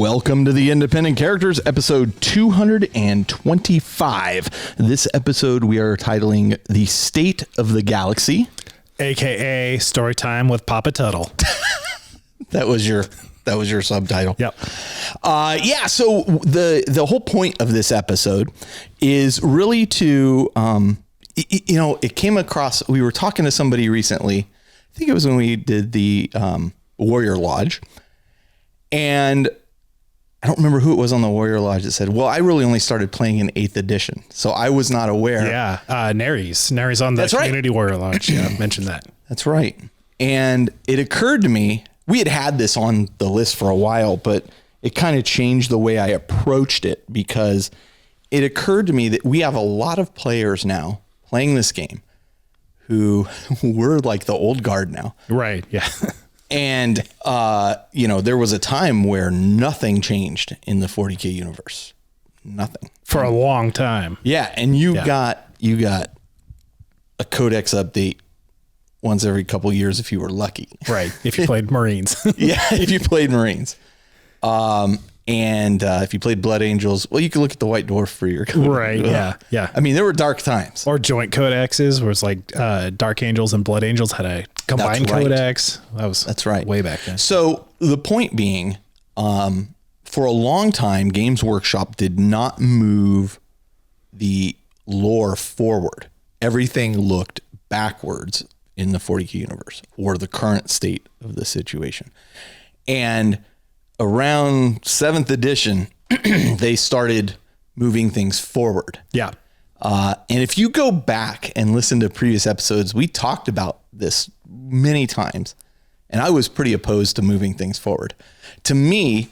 Welcome to the Independent Characters, episode 225. This episode we are titling The State of the Galaxy. AKA Story Time with Papa Tuttle. That was your subtitle. Yep. So the whole point of this episode is really to, it came across, we were talking to somebody recently. I think it was when we did the Warrior Lodge. And I don't remember who it was on the Warrior Lodge that said, well, I really only started playing in 8th edition, so I was not aware. Yeah. Nary's on the Community Warrior Lodge. Yeah, I mentioned that. That's right. And it occurred to me, we had this on the list for a while, but it kind of changed the way I approached it, because it occurred to me that we have a lot of players now playing this game who were like the old guard now. Right. Yeah. And, there was a time where nothing changed in the 40K universe. Nothing. For a long time. Yeah. And you got a codex update once every couple years if you were lucky. Right. If you played Marines. Yeah. If you played Marines. And if you played Blood Angels, well, you could look at the White Dwarf for your codex. Right. Yeah. Yeah. I mean, there were dark times. Or joint codexes where it's like Dark Angels and Blood Angels had a combined codex. That's right. Way back then. So the point being, for a long time, Games Workshop did not move the lore forward. Everything looked backwards in the 40K universe, or the current state of the situation. And around 7th edition, they started moving things forward. Yeah. And if you go back and listen to previous episodes, we talked about this many times, and I was pretty opposed to moving things forward. To me,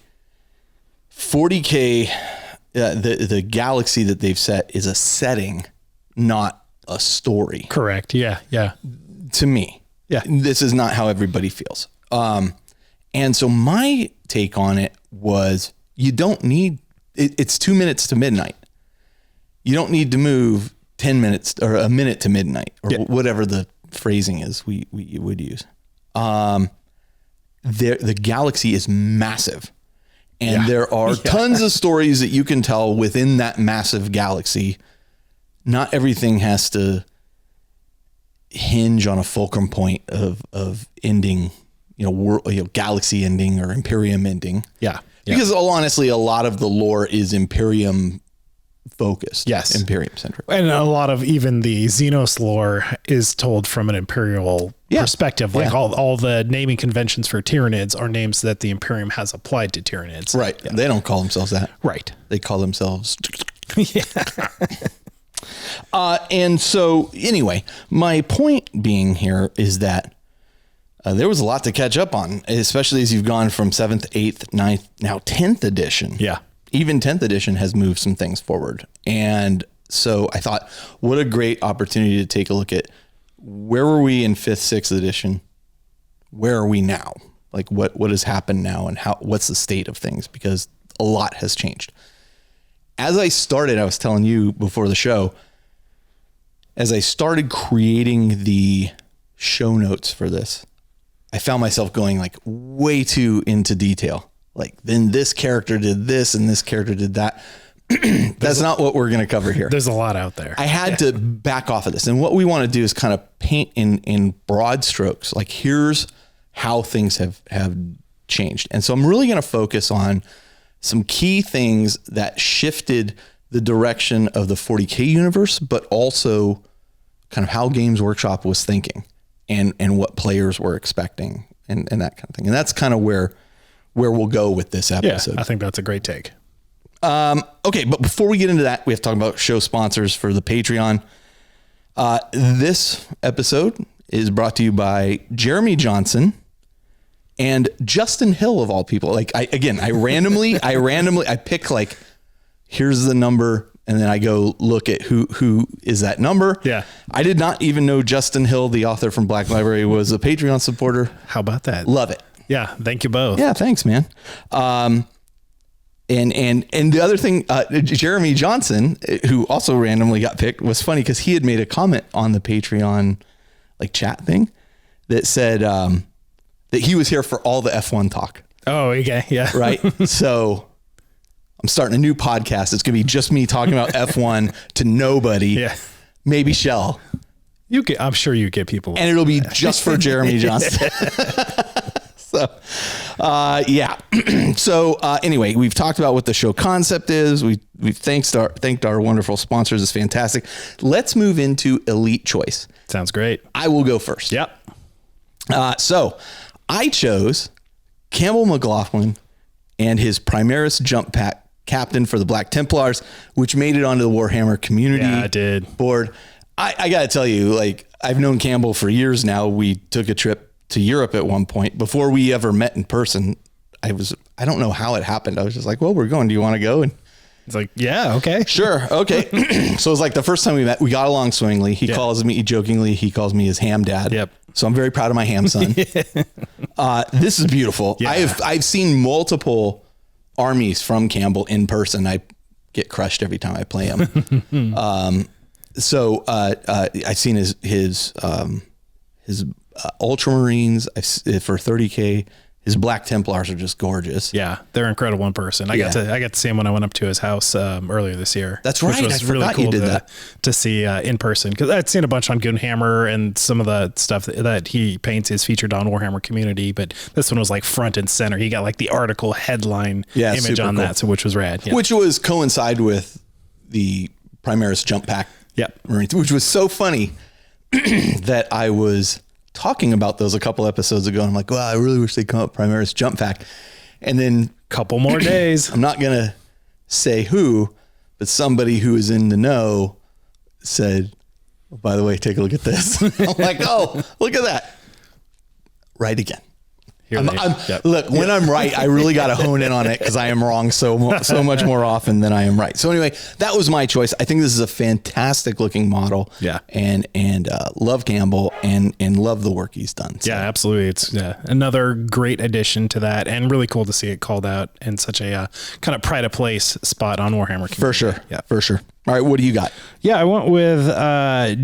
40K, the galaxy that they've set is a setting, not a story. Correct. Yeah. Yeah. To me. Yeah. This is not how everybody feels. And so my take on it was, you don't need, it's 2 minutes to midnight. You don't need to move 10 minutes or a minute to midnight, or whatever the phrasing is we would use. The galaxy is massive, and there are tons of stories that you can tell within that massive galaxy. Not everything has to hinge on a fulcrum point of ending, galaxy ending or Imperium ending. Yeah. Because honestly, a lot of the lore is Imperium focused. Yes. Imperium centric. And a lot of even the Xenos lore is told from an Imperial perspective. Like all the naming conventions for Tyranids are names that the Imperium has applied to Tyranids. Right. Yeah. They don't call themselves that. Right. They call themselves. Yeah. And so anyway, my point being here is that there was a lot to catch up on, especially as you've gone from 7th, 8th, 9th, now 10th edition. Yeah. Even 10th edition has moved some things forward. And so I thought, what a great opportunity to take a look at where were we in 5th, 6th edition? Where are we now? Like what has happened now, and what's the state of things? Because a lot has changed. As I started, I was telling you before the show, as I started creating the show notes for this, I found myself going like way too into detail. Like, then this character did this and this character did that. That's not what we're going to cover here. There's a lot out there. I had to back off of this. And what we want to do is kind of paint in broad strokes. Like, here's how things have changed. And so I'm really going to focus on some key things that shifted the direction of the 40K universe, but also kind of how Games Workshop was thinking and what players were expecting and that kind of thing. And that's kind of where we'll go with this episode. Yeah, I think that's a great take. Okay, but before we get into that, we have to talk about show sponsors for the Patreon. This episode is brought to you by Jeremy Johnson and Justin Hill, of all people. Like, I randomly pick, like, here's the number, and then I go look at who is that number. Yeah. I did not even know Justin Hill, the author from Black Library, was a Patreon supporter. How about that? Love it. Yeah. Thank you both. Yeah. Thanks, man. And the other thing, Jeremy Johnson, who also randomly got picked, was funny because he had made a comment on the Patreon like chat thing that said that he was here for all the F1 talk. Oh, okay. Yeah. Right. So I'm starting a new podcast. It's going to be just me talking about F1 to nobody. Yeah. Maybe Shell. I'm sure you get people. And it'll be just for Jeremy Johnston. So, yeah. So, anyway, we've talked about what the show concept is. We've thanked our wonderful sponsors. It's fantastic. Let's move into Elite Choice. Sounds great. I will go first. Yep. So I chose Campbell McLaughlin and his Primaris Jump Pack captain for the Black Templars, which made it onto the Warhammer community board. I got to tell you, like, I've known Campbell for years now. We took a trip to Europe at one point before we ever met in person. I don't know how it happened. I was just like, well, we're going. Do you want to go? And it's like, yeah, okay. Sure. Okay. So it was like the first time we met, we got along swimmingly. He calls me jokingly. He calls me his ham dad. Yep. So I'm very proud of my ham son. This is beautiful. Yeah. I've seen multiple armies from Campbell in person. I get crushed every time I play him. So I've seen his Ultramarines for 30K. His Black Templars are just gorgeous. Yeah, they're incredible in person. I got to see him when I went up to his house earlier this year. That's right. Which was really cool to see in person, because I'd seen a bunch on Goonhammer, and some of the stuff that he paints is featured on Warhammer Community, but this one was like front and center. He got like the article headline image on that, so which was rad. Yeah. Which was coincide with the Primaris Jump Pack. Yep. Marines, which was so funny that I was talking about those a couple episodes ago. And I'm like, well, I really wish they'd come up Primaris Jump Pack. And then couple more days. I'm not going to say who, but somebody who is in the know said, oh, by the way, take a look at this. I'm like, oh, look at that. Right again. Look, when I'm right, I really got to hone in on it, because I am wrong so much more often than I am right. So anyway, that was my choice. I think this is a fantastic looking model. Yeah. And love Campbell and love the work he's done. So. Yeah, absolutely. It's another great addition to that, and really cool to see it called out in such a kind of pride of place spot on Warhammer Community. For sure. Yeah, for sure. All right, what do you got? Yeah, I went with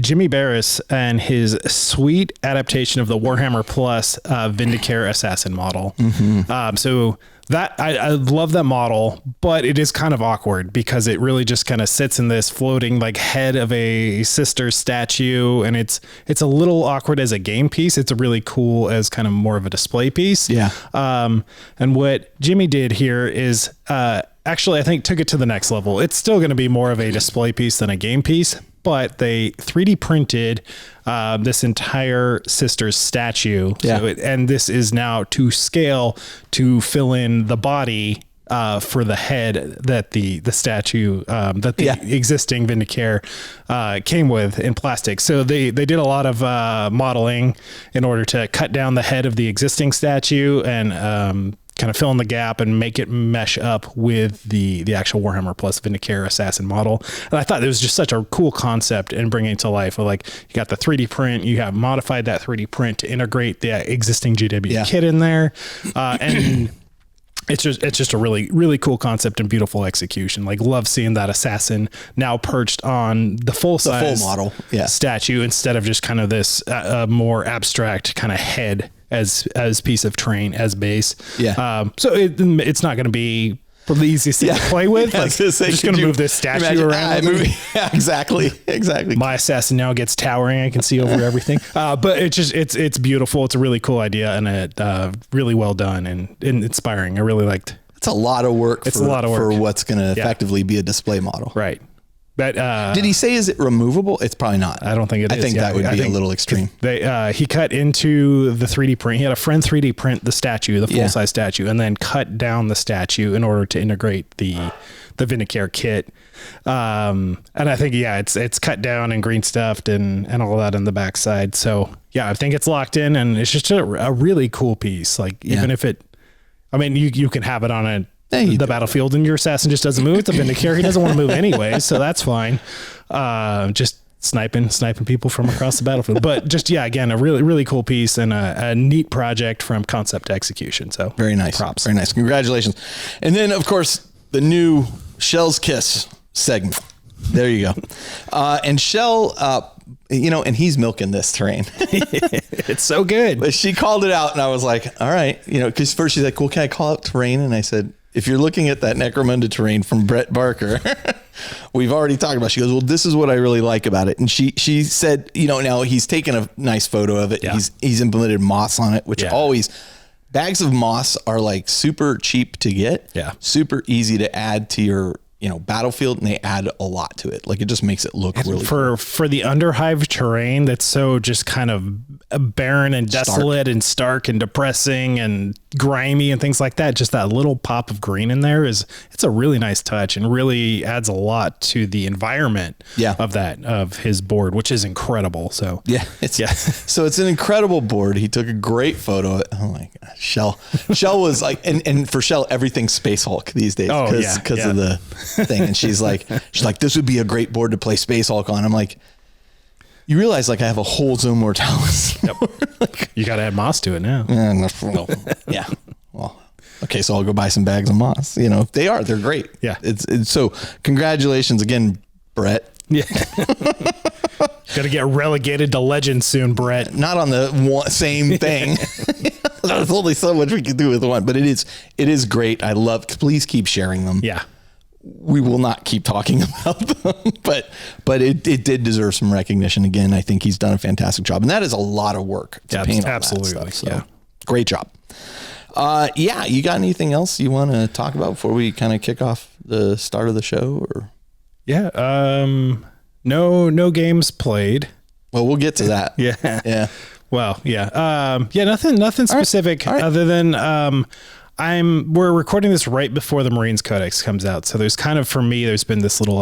Jimmy Barris and his sweet adaptation of the Warhammer Plus Vindicare Assassin model. Mm-hmm. So that I love that model, but it is kind of awkward because it really just kind of sits in this floating like head of a sister statue, and it's a little awkward as a game piece. It's really cool as kind of more of a display piece. Yeah. And what Jimmy did here is actually, I think, took it to the next level. It's still going to be more of a display piece than a game piece, but they 3D printed this entire sister's statue. Yeah. So and this is now to scale to fill in the body for the head that the statue, that the existing Vindicare came with in plastic. So they did a lot of modeling in order to cut down the head of the existing statue and kind of fill in the gap and make it mesh up with the actual Warhammer Plus Vindicare Assassin model. And I thought it was just such a cool concept and bringing it to life. Like, you got the 3D print, you have modified that 3D print to integrate the existing GW kit in there. And it's just a really, really cool concept and beautiful execution. Like, love seeing that assassin now perched on the full model statue, instead of just kind of this more abstract kind of head as piece of terrain as base. Yeah. So it's not going to be the easiest thing to play with. Like, I'm just going to move this statue around. Yeah, exactly. My assassin now gets towering. I can see over everything. But it's beautiful. It's a really cool idea, and it really well done and inspiring. I really liked. It's a lot of work. For what's going to effectively be a display model. Right. But did he say, is it removable? It's probably not. I don't think it is. I think that would be a little extreme. He cut into the 3D print. He had a friend 3D print the statue, the full size statue, and then cut down the statue in order to integrate the Vindicare kit. And I think it's cut down and green stuffed and all that on the backside. So yeah, I think it's locked in, and it's just a really cool piece. Like, even if you can have it on the battlefield and your assassin just doesn't move. It's a Vindicare. He doesn't want to move anyway, so that's fine. Just sniping people from across the battlefield. But just, again, a really, really cool piece and a neat project from concept to execution. So very nice. Props. Very nice. Congratulations. And then, of course, the new Shell's Kiss segment. There you go. And Shell and he's milking this terrain. It's so good. But she called it out, and I was like, all right, because first she's like, well, can I call out terrain? And I said, if you're looking at that Necromunda terrain from Brett Barker, we've already talked about it. She goes, well, this is what I really like about it. And she said, now he's taken a nice photo of it. Yeah. He's implemented moss on it, which always, bags of moss are like super cheap to get. Yeah. Super easy to add to your battlefield, and they add a lot to it. Like, it just makes it look really cool. For the Underhive terrain that's so just kind of barren and desolate and stark and depressing and grimy and things like that, just that little pop of green in there it's a really nice touch and really adds a lot to the environment of his board, which is incredible. So so it's an incredible board. He took a great photo. Oh my gosh, Shell was like, and for Shell, everything's Space Hulk these days because of the thing. And she's like, this would be a great board to play Space Hulk on. I'm like, you realize I have a whole Zone Mortalis. Yep. You got to add moss to it now. Yeah. Well, okay. So I'll go buy some bags of moss. They're great. Yeah. It's so congratulations again, Brett. Yeah. Got to get relegated to legend soon, Brett. Not on the same thing. There's only so much we can do with one, but it is great. I love, please keep sharing them. Yeah. We will not keep talking about them, but it did deserve some recognition. Again, I think he's done a fantastic job, and that is a lot of work to paint all absolutely. That stuff. So great job. You got anything else you want to talk about before we kind of kick off the start of the show? Or no games played. Well, we'll get to that. Yeah. Well, nothing specific other than we're recording this right before the Marines Codex comes out. So there's kind of, for me, there's been this little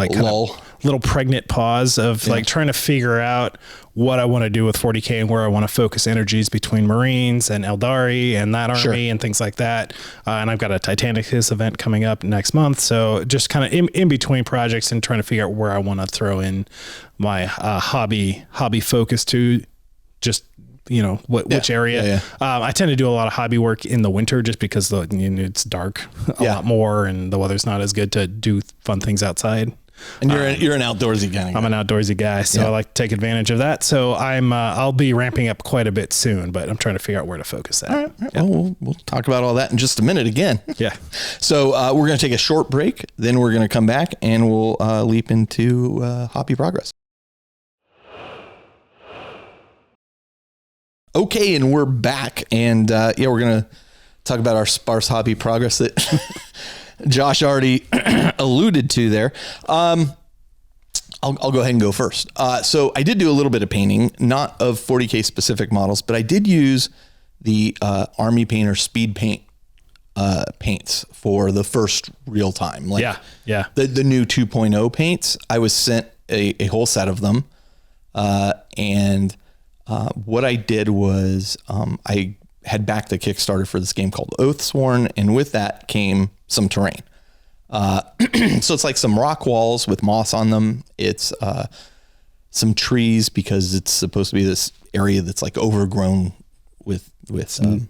little pregnant pause of like trying to figure out what I want to do with 40K and where I want to focus energies between Marines and Eldari and that army and things like that. And I've got a Titanicus event coming up next month. So just kind of in between projects and trying to figure out where I want to throw in my hobby focus to just, which area. I tend to do a lot of hobby work in the winter just because it's dark a lot more and the weather's not as good to do fun things outside. And you're an outdoorsy guy. I'm an outdoorsy guy, so I like to take advantage of that. So I'll be ramping up quite a bit soon, but I'm trying to figure out where to focus that. All right. Yeah. Well, we'll talk about all that in just a minute again. Yeah. So we're going to take a short break, then we're going to come back and we'll leap into hobby progress. Okay, and we're back, and we're going to talk about our sparse hobby progress that Josh already alluded to there. I'll go ahead and go first. So I did do a little bit of painting, not of 40K specific models, but I did use the Army Painter Speed Paint paints for the first real time. Like the new 2.0 paints. I was sent a whole set of them, and what I did was I had backed the Kickstarter for this game called Oathsworn, and with that came some terrain. So it's like some rock walls with moss on them. It's some trees because it's supposed to be this area that's like overgrown with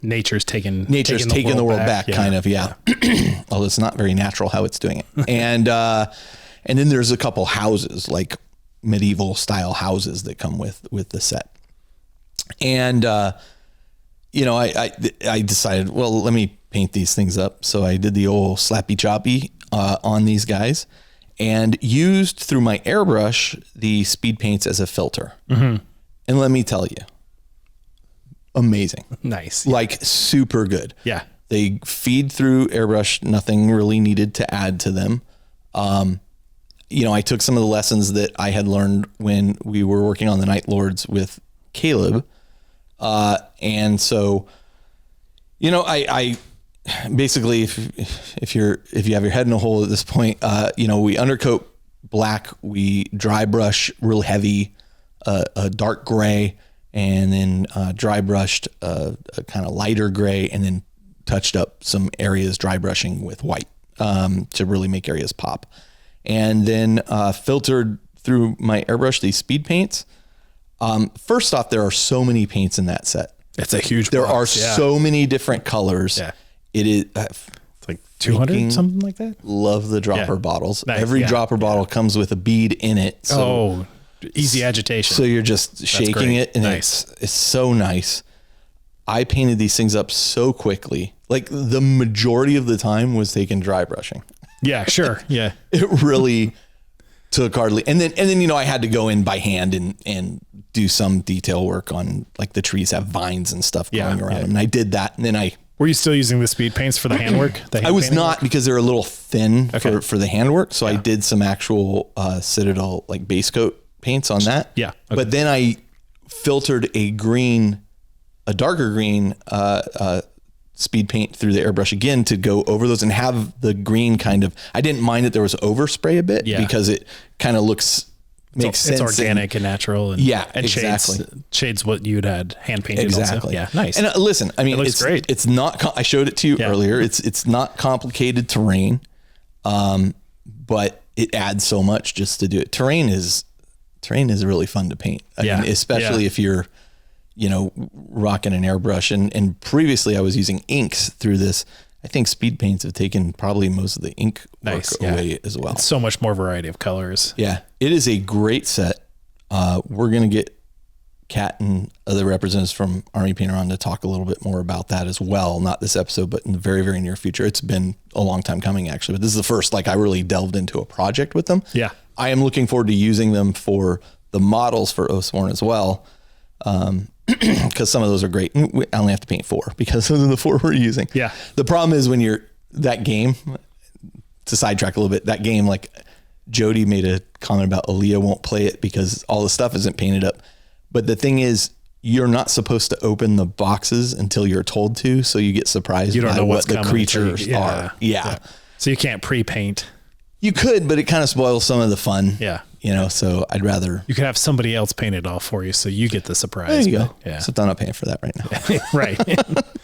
nature's taking the world back kind of. Although it's not very natural how it's doing it. And then there's a couple houses, like medieval style houses that come with the set. And, I decided, well, let me paint these things up. So I did the old slappy choppy on these guys and used through my airbrush the speed paints as a filter. Mm-hmm. And let me tell you, amazing. Nice. Like super good. Yeah. They feed through airbrush. Nothing really needed to add to them. I took some of the lessons that I had learned when we were working on the Night Lords with Caleb. And so, I basically, if you have your head in a hole at this point, we undercoat black, we dry brush real heavy, a dark gray, and then dry brushed a kind of lighter gray, and then touched up some areas dry brushing with white to really make areas pop. And then filtered through my airbrush these speed paints. First off, there are so many paints in that set. It's a huge There are so many different colors. Yeah. It is it's like 200, something like that. Love the dropper bottles. Nice. Every dropper bottle comes with a bead in it. So easy agitation. So you're just shaking it, and nice. it's so nice. I painted these things up so quickly. Like the majority of the time was taken dry brushing. Yeah, sure. Yeah. It really took hardly. And then, you know, I had to go in by hand and do some detail work on, like, the trees have vines and stuff growing around them. And I did that. And then were you still using the speed paints for the handwork? I was not, because they're a little thin for the handwork. So I did some actual Citadel, like, base coat paints on that. Yeah. Okay. But then I filtered a darker green speed paint through the airbrush again to go over those and have the green kind of, I didn't mind that there was overspray a bit because it kind of makes sense. It's organic and natural. And, and exactly. Shades what you'd had hand painted. Exactly. Also. Yeah. Nice. And listen, I mean, it's great. It's not, I showed it to you earlier. It's not complicated terrain. But it adds so much just to do it. Terrain is really fun to paint. I mean, especially if you're, you know, rocking an airbrush, and previously I was using inks through this. I think speed paints have taken probably most of the ink work away as well. It's so much more variety of colors. Yeah, it is a great set. We're going to get Kat and other representatives from Army Painter on to talk a little bit more about that as well. Not this episode, but in the very, very near future. It's been a long time coming, actually, but this is the first, like, I really delved into a project with them. Yeah. I am looking forward to using them for the models for Oathsworn as well. Because some of those are great. I only have to paint 4 because of the 4 we're using. Yeah. The problem is when you're that game, to sidetrack a little bit, that game, like, Jody made a comment about Aaliyah won't play it because all the stuff isn't painted up. But the thing is, you're not supposed to open the boxes until you're told to, so you get surprised by what the creatures are. Yeah. So you can't pre-paint. You could, but it kind of spoils some of the fun. Yeah. You know, so I'd rather... You could have somebody else paint it all for you so you get the surprise. There you go. Yeah. Except I'm not paying for that right now. Right.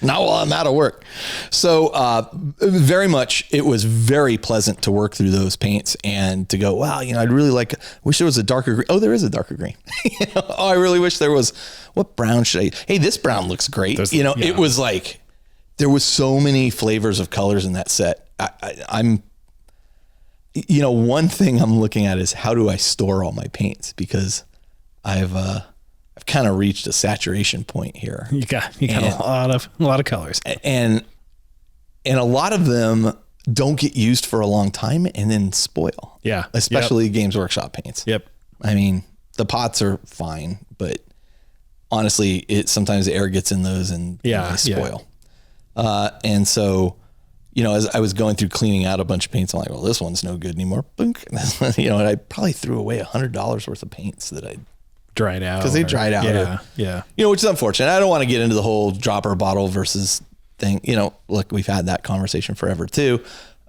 Not while I'm out of work. So very much, it was very pleasant to work through those paints and to go, wow, you know, I'd really wish there was a darker green. Oh, there is a darker green. You know, I really wish there was, what brown should I... Hey, this brown looks great. It was like, there was so many flavors of colors in that set. I'm... You know, one thing I'm looking at is how do I store all my paints, because I've kind of reached a saturation point here. You got a lot of colors, and a lot of them don't get used for a long time and then spoil. Yeah, especially Games Workshop paints. Yep. I mean, the pots are fine, but honestly, sometimes the air gets in those and they spoil. And so, you know, as I was going through cleaning out a bunch of paints, I'm like, well, this one's no good anymore. You know, and I probably threw away $100 worth of paints that I dried out because they dried out. Yeah. You know, which is unfortunate. I don't want to get into the whole dropper bottle versus thing. You know, look, we've had that conversation forever too.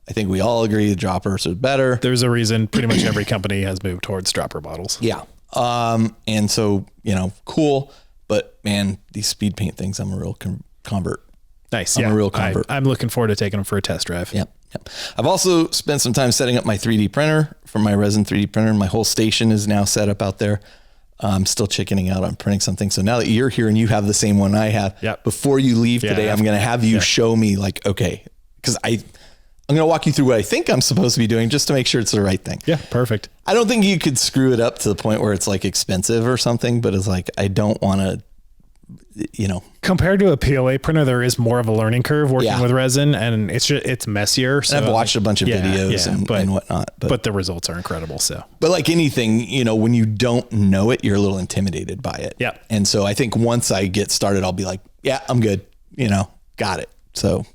I think we all agree the droppers are better. There's a reason pretty much every company has moved towards dropper bottles. Yeah. And so, you know, cool. But man, these speed paint things, I'm a real convert. Nice. I'm a real convert. I'm looking forward to taking them for a test drive. Yep. I've also spent some time setting up my 3D printer for my resin 3D printer. My whole station is now set up out there. I'm still chickening out on printing something. So now that you're here and you have the same one I have, before you leave today, I'm going to have you show me, like, okay, because I'm going to walk you through what I think I'm supposed to be doing just to make sure it's the right thing. Yeah, perfect. I don't think you could screw it up to the point where it's like expensive or something, but it's like, I don't want to, you know, compared to a PLA printer, there is more of a learning curve working with resin, and it's messier. So and I've watched a bunch of videos and whatnot, but the results are incredible. So, but like anything, you know, when you don't know it, you're a little intimidated by it. Yeah. And so I think once I get started, I'll be like, yeah, I'm good. You know, got it. So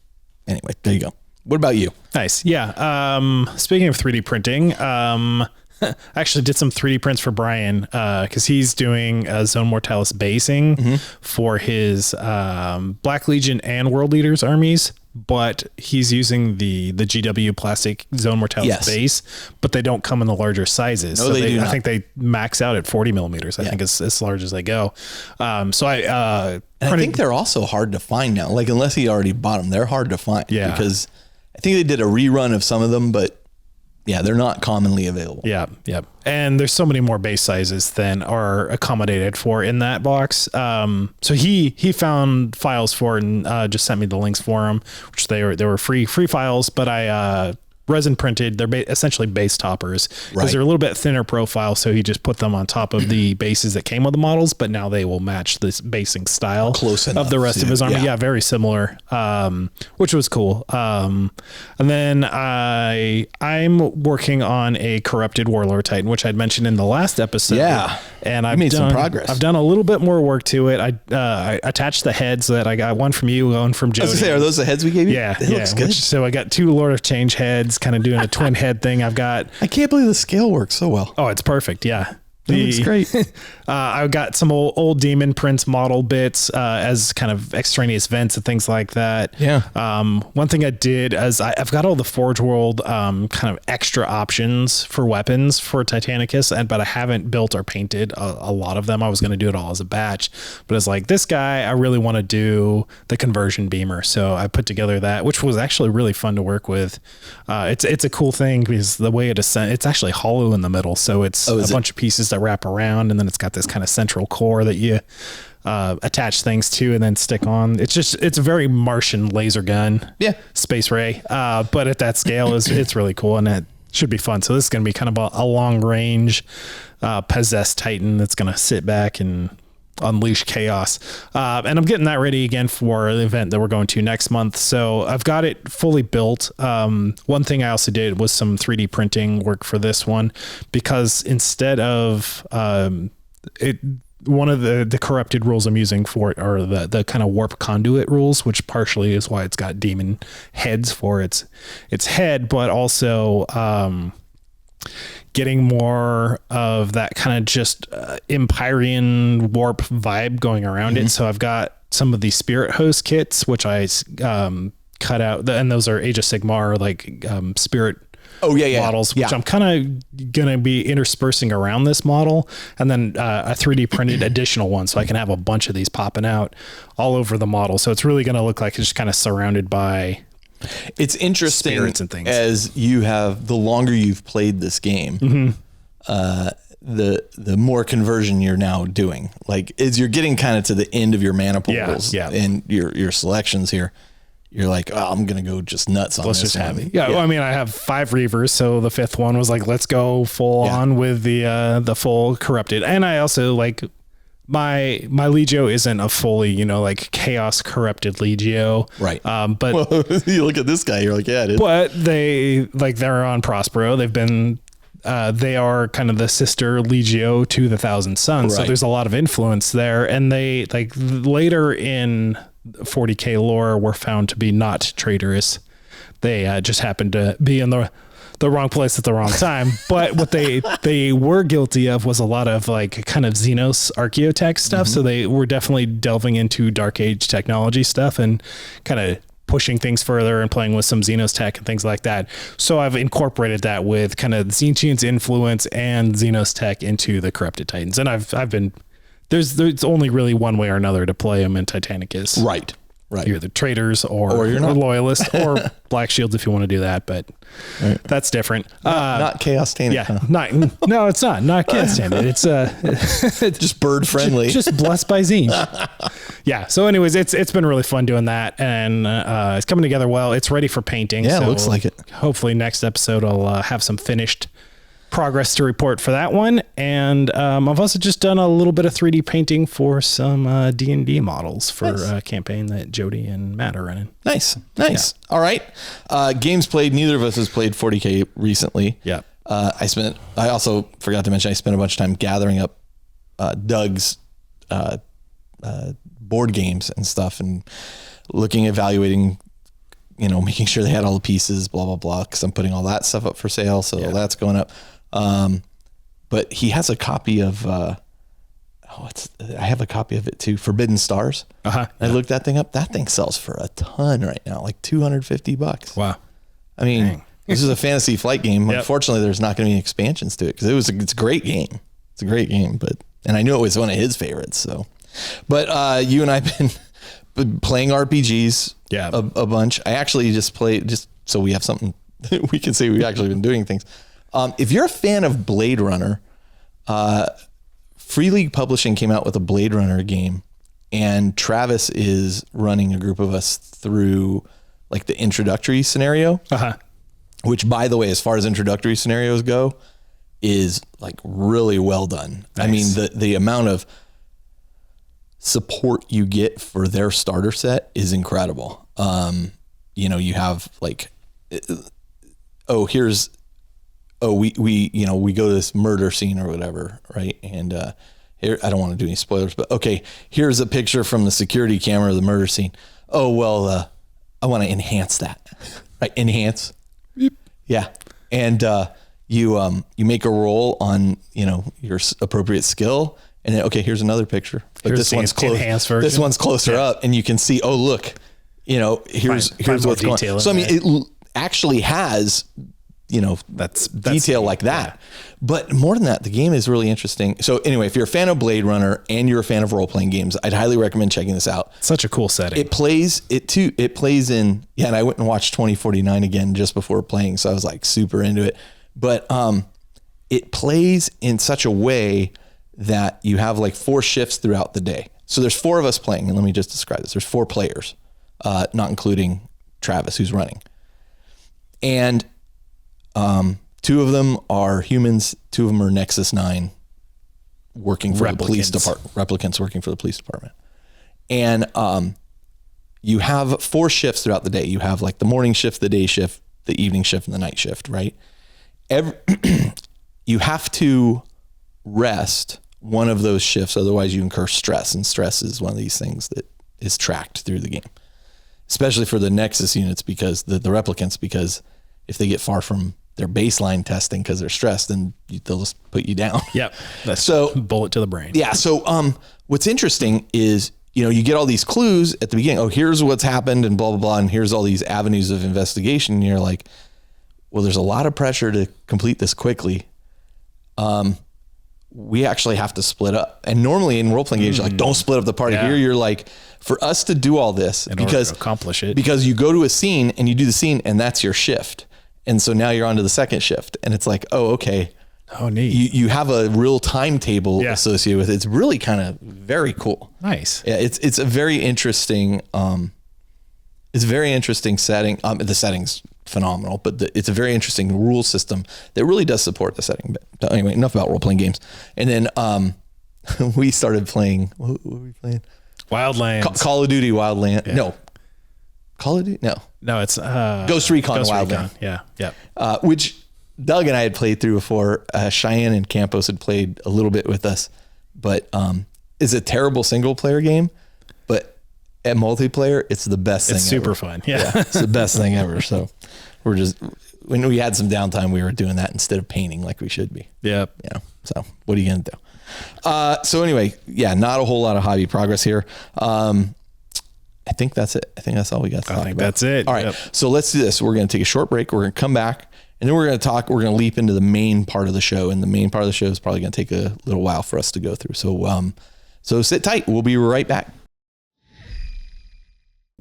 anyway, there you go. What about you? Nice. Yeah. Speaking of 3D printing, I actually did some 3D prints for Brian because he's doing Zone Mortalis basing for his Black Legion and World Leaders armies, but he's using the GW plastic Zone Mortalis base, but they don't come in the larger sizes. No, they do not. I think they max out at 40 millimeters. I think it's as large as they go. So I think they're also hard to find now. Like, unless he already bought them, they're hard to find. Yeah. Because I think they did a rerun of some of them, but yeah, they're not commonly available. Yeah. And there's so many more base sizes than are accommodated for in that box. So he found files for it and just sent me the links for them, which they were free files. But I resin printed. They're essentially base toppers because Right. they're a little bit thinner profile. So he just put them on top of the bases that came with the models, but now they will match this basing style Close of the enough rest of to- his army. yeah. Yeah, very similar, which was cool. And then I'm working on a corrupted Warlord Titan, which I'd mentioned in the last episode. Yeah. And I've made done some progress. I've done a little bit more work to it. I attached the heads that I got, one from you, one from I Jody. was gonna say, are those the heads we gave you? Yeah, It looks good. so I got 2 Lord of Change heads, kind of doing a twin head thing. I've got I can't believe the scale works so well. it's perfect. Yeah. That looks great. I've got some old Demon Prince model bits as kind of extraneous vents and things like that. Yeah. One thing I did is I've got all the Forge World kind of extra options for weapons for Titanicus, but I haven't built or painted a lot of them. I was going to do it all as a batch, but it's like, this guy, I really want to do the conversion beamer. So I put together that, which was actually really fun to work with. It's a cool thing because the way it ascends, it's actually hollow in the middle. So it's a bunch of pieces that wrap around, and then it's got this kind of central core that you attach things to and then stick on. It's a very Martian laser gun, space ray, but at that scale it's really cool, and it should be fun. So this is going to be kind of a long range possessed Titan that's going to sit back and unleash chaos, and I'm getting that ready again for the event that we're going to next month. So I've got it fully built. One thing I also did was some 3D printing work for this one, because instead of one of the corrupted rules I'm using for it are the kind of warp conduit rules, which partially is why it's got demon heads for its head, but also getting more of that kind of just Empyrean warp vibe going around it. So I've got some of the Spirit Host kits, which I cut out, and those are Age of Sigmar, like Spirit models, which I'm kind of going to be interspersing around this model, and then a 3D printed additional one, so I can have a bunch of these popping out all over the model. So it's really going to look like it's just kind of surrounded by It's interesting spirits and things. as you have, the longer you've played this game, the more conversion you're now doing. Like, as you're getting kind of to the end of your mana pools and your selections here, you're like, oh, I'm going to go just nuts on let's this just one. have it. Well, I mean, I have 5 Reavers, so the 5th one was like, let's go full on with the full corrupted. And I also like my Legio isn't a fully, like chaos corrupted Legio. Right. But well, you look at this guy, you're like, yeah, it is. But they're on Prospero. They've been, they are kind of the sister Legio to the Thousand Suns. So there's a lot of influence there. And they later in 40K lore were found to be not traitorous. They just happened to be in the wrong place at the wrong time. But what they were guilty of was a lot of like kind of Xenos archaeotech stuff. So they were definitely delving into Dark Age technology stuff and kind of pushing things further and playing with some Xenos tech and things like that. So I've incorporated that with kind of Tzeentchian's influence and Xenos tech into the Corrupted Titans. And I've been, there's only really one way or another to play them in Titanicus. Right. You're the traitors or you're not loyalist or Black Shields if you want to do that, but that's different. Not chaos tainted. Yeah. No, it's not chaos tainted. It's just bird friendly. Just blessed by Tzeentch. Yeah. So anyways, it's been really fun doing that, and it's coming together well. It's ready for painting. Yeah, so it looks like it. Hopefully next episode I'll have some finished progress to report for that one. And I've also just done a little bit of 3D painting for some D&D models for a campaign that Jody and Matt are running. Nice. Yeah. All right. Games played. Neither of us has played 40K recently. Yeah. I also forgot to mention, I spent a bunch of time gathering up Doug's board games and stuff, and evaluating, making sure they had all the pieces, blah, blah, blah. Cause I'm putting all that stuff up for sale. So that's going up. But he has a copy of, I have a copy of it too. Forbidden Stars. I looked that thing up. That thing sells for a ton right now, like $250. Wow. I mean, this is a fantasy flight game. Unfortunately, there's not going to be any expansions to it because it's a great game. It's a great game, and I knew it was one of his favorites. So, but you and I've been playing RPGs a bunch. I actually just played, just so we have something we can say we've actually been doing things. If you're a fan of Blade Runner, Free League Publishing came out with a Blade Runner game, and Travis is running a group of us through like the introductory scenario, which, by the way, as far as introductory scenarios go, is like really well done. Nice. I mean, the amount of support you get for their starter set is incredible. You know, you have like, we go to this murder scene or whatever, right? And here, I don't want to do any spoilers, but okay, here's a picture from the security camera of the murder scene. Oh, well, I want to enhance that, right? Enhance. Yep. Yeah. And you make a roll on, you know, your appropriate skill, and then, okay, here's another picture. But this one's close. This one's closer up, and you can see, oh, look, you know, here's what's going on. So, I mean, it actually has, you know, that's detail like that. Yeah. But more than that, the game is really interesting. So anyway, if you're a fan of Blade Runner and you're a fan of role-playing games, I'd highly recommend checking this out. Such a cool setting. It plays in, yeah, and I went and watched 2049 again just before playing, so I was like super into it. But it plays in such a way that you have like 4 shifts throughout the day. So there's 4 of us playing, and let me just describe this. There's 4 players, not including Travis, who's running. And 2 of them are humans, 2 of them are Nexus 9 working for the police department, replicants working for the police department. And you have 4 shifts throughout the day. You have like the morning shift, the day shift, the evening shift, and the night shift, right? You have to rest one of those shifts, otherwise you incur stress, and stress is one of these things that is tracked through the game, especially for the Nexus units, because the replicants, because if they get far from their baseline testing because they're stressed, then they'll just put you down. Yep. That's so bullet to the brain. Yeah. So what's interesting is, you know, you get all these clues at the beginning. Oh, here's what's happened and blah, blah, blah. And here's all these avenues of investigation. And you're like, well, there's a lot of pressure to complete this quickly. We actually have to split up. And normally in role-playing games, you're like, don't split up the party. Here you're like, for us to do all this, because to accomplish it, because you go to a scene and you do the scene and that's your shift. And so now you're on to the second shift, and it's like, oh, okay. Oh, neat. You have a real timetable associated with it. It's really kind of very cool. Nice. Yeah. It's a very interesting, setting. The setting's phenomenal, but it's a very interesting rule system that really does support the setting. But anyway, enough about role-playing games. And then we started playing, what were we playing? Wildlands. Call of Duty Wildlands. Yeah. No. Call of Duty? No, it's Ghost Recon Wildlands. Yeah. Which Doug and I had played through before. Cheyenne and Campos had played a little bit with us, but it's a terrible single player game, but at multiplayer, it's the best thing. It's super ever. fun. Yeah. It's the best thing ever. So we're just, when we had some downtime, we were doing that instead of painting like we should be. Yep. Yeah. So what are you going to do? So anyway, not a whole lot of hobby progress here. I think that's it. I think that's all we got to talk about. I think that's it. All right. So let's do this. We're going to take a short break. We're going to come back, and then we're going to leap into the main part of the show. And the main part of the show is probably going to take a little while for us to go through. So sit tight. We'll be right back.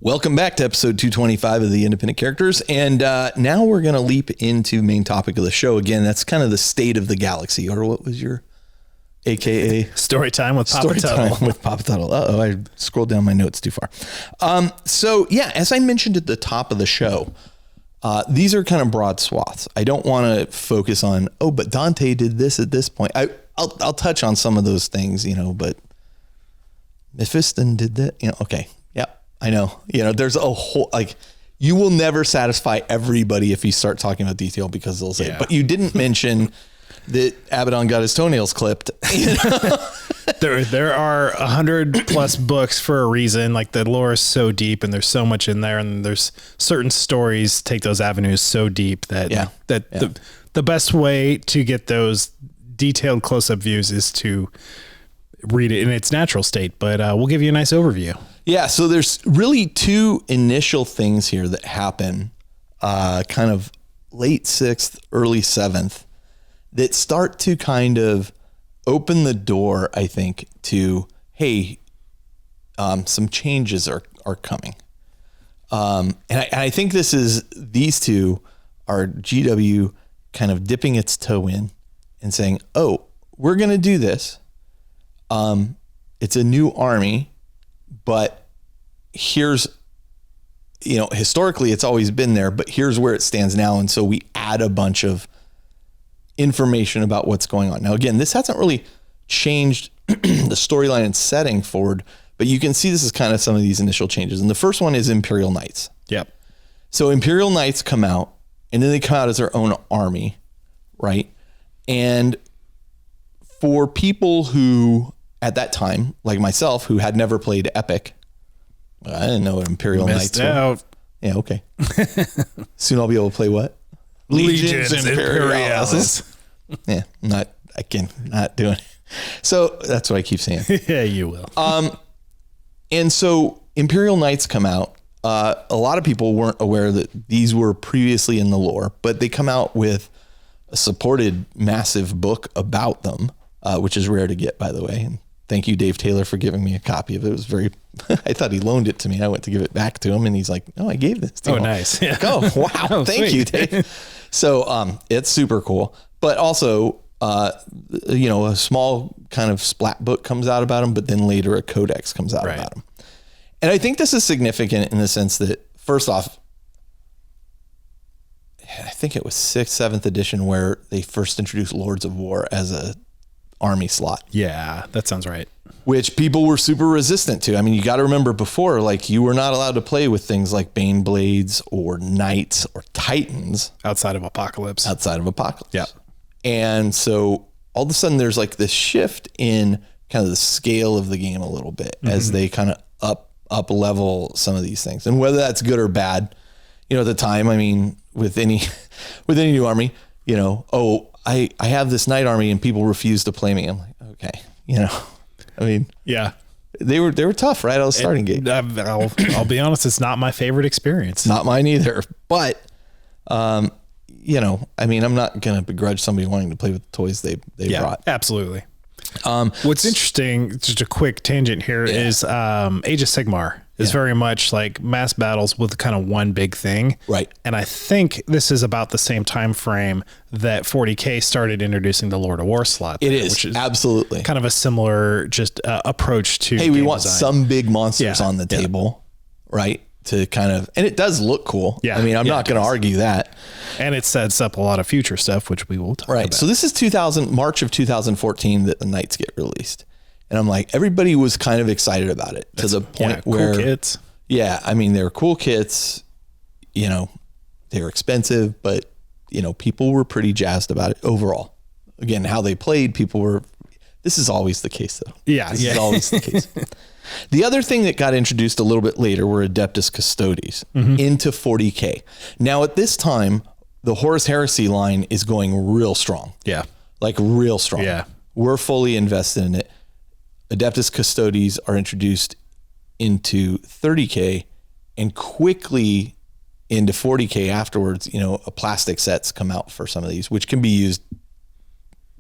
Welcome back to episode 225 of the Independent Characters. And now we're going to leap into main topic of the show. Again, that's kind of the state of the galaxy, or what was your AKA Story time with Papa Tuttle. Uh-oh, I scrolled down my notes too far. So as I mentioned at the top of the show, these are kind of broad swaths. I don't want to focus on, but Dante did this at this point. I'll touch on some of those things, but Mephiston did that, okay. Yeah, I know. There's a whole, you will never satisfy everybody if you start talking about detail, because they'll say, but you didn't mention that Abaddon got his toenails clipped. There are 100+ books for a reason. Like, the lore is so deep, and there's so much in there, and there's certain stories take those avenues so deep that the best way to get those detailed close-up views is to read it in its natural state. But we'll give you a nice overview. Yeah. So there's really 2 initial things here that happen, kind of late 6th, early 7th, that start to kind of open the door, I think, to, hey, some changes are coming. And I think these 2 are GW kind of dipping its toe in and saying, oh, we're going to do this. It's a new army, but here's historically it's always been there, but here's where it stands now. And so we add a bunch of information about what's going on. Now, again, this hasn't really changed the storyline and setting forward, but you can see this is kind of some of these initial changes. And the first one is Imperial Knights. Yep. So Imperial Knights come out, and then they come out as their own army, right? And for people who, at that time, like myself, who had never played Epic, I didn't know what Imperial Knights were. Yeah, okay. Soon I'll be able to play what? Legions Imperialis. Yeah, not doing it. So that's what I keep saying. Yeah, you will. And so Imperial Knights come out. A lot of people weren't aware that these were previously in the lore, but they come out with a supported massive book about them, which is rare to get, by the way. And thank you, Dave Taylor, for giving me a copy of it. It was very, I thought he loaned it to me. I went to give it back to him and he's like, no, I gave this to him. Oh, nice. Yeah. Like, oh, wow. Oh, thank sweet. you, Dave. So it's super cool. But also, a small kind of splat book comes out about him, but then later a codex comes out about him. And I think this is significant in the sense that, first off, I think it was 6th, 7th edition where they first introduced Lords of War as a army slot. Yeah, that sounds right. Which people were super resistant to. I mean, you got to remember before, like, you were not allowed to play with things like Bane Blades or Knights or Titans. Outside of Apocalypse. Yeah. And so all of a sudden there's like this shift in kind of the scale of the game a little bit as they kind of up level some of these things. And whether that's good or bad, at the time, I mean, with any new army, I have this knight army and people refuse to play me. I'm like, okay, I mean, yeah, they were tough right out of the starting gate. I'll be honest, it's not my favorite experience. Not mine either, but I mean, I'm not going to begrudge somebody wanting to play with the toys they brought. Absolutely. What's interesting, just a quick tangent here, is Age of Sigmar is very much like mass battles with kind of one big thing. Right. And I think this is about the same time frame that 40K started introducing the Lord of War slot. It is, which is absolutely kind of a similar just approach to we want design. Some big monsters on the table, right? To kind of, and it does look cool. Yeah. I mean, I'm not going to argue that. And it sets up a lot of future stuff, which we will talk about. So this is March of 2014 that the Knights get released. And I'm like, everybody was kind of excited about it to the point where, cool kits. Yeah. I mean, they were cool kits, they were expensive, but people were pretty jazzed about it overall. Again, how they played, this is always the case though. Yeah. This is always the case. The other thing that got introduced a little bit later were Adeptus Custodes into 40K. Now at this time, the Horus Heresy line is going real strong. Yeah. Like real strong. Yeah. We're fully invested in it. Adeptus Custodes are introduced into 30K and quickly into 40K afterwards, a plastic sets come out for some of these, which can be used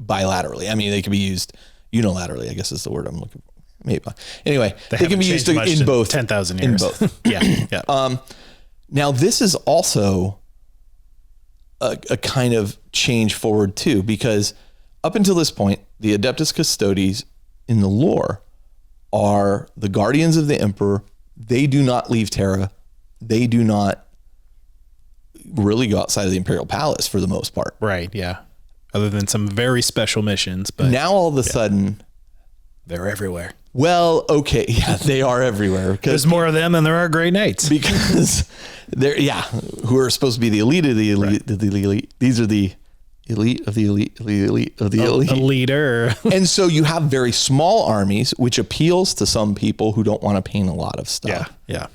bilaterally. I mean, they can be used unilaterally, I guess is the word I'm looking for. Maybe. Anyway, they can be used in both. 10,000 years. In both. Yeah. Now this is also a kind of change forward too, because up until this point, the Adeptus Custodes in the lore are the guardians of the Emperor. They do not leave Terra. They do not really go outside of the Imperial Palace for the most part. Right. Yeah. Other than some very special missions, but now all of a sudden they're everywhere. Well, okay. Yeah, they are everywhere. There's more of them than there are Grey Knights. Because they're, who are supposed to be the elite of the elite, the elite. These are the elite of the elite, of the elite of the elite. A leader. And so you have very small armies, which appeals to some people who don't want to paint a lot of stuff. Yeah.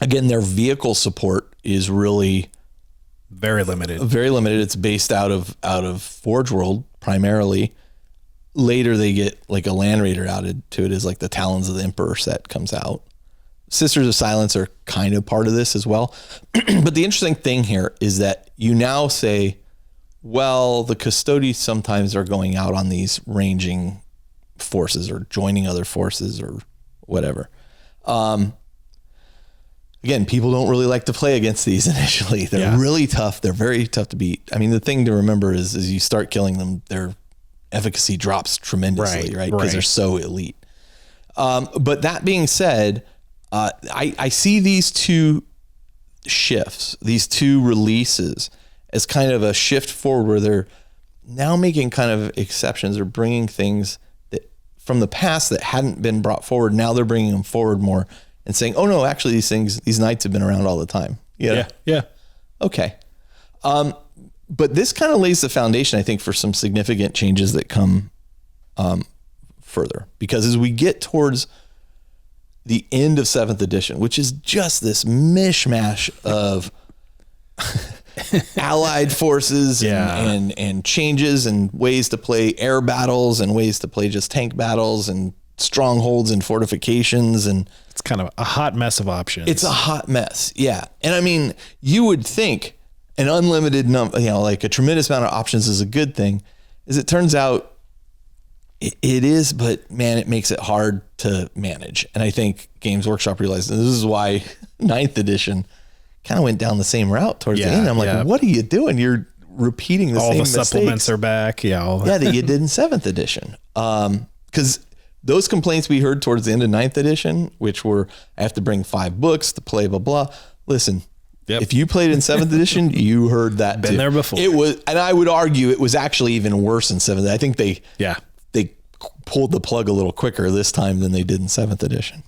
Again, their vehicle support is really very limited. Very limited. It's based out of Forge World primarily. Later, they get like a Land Raider added to it as like the Talons of the Emperor set comes out. Sisters of Silence are kind of part of this as well. But the interesting thing here is that you now say, well, the Custodes sometimes are going out on these ranging forces or joining other forces or whatever. Again, people don't really like to play against these initially. They're really tough. They're very tough to beat. I mean, the thing to remember is as you start killing them, their efficacy drops tremendously, right? Because they're so elite. But that being said, I see these two shifts, these two releases, as kind of a shift forward where they're now making kind of exceptions or bringing things that from the past that hadn't been brought forward. Now they're bringing them forward more and saying, oh no, actually these knights have been around all the time. Yeah. Okay. But this kind of lays the foundation, I think, for some significant changes that come further, because as we get towards the end of 7th edition, which is just this mishmash of allied forces and changes and ways to play air battles and ways to play just tank battles and strongholds and fortifications, and it's kind of a hot mess of options. It's a hot mess. Yeah. And I mean, you would think an unlimited number, like a tremendous amount of options is a good thing. As it turns out, it is, but man, it makes it hard to manage. And I think Games Workshop realized this is why 9th edition kind of went down the same route towards the end. I'm like, what are you doing? You're repeating the same mistakes. All the supplements are back. That you did in 7th edition. Because those complaints we heard towards the end of 9th edition, which were, I have to bring 5 books to play, blah, blah. Listen, if you played in 7th edition, you heard that Been there before. It was, and I would argue it was actually even worse in 7th. I think they pulled the plug a little quicker this time than they did in 7th edition.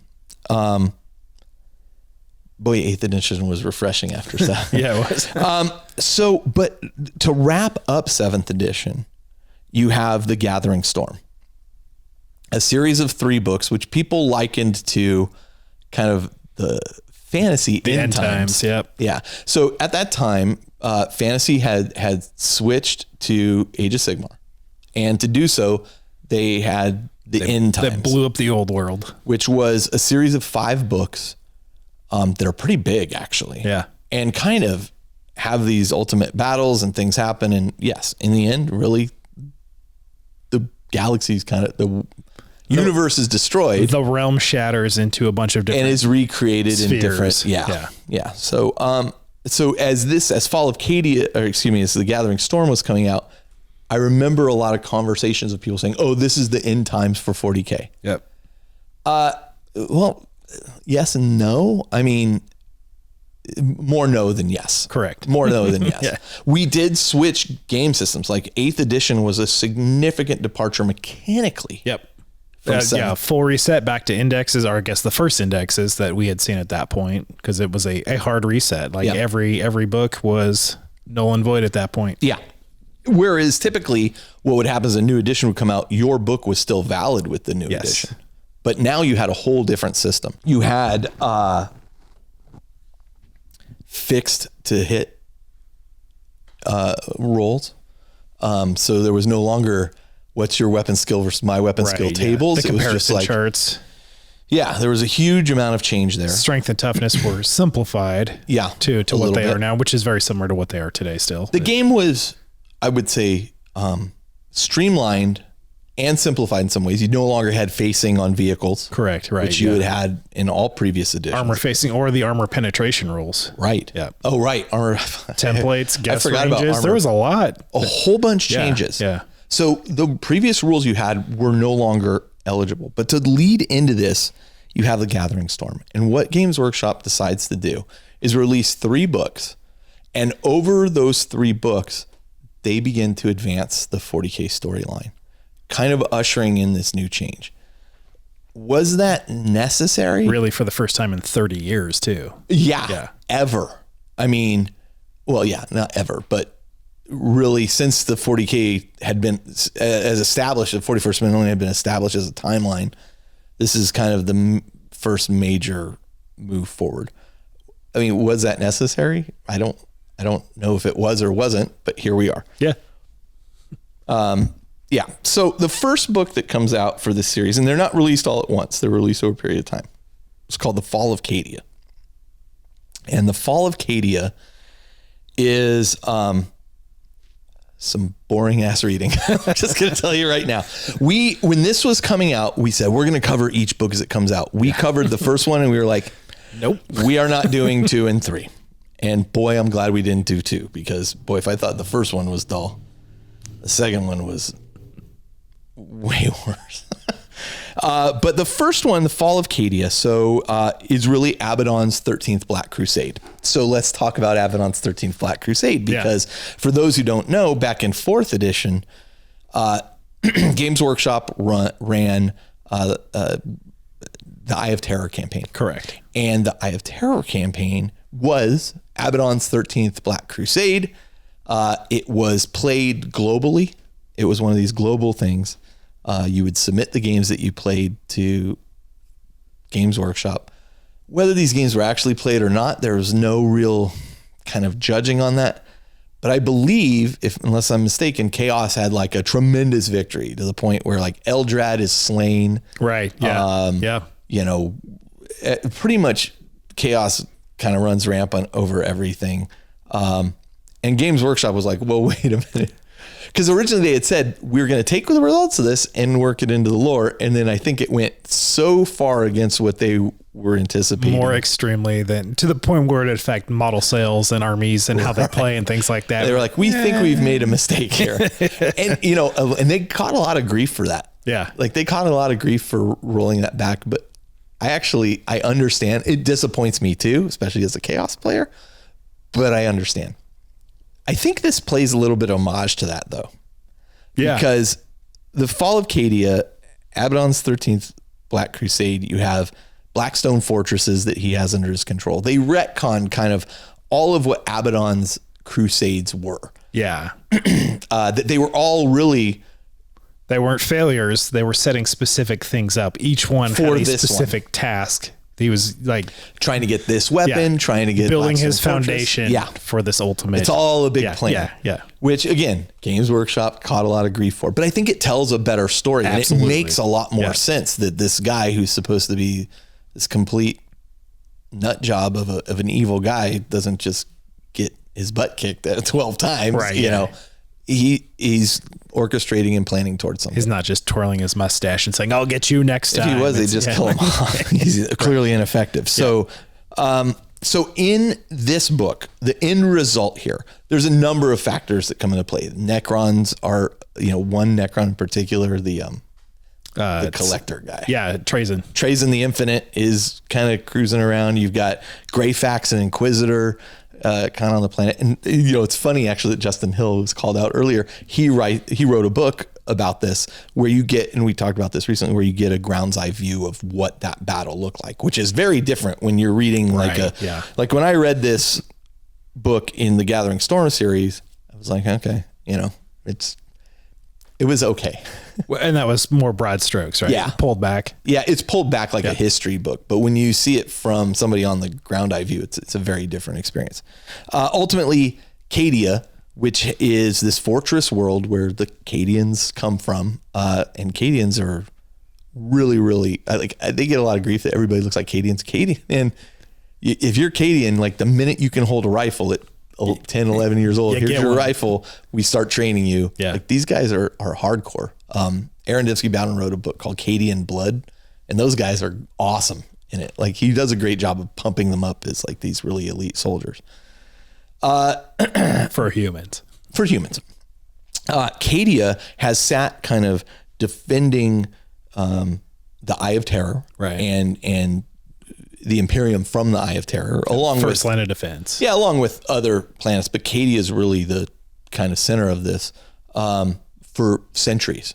Boy, 8th edition was refreshing after 7th. Yeah, it was. But to wrap up 7th edition, you have The Gathering Storm, a series of 3 books, which people likened to kind of the fantasy end times. Yep. Yeah. So at that time, fantasy had switched to Age of Sigmar, and to do so, they had the end times that blew up the old world, which was a series of 5 books that are pretty big, actually. Yeah. And kind of have these ultimate battles and things happen. And yes, in the end, really, the galaxy's the universe is destroyed. The realm shatters into a bunch of different and is recreated spheres. in different. Yeah. So as Fall of Cadia, or excuse me, as The Gathering Storm was coming out, I remember a lot of conversations of people saying, oh, this is the end times for 40K. Yep. Well, yes and no. I mean, more no than yes. Correct. More no than yes. Yeah. We did switch game systems. Like 8th edition was a significant departure mechanically. Yep. Full reset back to indexes, or I guess the first indexes that we had seen at that point, because it was a hard reset. Like every book was null and void at that point. Yeah. Whereas typically what would happen is a new edition would come out, your book was still valid with the new edition. But now you had a whole different system. You had fixed to hit rolls. So there was no longer what's your weapon skill versus my weapon skill tables. The comparison charts. Yeah, there was a huge amount of change there. Strength and toughness were simplified to what they are now, which is very similar to what they are today still. The game was, I would say, streamlined and simplified in some ways. You no longer had facing on vehicles. Correct, right. Which you had in all previous editions. Armor facing or the armor penetration rules. Right. Yeah. Oh, right. Armor templates, guess I forgot ranges. About armor. There was a lot. A whole bunch changes. Yeah. So the previous rules you had were no longer eligible. But to lead into this, you have The Gathering Storm. And what Games Workshop decides to do is release 3 books. And over those 3 books, they begin to advance the 40K storyline, kind of ushering in this new change. Was that necessary? Really, for the first time in 30 years, too. Yeah. Ever. I mean, well, yeah, not ever, but really since the 40K had been as established, the 41st Millennium had been established as a timeline, this is kind of the first major move forward. I mean, was that necessary? I don't know if it was or wasn't, but here we are. Yeah. So the first book that comes out for this series, and they're not released all at once, they're released over a period of time. It's called The Fall of Cadia. And The Fall of Cadia is some boring ass reading. I'm just going to tell you right now. When this was coming out, we said, we're going to cover each book as it comes out. We covered the first one and we were like, nope, we are not doing 2 and 3. And boy, I'm glad we didn't do 2, because boy, if I thought the first one was dull, the second one was way worse. But the first one, the Fall of Cadia, is really Abaddon's 13th Black Crusade. So let's talk about Abaddon's 13th Black Crusade, because for those who don't know, back in 4th edition, Games Workshop ran the Eye of Terror campaign. Correct. And the Eye of Terror campaign was Abaddon's 13th Black Crusade. It was played globally. It was one of these global things. You would submit the games that you played to Games Workshop. Whether these games were actually played or not, there was no real kind of judging on that. But I believe, unless I'm mistaken, Chaos had like a tremendous victory to the point where like Eldrad is slain. Right. Yeah. You know, pretty much Chaos kind of runs rampant over everything. And Games Workshop was like, well, wait a minute. Because originally they had said, we're going to take the results of this and work it into the lore. And then I think it went so far against what they were anticipating. More extremely than to the point where it affect model sales and armies and how they play and things like that. They were like, we think we've made a mistake here. And, you know, and they caught a lot of grief for that. Yeah. Like they caught a lot of grief for rolling that back. But I understand. It disappoints me too, especially as a Chaos player. But I understand. I think this plays a little bit homage to that though. Yeah. Because the Fall of Cadia, Abaddon's 13th Black Crusade, you have Blackstone fortresses that he has under his control. They retcon kind of all of what Abaddon's crusades were. Yeah. That they were all really... They weren't failures. They were setting specific things up. Each one had a specific task. He was like trying to get this weapon, trying to get building his foundation for this ultimate. It's all a big plan. Yeah. Which again, Games Workshop caught a lot of grief for, but I think it tells a better story. Absolutely. And it makes a lot more sense that this guy who's supposed to be this complete nut job of an evil guy doesn't just get his butt kicked 12 times. Right. You know, he's orchestrating and planning towards something. He's not just twirling his mustache and saying, I'll get you next time. If he was, they just kill him off. He's clearly ineffective. So, so in this book, the end result here, there's a number of factors that come into play. Necrons are, one Necron in particular, the collector guy. Yeah, Trazyn. Trazyn the Infinite is kind of cruising around. You've got Greyfax and Inquisitor kind of on the planet. And, it's funny actually that Justin Hill was called out earlier. He wrote a book about this where you get, and we talked about this recently, where you get a ground's eye view of what that battle looked like, which is very different when you're reading like when I read this book in the Gathering Storm series, I was like, okay, it was okay. And that was more broad strokes, right? Yeah. Pulled back. Yeah. It's pulled back like a history book, but when you see it from somebody on the ground eye view, it's a very different experience. Ultimately, Cadia, which is this fortress world where the Cadians come from, and Cadians are really, really, they get a lot of grief that everybody looks like Cadians. And if you're Cadian, like the minute you can hold a rifle at 10, 11 years old, here's your rifle, we start training you. Yeah. Like these guys are hardcore. Aaron Dibsky-Bowden wrote a book called Cadian Blood, and those guys are awesome in it. Like he does a great job of pumping them up as like these really elite soldiers. For humans. Cadia has sat kind of defending the Eye of Terror, right, and the Imperium from the Eye of Terror, along first line of defense. Yeah, along with other planets, but Cadia is really the kind of center of this for centuries,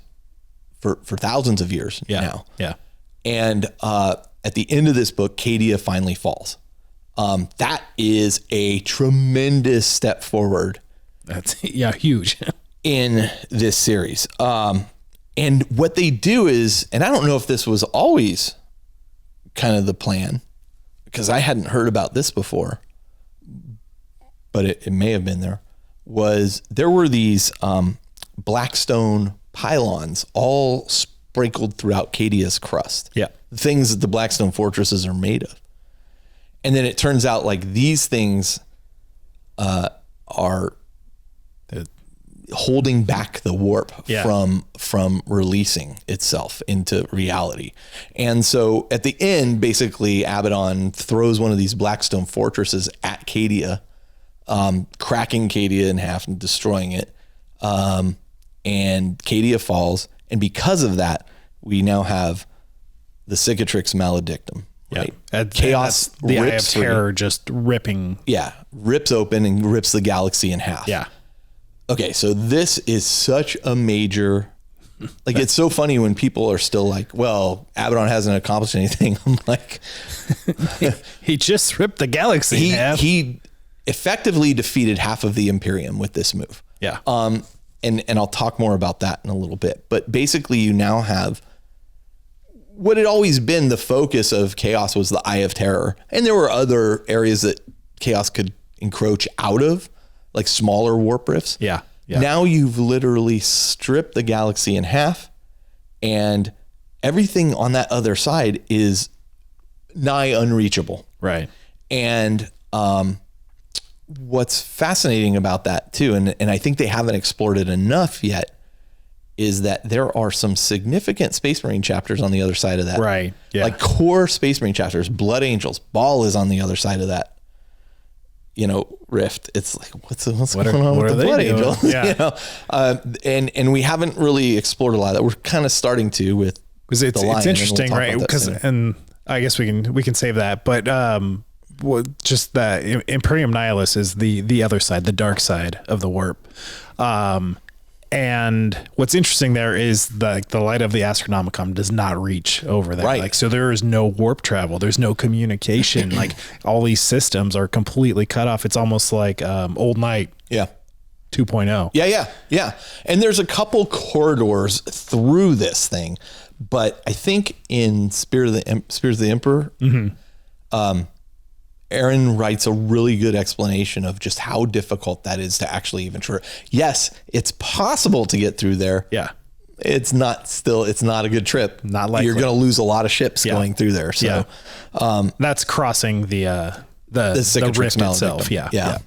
for thousands of years now. Yeah, and at the end of this book, Cadia finally falls. That is a tremendous step forward. That's huge in this series. And what they do is, and I don't know if this was always kind of the plan, because I hadn't heard about this before, but it may have been there were these Blackstone pylons all sprinkled throughout Cadia's crust. Yeah. Things that the Blackstone fortresses are made of. And then it turns out like these things are holding back the warp from releasing itself into reality. And so at the end, basically Abaddon throws one of these Blackstone fortresses at Cadia, cracking Cadia in half and destroying it. And Cadia falls. And because of that, we now have the Cicatrix Maledictum. Right. Chaos, the Eye of Terror just ripping. Yeah. Rips open and rips the galaxy in half. Yeah. Okay. So this is such a major, like, it's so funny when people are still like, well, Abaddon hasn't accomplished anything. I'm like, he just ripped the galaxy in half. He effectively defeated half of the Imperium with this move. Yeah. And I'll talk more about that in a little bit, but basically you now have what had always been the focus of Chaos was the Eye of Terror. And there were other areas that Chaos could encroach out of, like smaller warp rifts. Yeah. Now you've literally stripped the galaxy in half, and everything on that other side is nigh unreachable. Right. And what's fascinating about that too, and I think they haven't explored it enough yet, is that there are some significant Space Marine chapters on the other side of that. Right. Yeah. Like core Space Marine chapters. Blood Angels. Ball is on the other side of that, rift. It's like, what's going on with the Blood Angel? Yeah. And we haven't really explored a lot of that. We're kind of starting to with because it's interesting, right? Because and I guess we can save that, but just that Imperium Nihilus is the other side, the dark side of the warp. And what's interesting there is the light of the Astronomicon does not reach over there. Right. Like, so there is no warp travel. There's no communication. Like all these systems are completely cut off. It's almost like Old Night. Yeah. 2.0. Yeah. And there's a couple corridors through this thing, but I think in Spirit of the Emperor, Aaron writes a really good explanation of just how difficult that is to actually even try. Yes, it's possible to get through there. Yeah. It's not a good trip. Not likely. You're going to lose a lot of ships going through there. So that's crossing the rift itself. Yeah.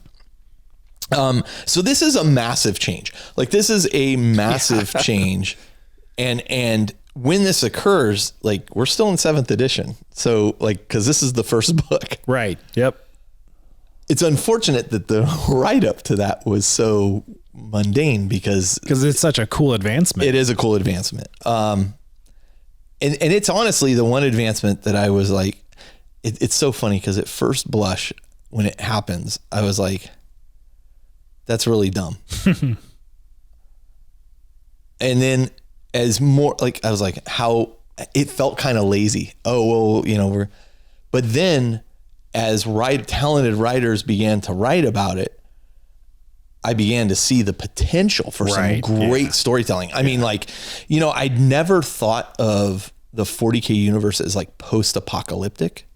So this is a massive change. Like, this is a massive change. And when this occurs, like, we're still in 7th edition. So, like, cause this is the first book. Right. Yep. It's unfortunate that the write up to that was so mundane because it's such a cool advancement. It is a cool advancement. And it's honestly the one advancement that I was like, it's so funny. Cause at first blush, when it happens, I was like, that's really dumb. And then as more like, I was like, how it felt kind of lazy. Oh, well, but then as talented writers began to write about it, I began to see the potential for some great storytelling. I mean, like, I'd never thought of the 40K universe as like post-apocalyptic,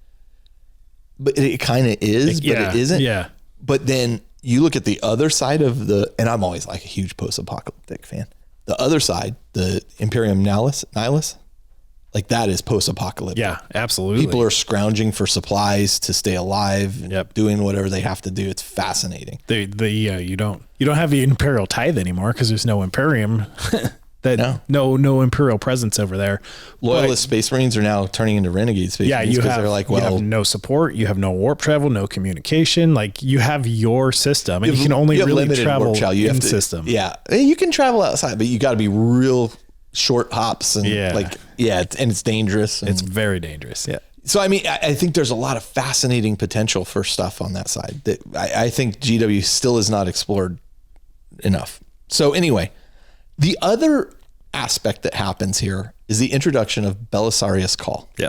but it kind of is, but it isn't. Yeah. But then you look at the other side of and I'm always like a huge post-apocalyptic fan. The other side, the Imperium Nihilus, like that is post-apocalyptic. Yeah, absolutely. People are scrounging for supplies to stay alive, and doing whatever they have to do. It's fascinating. You don't have the Imperial tithe anymore because there's no Imperium. No Imperial presence over there. Loyalist Space Marines are now turning into renegade Space Marines because they're like, well, you have no support, you have no warp travel, no communication. Like, you have your system, and you can only really travel in system. Yeah, you can travel outside, but you got to be real short hops and and it's dangerous. It's very dangerous. Yeah. So, I mean, I think there's a lot of fascinating potential for stuff on that side that I think GW still has not explored enough. So anyway, the other aspect that happens here is the introduction of Belisarius Call. Yeah.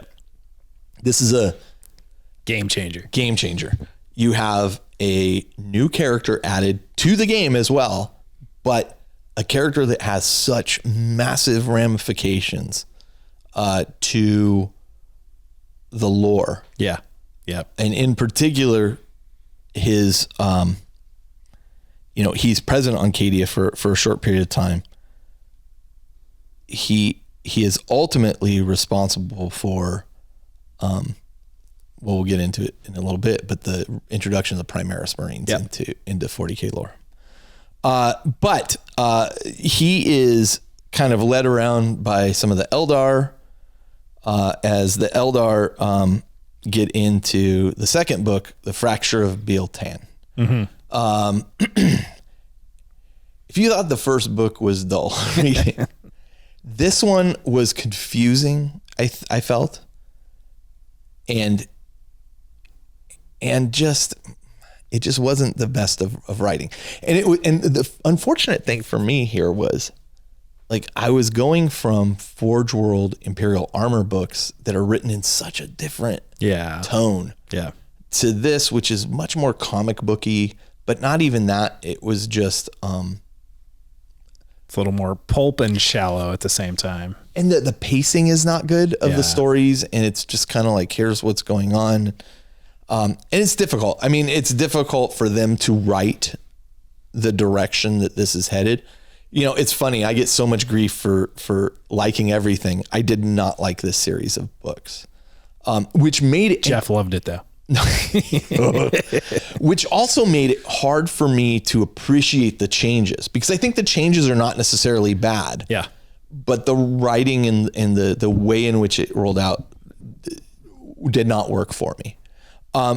This is a game changer. You have a new character added to the game as well, but a character that has such massive ramifications to the lore. Yeah. Yeah. And in particular, his, he's present on Cadia for a short period of time. He is ultimately responsible for, we'll get into it in a little bit, but the introduction of the Primaris Marines into 40K lore. But he is kind of led around by some of the Eldar, as the Eldar get into the second book, The Fracture of Bealtan. If you thought the first book was dull, this one was confusing I felt, and just it just wasn't the best of writing. And the unfortunate thing for me here was, like, I was going from Forge World Imperial Armor books that are written in such a different tone to this, which is much more comic booky, but not even that. It was just it's a little more pulp and shallow at the same time. And the pacing is not good of the stories, and it's just kind of like, here's what's going on. And it's difficult. I mean, it's difficult for them to write the direction that this is headed. You know, it's funny. I get so much grief for liking everything. I did not like this series of books, which made it. Jeff loved it though. Which also made it hard for me to appreciate the changes, because I think the changes are not necessarily bad. Yeah. But the writing and the way in which it rolled out did not work for me.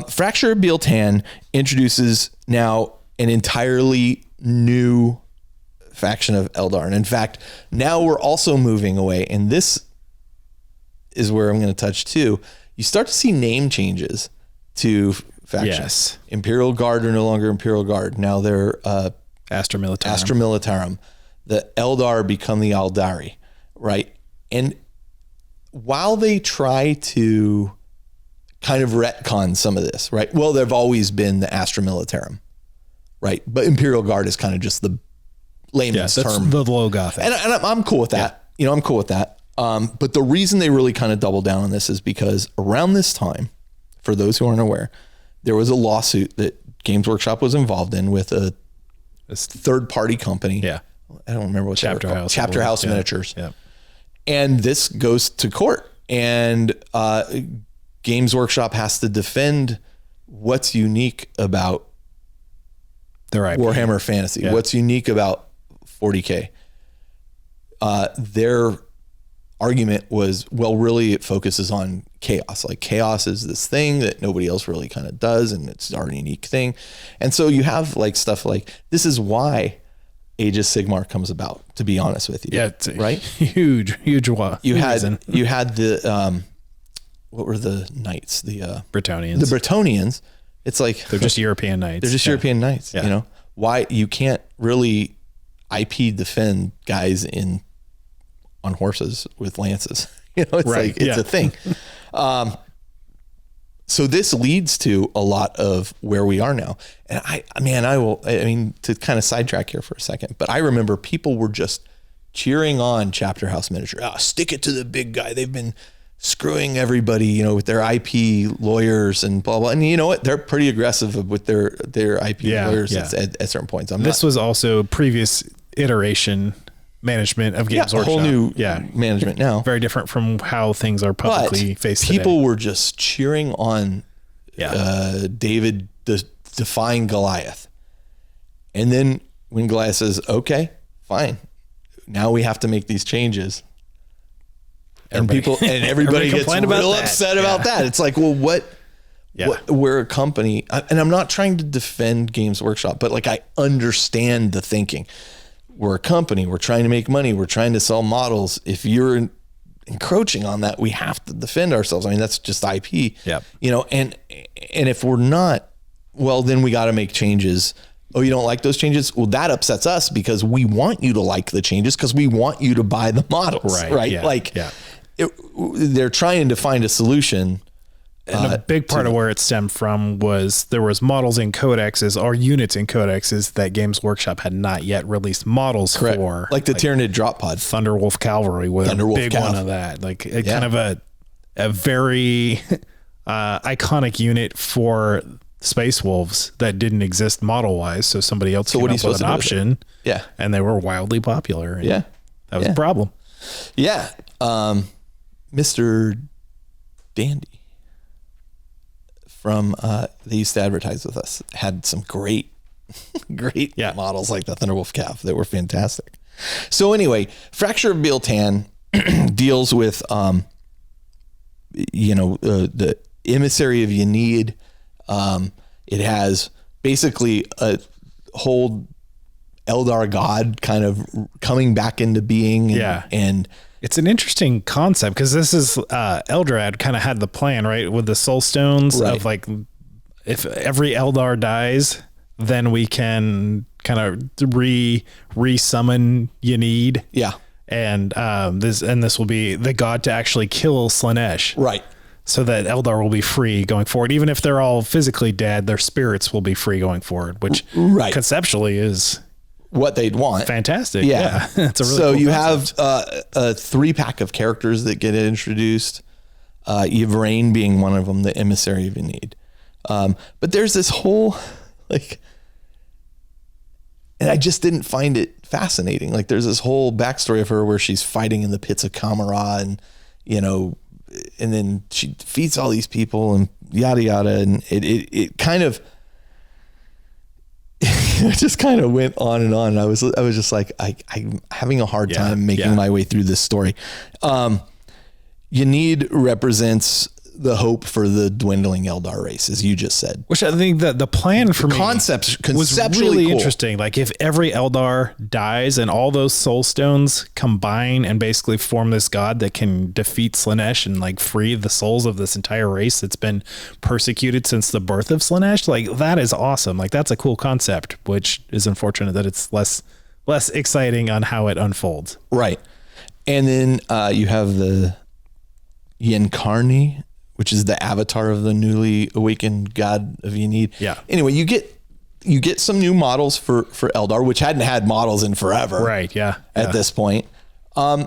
Fracture of Biltan introduces now an entirely new faction of Eldar. And in fact, now we're also moving away, and this is where I'm going to touch too. You start to see name changes to factions. Yes. Imperial Guard are no longer Imperial Guard. Now they're Astra Militarum. Astra Militarum. The Eldar become the Aldari, right? And while they try to kind of retcon some of this, right? Well, they've always been the Astra Militarum, right? But Imperial Guard is kind of just the layman's term. The low Gothic. And I'm cool with that. You know, I'm cool with that. But the reason they really kind of doubled down on this is because around this time, for those who aren't aware, there was a lawsuit that Games Workshop was involved in with a third-party company. Yeah. I don't remember what Chapter House. Chapter House Miniatures. Yeah. And this goes to court, and Games Workshop has to defend what's unique about their IP. Warhammer Fantasy. Yeah. What's unique about 40K. Their argument was, well, really it focuses on chaos. Like, chaos is this thing that nobody else really kind of does, and it's our unique thing. And so you have like stuff like, this is why Age of Sigmar comes about, to be honest with you. Yeah, it's a right? Huge reason. You had the what were the knights? The Bretonnians. The Bretonnians. It's like they're just European knights. They're just European knights. Yeah. You know, why you can't really IP defend guys on horses with lances. You know, it's like it's a thing. So this leads to a lot of where we are now. And I mean, to kind of sidetrack here for a second, but I remember people were just cheering on Chapter House Miniature. Oh, stick it to the big guy. They've been screwing everybody, you know, with their IP lawyers and blah, blah. And you know what? They're pretty aggressive with their IP lawyers at certain points. This was also previous iteration management of Games Workshop. A whole new management now. Very different from how things are publicly faced today. People were just cheering on David defying Goliath. And then when Goliath says, okay, fine, now we have to make these changes. Everybody gets real upset about that. It's like, well, what we're a company, and I'm not trying to defend Games Workshop, but like, I understand the thinking. We're a company. We're trying to make money. We're trying to sell models. If you're encroaching on that, we have to defend ourselves. I mean, that's just IP. Yeah. You know, and if we're not, well, then we got to make changes. Oh, you don't like those changes? Well, that upsets us because we want you to like the changes because we want you to buy the models, right? Yeah. They're trying to find a solution. And a big part of where it stemmed from was there was models in codexes or units in codexes that Games Workshop had not yet released models for. Like the Tyranid drop pod. Thunderwolf Cavalry was a big one of that. Like kind of a very iconic unit for Space Wolves that didn't exist model wise. So somebody else came up with an option. Yeah. And they were wildly popular. And that was a problem. Yeah. Mr. Dandy from they used to advertise with us, had some great models like the Thunderwolf Cav that were fantastic. So anyway, Fracture of Biltan deals with the emissary of Yanid. It has basically a whole Eldar god kind of coming back into being and It's an interesting concept because this is Eldrad kind of had the plan, right, with the soul stones of like, if every Eldar dies, then we can kind of re-summon Yenneed. Yeah. And this will be the god to actually kill Slanesh. Right. So that Eldar will be free going forward. Even if they're all physically dead, their spirits will be free going forward, which conceptually is what they'd want. Fantastic. Yeah. It's a really so cool you concept. have a 3-pack of characters that get introduced. Yvrain being one of them, the emissary of Yenneed. But there's this whole like, and I just didn't find it fascinating. Like there's this whole backstory of her where she's fighting in the pits of Kamara and, and then she defeats all these people and yada, yada. And it kind of, it just kind of went on and on. I was just like, I'm having a hard time making my way through this story. Yenneed represents the hope for the dwindling Eldar race, as you just said. Which I think that the plan for me was really cool. interesting. Like if every Eldar dies and all those soul stones combine and basically form this god that can defeat Slanesh and like free the souls of this entire race that's been persecuted since the birth of Slanesh, like that is awesome. Like that's a cool concept, which is unfortunate that it's less exciting on how it unfolds. Right. And then you have the Yenkarni, which is the avatar of the newly awakened god of Yenneed. Yeah. Anyway, you get some new models for Eldar, which hadn't had models in forever. Right. Yeah. At this point,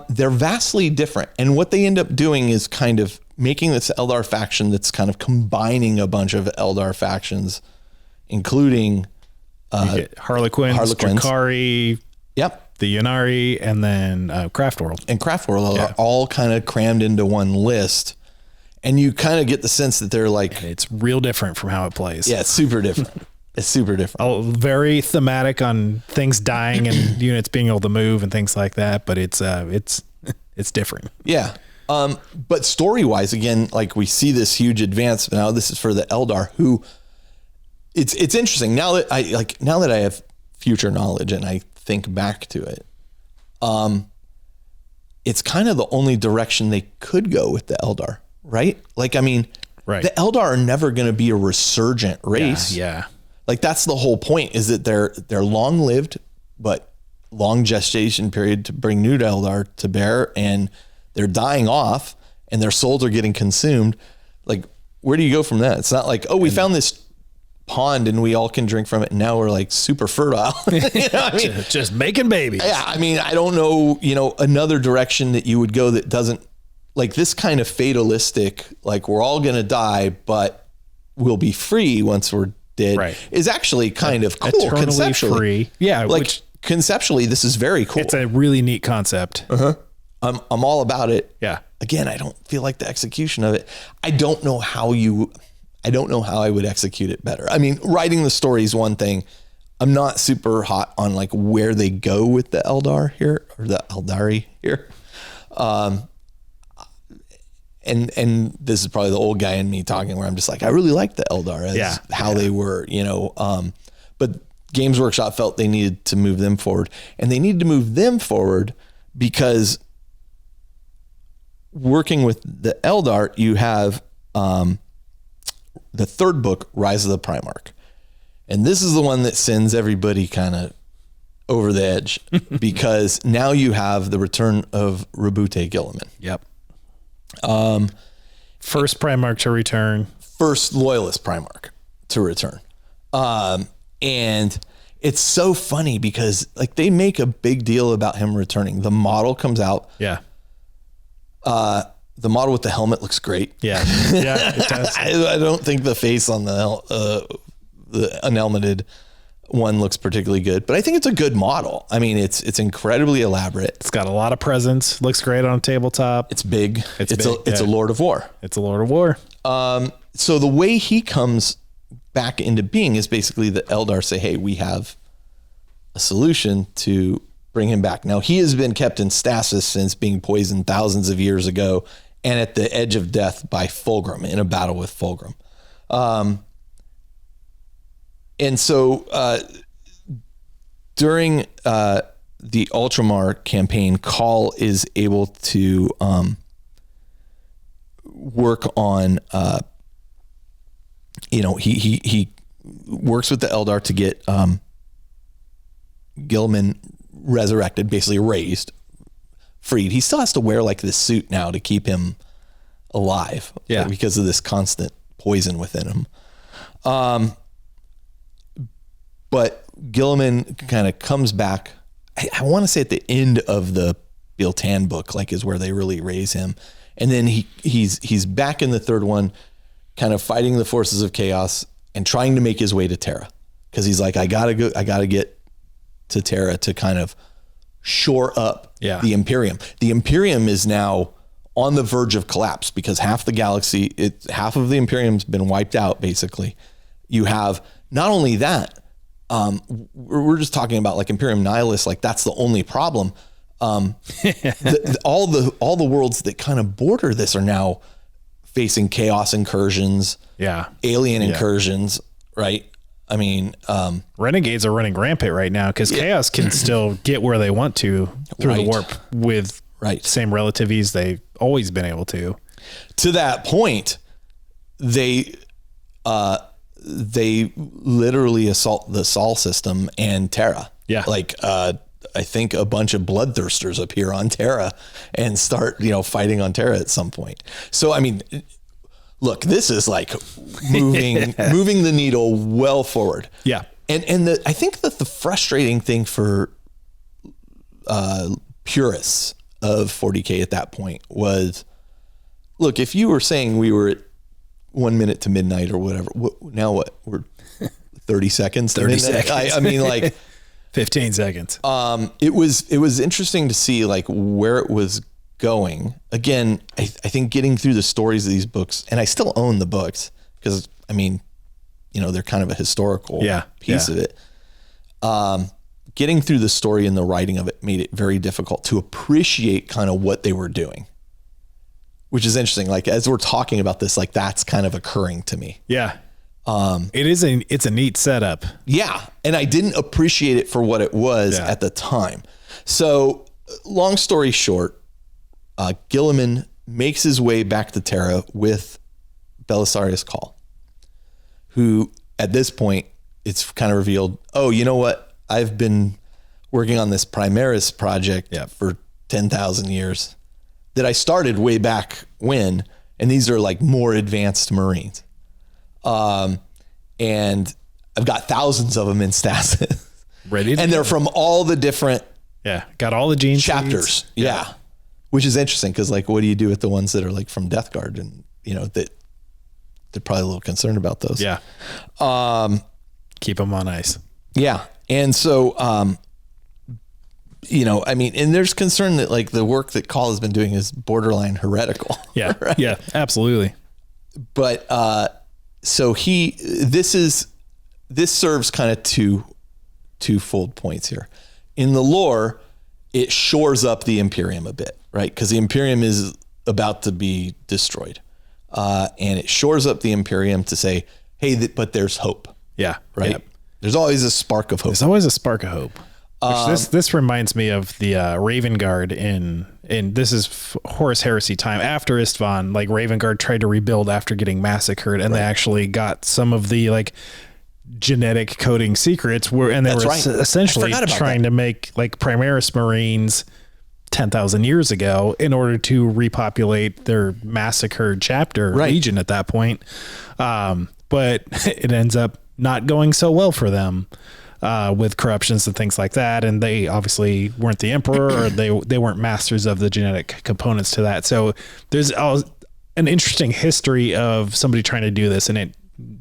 they're vastly different, and what they end up doing is kind of making this Eldar faction that's kind of combining a bunch of Eldar factions, including Harlequins, Drakari. Yep. The Yennari, and then Craftworld. And Craftworld are all kind of crammed into one list. And you kind of get the sense that they're like... It's real different from how it plays. Yeah, it's super different. It's super different. Oh, very thematic on things dying and units being able to move and things like that, but it's different. Yeah. But story-wise, again, like we see this huge advance. Now this is for the Eldar, who... It's interesting. Now that I have future knowledge and I think back to it, it's kind of the only direction they could go with the Eldar. Right? Like, I mean, the Eldar are never going to be a resurgent race. Yeah. Like that's the whole point, is that they're long lived, but long gestation period to bring new Eldar to bear, and they're dying off and their souls are getting consumed. Like, where do you go from that? It's not like, oh, we found this pond and we all can drink from it and now we're like super fertile. You know what I mean? Just making babies. Yeah. I mean, I don't know, another direction that you would go that doesn't, like this kind of fatalistic, like we're all going to die, but we'll be free once we're dead, is actually kind of cool. Eternally conceptually. Free. Yeah. Like conceptually, this is very cool. It's a really neat concept. I'm all about it. Yeah. Again, I don't feel like the execution of it. I don't know how I would execute it better. I mean, writing the story is one thing. I'm not super hot on like where they go with the Eldar here, or the Eldari here. And this is probably the old guy in me talking, where I'm just like, I really like the Eldar as how they were, but Games Workshop felt they needed to move them forward, and they needed to move them forward because working with the Eldar, you have the third book, Rise of the Primarch. And this is the one that sends everybody kind of over the edge because now you have the return of Rabute Gilliman. Yep. First Primarch to return. First Loyalist Primarch to return. And it's so funny because like they make a big deal about him returning. The model comes out. Yeah. The model with the helmet looks great. Yeah. Yeah, it does. I don't think the face on the unhelmeted one looks particularly good, but I think it's a good model. I mean, it's incredibly elaborate. It's got a lot of presence. Looks great on a tabletop. It's big. It's a Lord of War. It's a Lord of War. So the way he comes back into being is basically the Eldar say, hey, we have a solution to bring him back. Now, he has been kept in stasis since being poisoned thousands of years ago and at the edge of death by Fulgrim in a battle with Fulgrim. And so during the Ultramar campaign, Call is able to work on, he works with the Eldar to get Gilman resurrected, basically raised, freed. He still has to wear like this suit now to keep him alive, because of this constant poison within him. But Gilliman kind of comes back. I want to say at the end of the Biltan book, like, is where they really raise him. And then he's back in the third one, kind of fighting the forces of chaos and trying to make his way to Terra. Cause he's like, I gotta get to Terra to kind of shore up the Imperium. The Imperium is now on the verge of collapse because half of the Imperium's been wiped out, basically. You have not only that, we're just talking about like Imperium Nihilus, like that's the only problem. All the worlds that kind of border this are now facing chaos incursions, alien incursions, right? I mean, renegades are running rampant right now because chaos can still get where they want to through the warp with same relativities they've always been able to. To that point, they literally assault the Sol system and Terra. Yeah. Like, I think a bunch of bloodthirsters appear on Terra and start, fighting on Terra at some point. So, I mean, look, this is like moving the needle well forward. Yeah. And I think that the frustrating thing for purists of 40K at that point was, look, if you were saying we were at 1 minute to midnight or whatever, now what? We're 30 seconds to 30 midnight? seconds. I mean, like 15 seconds. It was interesting to see like where it was going. Again, I think getting through the stories of these books, and I still own the books because, I mean, they're kind of a historical piece of it. Getting through the story and the writing of it made it very difficult to appreciate kind of what they were doing, which is interesting. Like, as we're talking about this, like that's kind of occurring to me. Yeah. It's a neat setup. Yeah. And I didn't appreciate it for what it was at the time. So long story short, Gilliman makes his way back to Terra with Belisarius Cawl, who at this point it's kind of revealed, oh, you know what? I've been working on this Primaris project for 10,000 years that I started way back when, and these are like more advanced Marines. And I've got thousands of them in Stasis. And they're from all the different got all the gene chapters. Yeah. Which is interesting because, like, what do you do with the ones that are like from Death Guard, and that they're probably a little concerned about those. Yeah. Keep them on ice. Yeah. And so, I mean, and there's concern that like the work that Cawl has been doing is borderline heretical. Yeah. Right? Yeah, absolutely. But, so this serves kind of twofold points here. In the lore, it shores up the Imperium a bit, right? Because the Imperium is about to be destroyed. And it shores up the Imperium to say, hey, but there's hope. Yeah. Right. Yep. There's always a spark of hope. There's always a spark of hope. This reminds me of the Raven Guard in this is Horus Heresy time after Istvan. Like, Raven Guard tried to rebuild after getting massacred, and they actually got some of the like genetic coding secrets they were essentially trying to make like Primaris Marines 10,000 years ago in order to repopulate their massacred chapter legion at that point. But it ends up not going so well for them. With corruptions and things like that, and they obviously weren't the emperor, or they weren't masters of the genetic components to that. So there's an interesting history of somebody trying to do this and it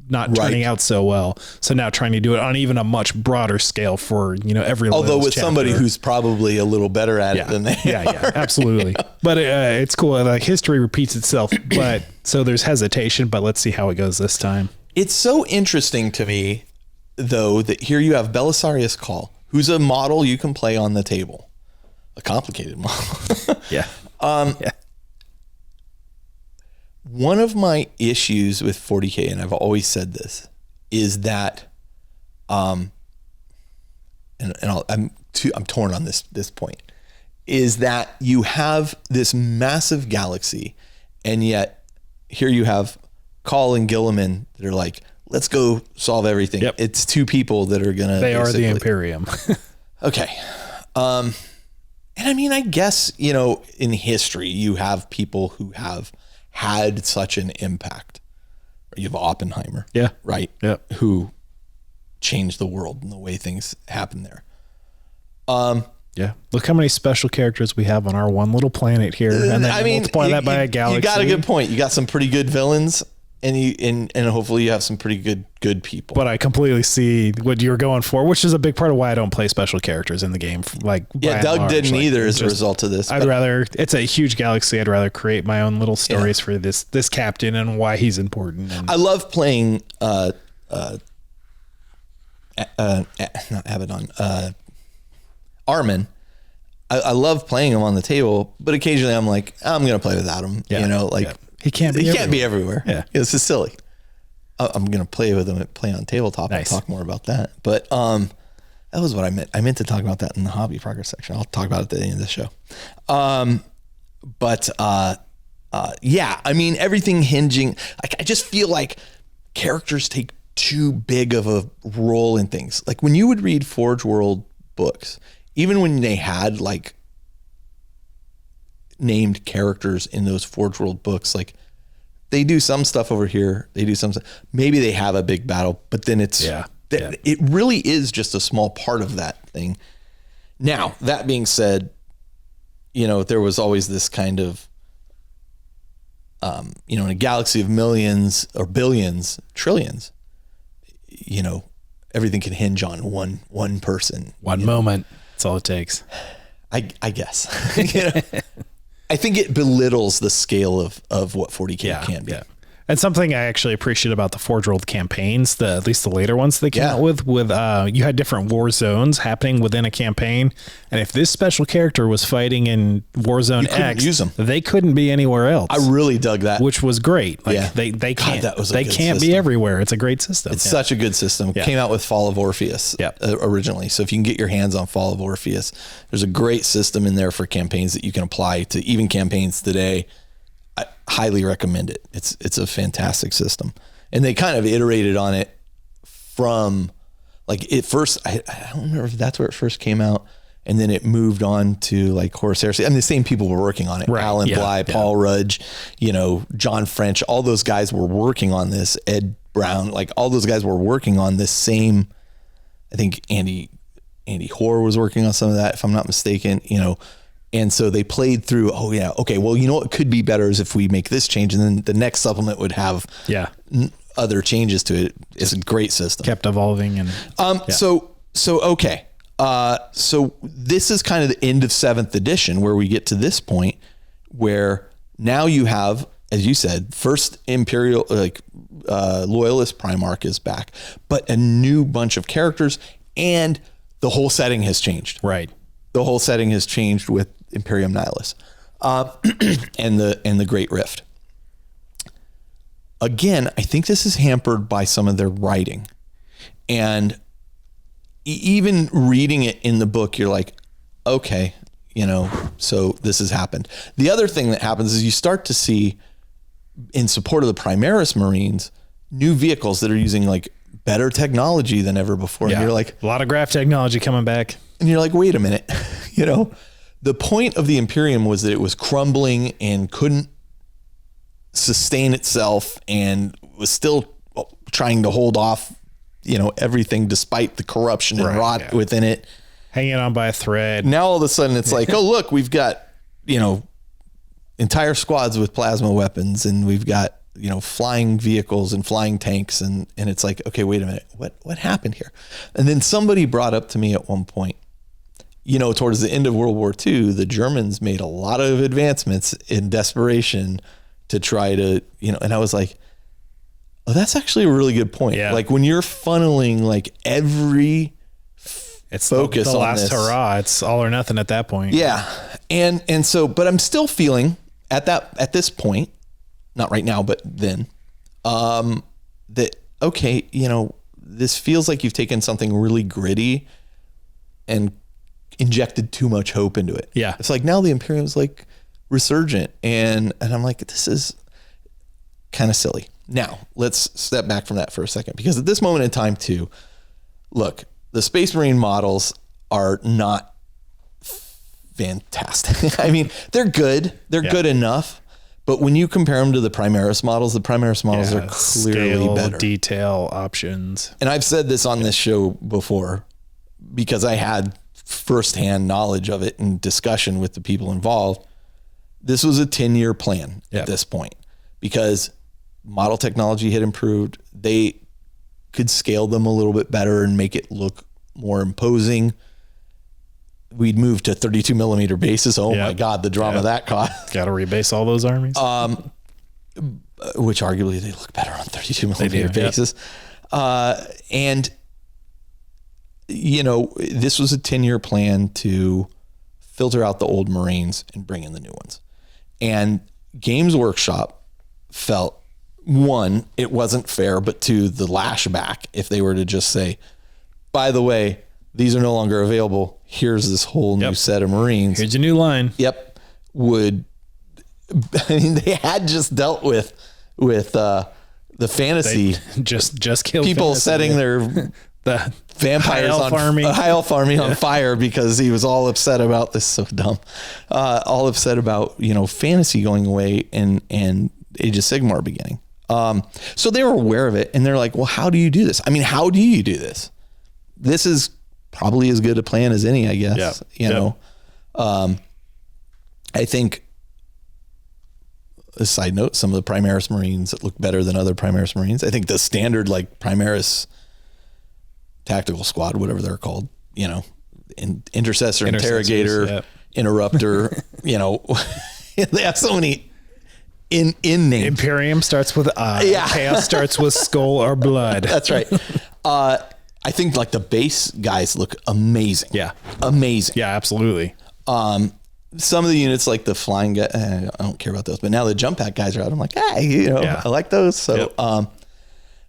not turning out so well. So now trying to do it on even a much broader scale for every. Although with somebody who's probably a little better at it than they are. Yeah, absolutely. But it's cool. Like, history repeats itself, but so there's hesitation. But let's see how it goes this time. It's so interesting to me, though, that here you have Belisarius Cawl, who's a model you can play on the table, a complicated model. One of my issues with 40K, and I've always said this, is that I'm torn on this point, is that you have this massive galaxy, and yet here you have Call and Gilliman that are like, let's go solve everything. Yep. It's two people that are gonna. They are the Imperium. Okay. And I mean, I guess, in history, you have people who have had such an impact. You have Oppenheimer. Yeah. Right. Yeah. Who changed the world and the way things happen there. Yeah. Look how many special characters we have on our one little planet here. And then multiply that by a galaxy. You got a good point. You got some pretty good villains, and hopefully you have some pretty good people. But I completely see what you're going for, which is a big part of why I don't play special characters in the game. Doug didn't either as a result of this. It's a huge galaxy. I'd rather create my own little stories for this captain and why he's important. And I love playing, not Abaddon, Armin. I love playing him on the table, but occasionally I'm like, I'm going to play without him. He can't be everywhere. Yeah. This is silly. I'm going to play with him and play on tabletop. Nice. I'll talk more about that. But that was what I meant. I meant to talk about that in the hobby progress section. I'll talk about it at the end of the show. Yeah, I mean, everything hinging. I just feel like characters take too big of a role in things. Like when you would read Forge World books, even when they had like named characters in those Forge World books, like they do some stuff over here, they do some stuff. Maybe they have a big battle, but then it really is just a small part of that thing. Now, that being said, there was always this kind of, in a galaxy of millions or billions, trillions, everything can hinge on one person. One moment. That's all it takes. I guess. I think it belittles the scale of what 40K can be. Yeah. And something I actually appreciate about the Forge World campaigns, at least the later ones they came out with you had different war zones happening within a campaign. And if this special character was fighting in War Zone X, use them. They couldn't be anywhere else. I really dug that. Which was great. They can't be everywhere. It's a great system. It's such a good system. Yeah. Came out with Fall of Orpheus originally. So if you can get your hands on Fall of Orpheus, there's a great system in there for campaigns that you can apply to even campaigns today. I highly recommend it. It's a fantastic system. And they kind of iterated on it from like it first, I don't remember if that's where it first came out. And then it moved on to like Horus Heresy. I mean, the same people were working on it. Right. Alan Bly, Paul Rudge, John French, all those guys were working on this. Ed Brown, like all those guys were working on this same, I think Andy Hoare was working on some of that, if I'm not mistaken, And so they played through, what could be better is if we make this change, and then the next supplement would have other changes to it. It's a great system. Kept evolving. And So this is kind of the end of 7th edition where we get to this point where now you have, as you said, first Imperial, Loyalist Primarch is back, but a new bunch of characters and the whole setting has changed. Right. The whole setting has changed with Imperium Nihilus and the Great Rift. Again, I think this is hampered by some of their writing. And even reading it in the book, you're like, okay, so this has happened. The other thing that happens is you start to see, in support of the Primaris Marines, new vehicles that are using like better technology than ever before. Yeah. And you're like, a lot of graph technology coming back. And you're like, wait a minute, the point of the Imperium was that it was crumbling and couldn't sustain itself and was still trying to hold off, everything despite the corruption and rot within it. Hanging on by a thread. Now all of a sudden it's like, oh, look, we've got, entire squads with plasma weapons, and we've got, flying vehicles and flying tanks. And it's like, okay, wait a minute, what happened here? And then somebody brought up to me at one point, towards the end of World War II, the Germans made a lot of advancements in desperation to try to, and I was like, oh, that's actually a really good point. Yeah. Like when you're funneling like every focus the on last this, hurrah, it's all or nothing at that point. Yeah. And so, but I'm still feeling at this point, not right now, but then, that, okay, this feels like you've taken something really gritty and injected too much hope into it. Yeah. It's like now the Imperium is like resurgent, and I'm like, this is kind of silly. Now let's step back from that for a second, because at this moment in time too, look, the Space Marine models are not fantastic. I mean, they're good. They're good enough. But when you compare them to the Primaris models are clearly scale, better. Detail options. And I've said this on this show before because I had firsthand knowledge of it and discussion with the people involved. This was a 10-year plan at this point, because model technology had improved. They could scale them a little bit better and make it look more imposing. We'd moved to 32 millimeter bases. Oh my God, the drama that caused. Got to rebase all those armies. Which arguably they look better on 32 millimeter bases. And you know, this was a 10-year plan to filter out the old Marines and bring in the new ones. And Games Workshop felt, one, it wasn't fair, but two, the lashback, if they were to just say, by the way, these are no longer available, here's this whole new set of Marines. Here's your new line. I mean, they had just dealt with the fantasy. They just killed people fantasy. setting their the vampires high elf army on fire because he was all upset about this. So dumb. All upset about, you know, fantasy going away and Age of Sigmar beginning. So they were aware of it, and they're like, well, how do you do this? I mean, how do you do this? This is probably as good a plan as any, I guess. You know, I think, a side note, some of the Primaris Marines that look better than other Primaris Marines. I think the standard, like, Primaris tactical squad, whatever they're called, you know, intercessor, interrogator, interrupter, you know, they have so many in names. Imperium starts with Chaos starts with skull or blood. That's right. I think like the base guys look amazing. Yeah. Amazing. Yeah, absolutely. Some of the units like the flying guy, I don't care about those, but now the jump pack guys are out. I'm like, hey, you know, I like those. So,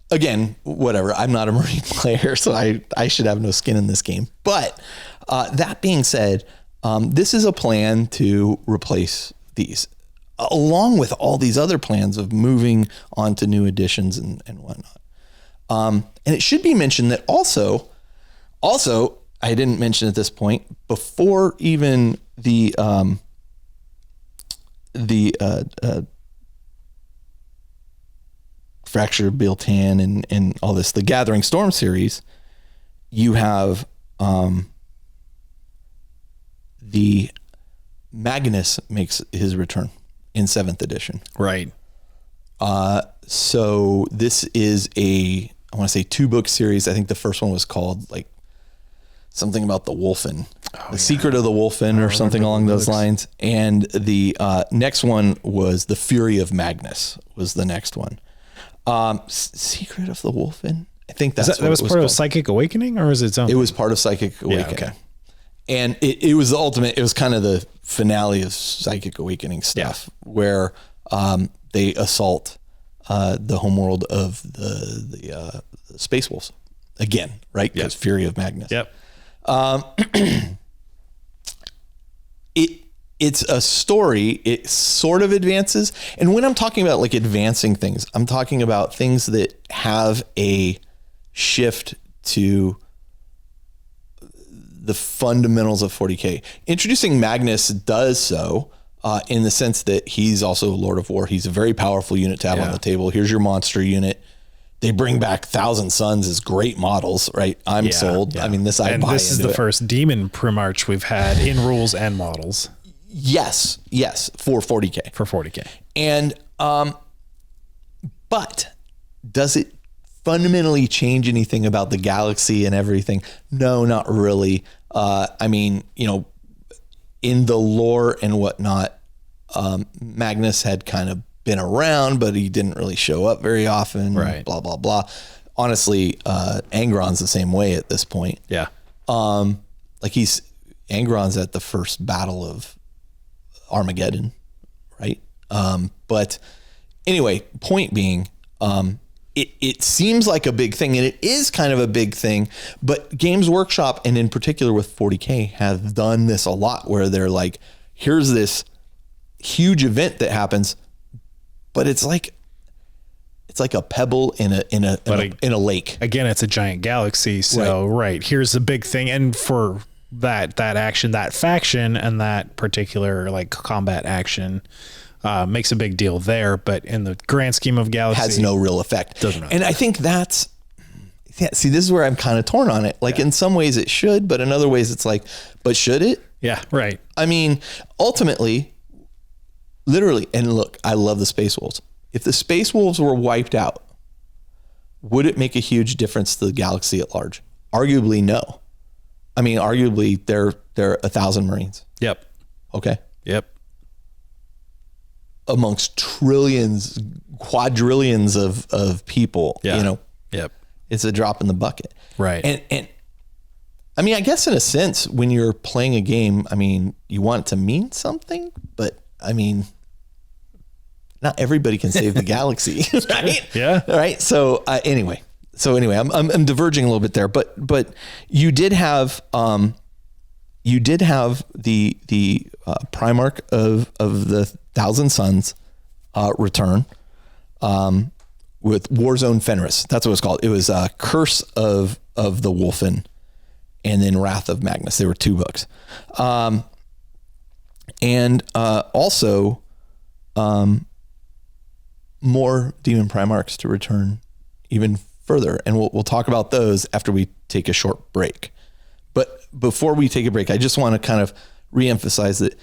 again, whatever. I'm not a Marine player, so I should have no skin in this game. But that being said, this is a plan to replace these, along with all these other plans of moving on to new editions and whatnot. And it should be mentioned that also, I didn't mention at this point, before even the Fracture Biltan and all this, the Gathering Storm series, you have the Magnus makes his return in 7th edition. Right. So this is I want to say 2-book series. I think the first one was called like something about the Wolfen, the Secret of the Wolfen, or something along those lines. And the next one was the Fury of Magnus was the next one. Secret of the Wolfen. I think that was part of Psychic Awakening, or is it something? It was part of Psychic Awakening. Yeah, okay. And it was the ultimate. It was kind of the finale of Psychic Awakening stuff, where they assault the homeworld of the Space Wolves again, right? Because Fury of Magnus. Yep. It's a story. It sort of advances, and when I'm talking about like advancing things, I'm talking about things that have a shift to the fundamentals of 40K. Introducing Magnus does so in the sense that he's also Lord of War. He's a very powerful unit to have on the table. Here's your monster unit. They bring back Thousand Suns as great models, right? I'm sold. Yeah. I mean, this is the first demon Primarch we've had in rules and models. Yes, for 40K. For 40K. And but does it fundamentally change anything about the galaxy and everything? No, not really. I mean, you know, in the lore and whatnot, Magnus had kind of been around, but he didn't really show up very often. Right. Blah, blah, blah. Honestly, Angron's the same way at this point. Yeah. Like Angron's at the first battle of Armageddon, right? But anyway, point being, it seems like a big thing, and it is kind of a big thing, but Games Workshop, and in particular with 40K, have done this a lot where they're like, here's this huge event that happens, but it's like a pebble in a lake. Again, it's a giant galaxy. So right, here's the big thing. And for that action, that faction and that particular like combat action makes a big deal there, but in the grand scheme of galaxy, has no real effect. Doesn't really. And I think that's, see, this is where I'm kind of torn on it. Like in some ways it should, but in other ways it's like, but should it? Yeah, right. I mean, ultimately, literally, and look, I love the Space Wolves. If the Space Wolves were wiped out, would it make a huge difference to the galaxy at large? Arguably, no. I mean, arguably, they're 1,000 Marines. Yep. Okay. Yep. Amongst trillions, quadrillions of people, Yeah. you know, Yep. it's a drop in the bucket. Right. And I mean, I guess in a sense, when you're playing a game, I mean, you want it to mean something, but I mean, not everybody can save the galaxy, right? Yeah. Right. So anyway, I'm diverging a little bit there, but you did have the Primarch of the Thousand Suns return with Warzone Fenris. That's what it was called. It was Curse of the Wolfen and then Wrath of Magnus. They were 2 books. And also more Demon Primarchs to return even further. And we'll talk about those after we take a short break. But before we take a break, I just want to kind of reemphasize that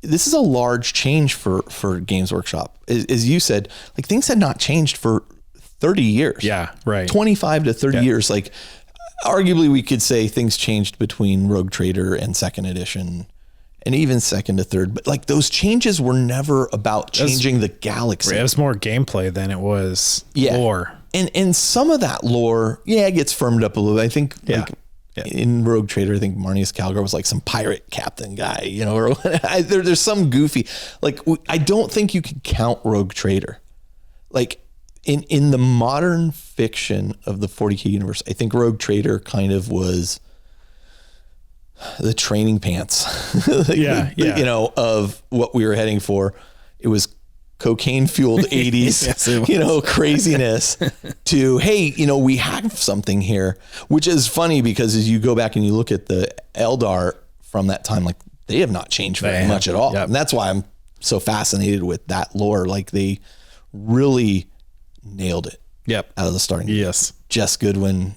this is a large change for Games Workshop. As you said, like things had not changed for 30 years. Yeah, right. 25 to 30 years. Like arguably we could say things changed between Rogue Trader and 2nd edition and even 2nd to 3rd, but like those changes were never about changing the galaxy. It was more gameplay than it was lore. And some of that lore, it gets firmed up a little bit. I think in Rogue Trader, I think Marnius Calgar was like some pirate captain guy, you know, or there's some goofy, like, I don't think you can count Rogue Trader. Like in the modern fiction of the 40K universe, I think Rogue Trader kind of was the training pants, you know, of what we were heading for. It was cocaine fueled 80s, you know, craziness to, hey, you know, we have something here, which is funny because as you go back and you look at the Eldar from that time, like they have not changed very much at all. Yep. And that's why I'm so fascinated with that lore. Like they really nailed it. Yep. Out of the starting. Yes. Jess Goodwin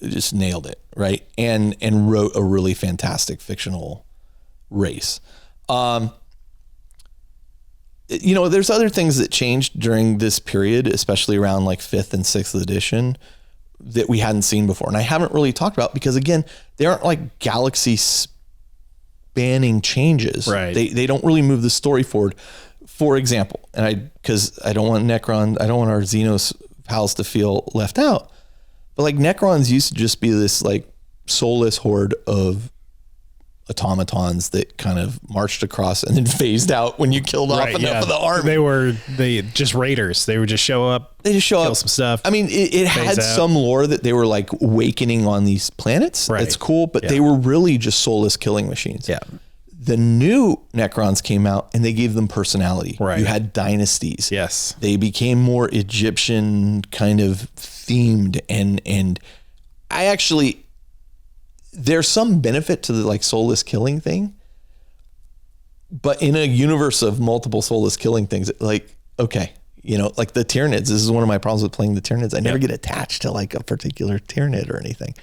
just nailed it. Right. And wrote a really fantastic fictional race. You know, there's other things that changed during this period, especially around like 5th and 6th edition that we hadn't seen before. And I haven't really talked about because again, they aren't like galaxy spanning changes. Right. They don't really move the story forward. For example, because I don't want Necron, I don't want our Xenos pals to feel left out, but like Necrons used to just be this like soulless horde of automatons that kind of marched across and then phased out when you killed off enough of the army. They just raiders. They would just show up. They just show kill up. Some stuff. I mean, it had some lore that they were like awakening on these planets. Right. It's cool, but they were really just soulless killing machines. Yeah. The new Necrons came out and they gave them personality. Right. You had dynasties. Yes. They became more Egyptian kind of themed and I actually, there's some benefit to the like soulless killing thing, but in a universe of multiple soulless killing things, like, okay, you know, like the Tyranids, this is one of my problems with playing the Tyranids. I never get attached to like a particular Tyranid or anything.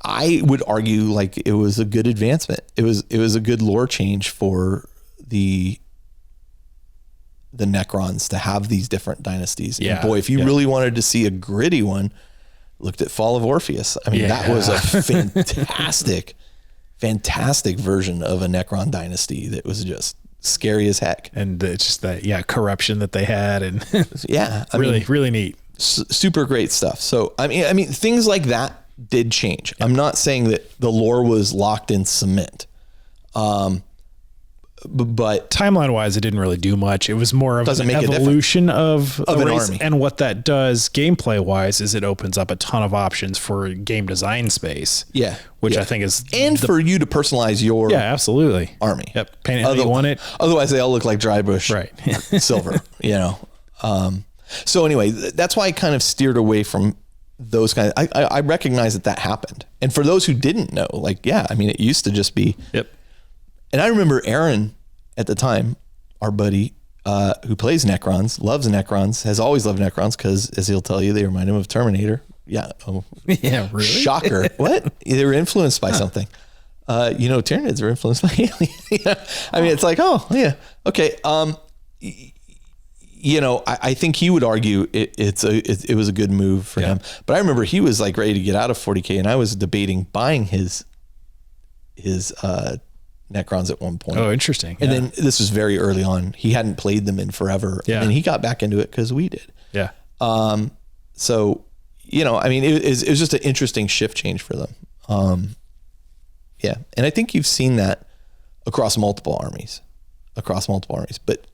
I would argue like it was a good advancement. It was a good lore change for the Necrons to have these different dynasties. Yeah. And boy, if you really wanted to see a gritty one, looked at Fall of Orpheus. I mean, that was a fantastic version of a Necron dynasty that was just scary as heck. And just that, corruption that they had. And really neat. Super great stuff. So, I mean, things like that did change. I'm not saying that the lore was locked in cement. but timeline wise, it didn't really do much. It was more of Doesn't an make a evolution of a an race. army. And what that does gameplay wise is it opens up a ton of options for game design space. Yeah. Which Yeah. I think is for you to personalize your absolutely army. Yep. Paint it how you want it. Otherwise, they all look like dry bush, Right. silver. So anyway, that's why I kind of steered away from those kinds. I recognize that happened, and for those who didn't know, it used to just be. Yep. And I remember Aaron at the time, our buddy who plays Necrons, loves Necrons, has always loved Necrons because, as he'll tell you, they remind him of Terminator. Yeah. Oh, yeah. Really? Shocker. What? They were influenced by something. Tyranids are influenced by aliens. It's like, oh yeah, okay. I think he would argue it was a good move for him. But I remember he was like ready to get out of 40K, and I was debating buying his Necrons at one point. Oh, interesting. And then this was very early on. He hadn't played them in forever. Yeah. And he got back into it because we did. Yeah. So, it was just an interesting shift change for them. Yeah. And I think you've seen that across multiple armies, but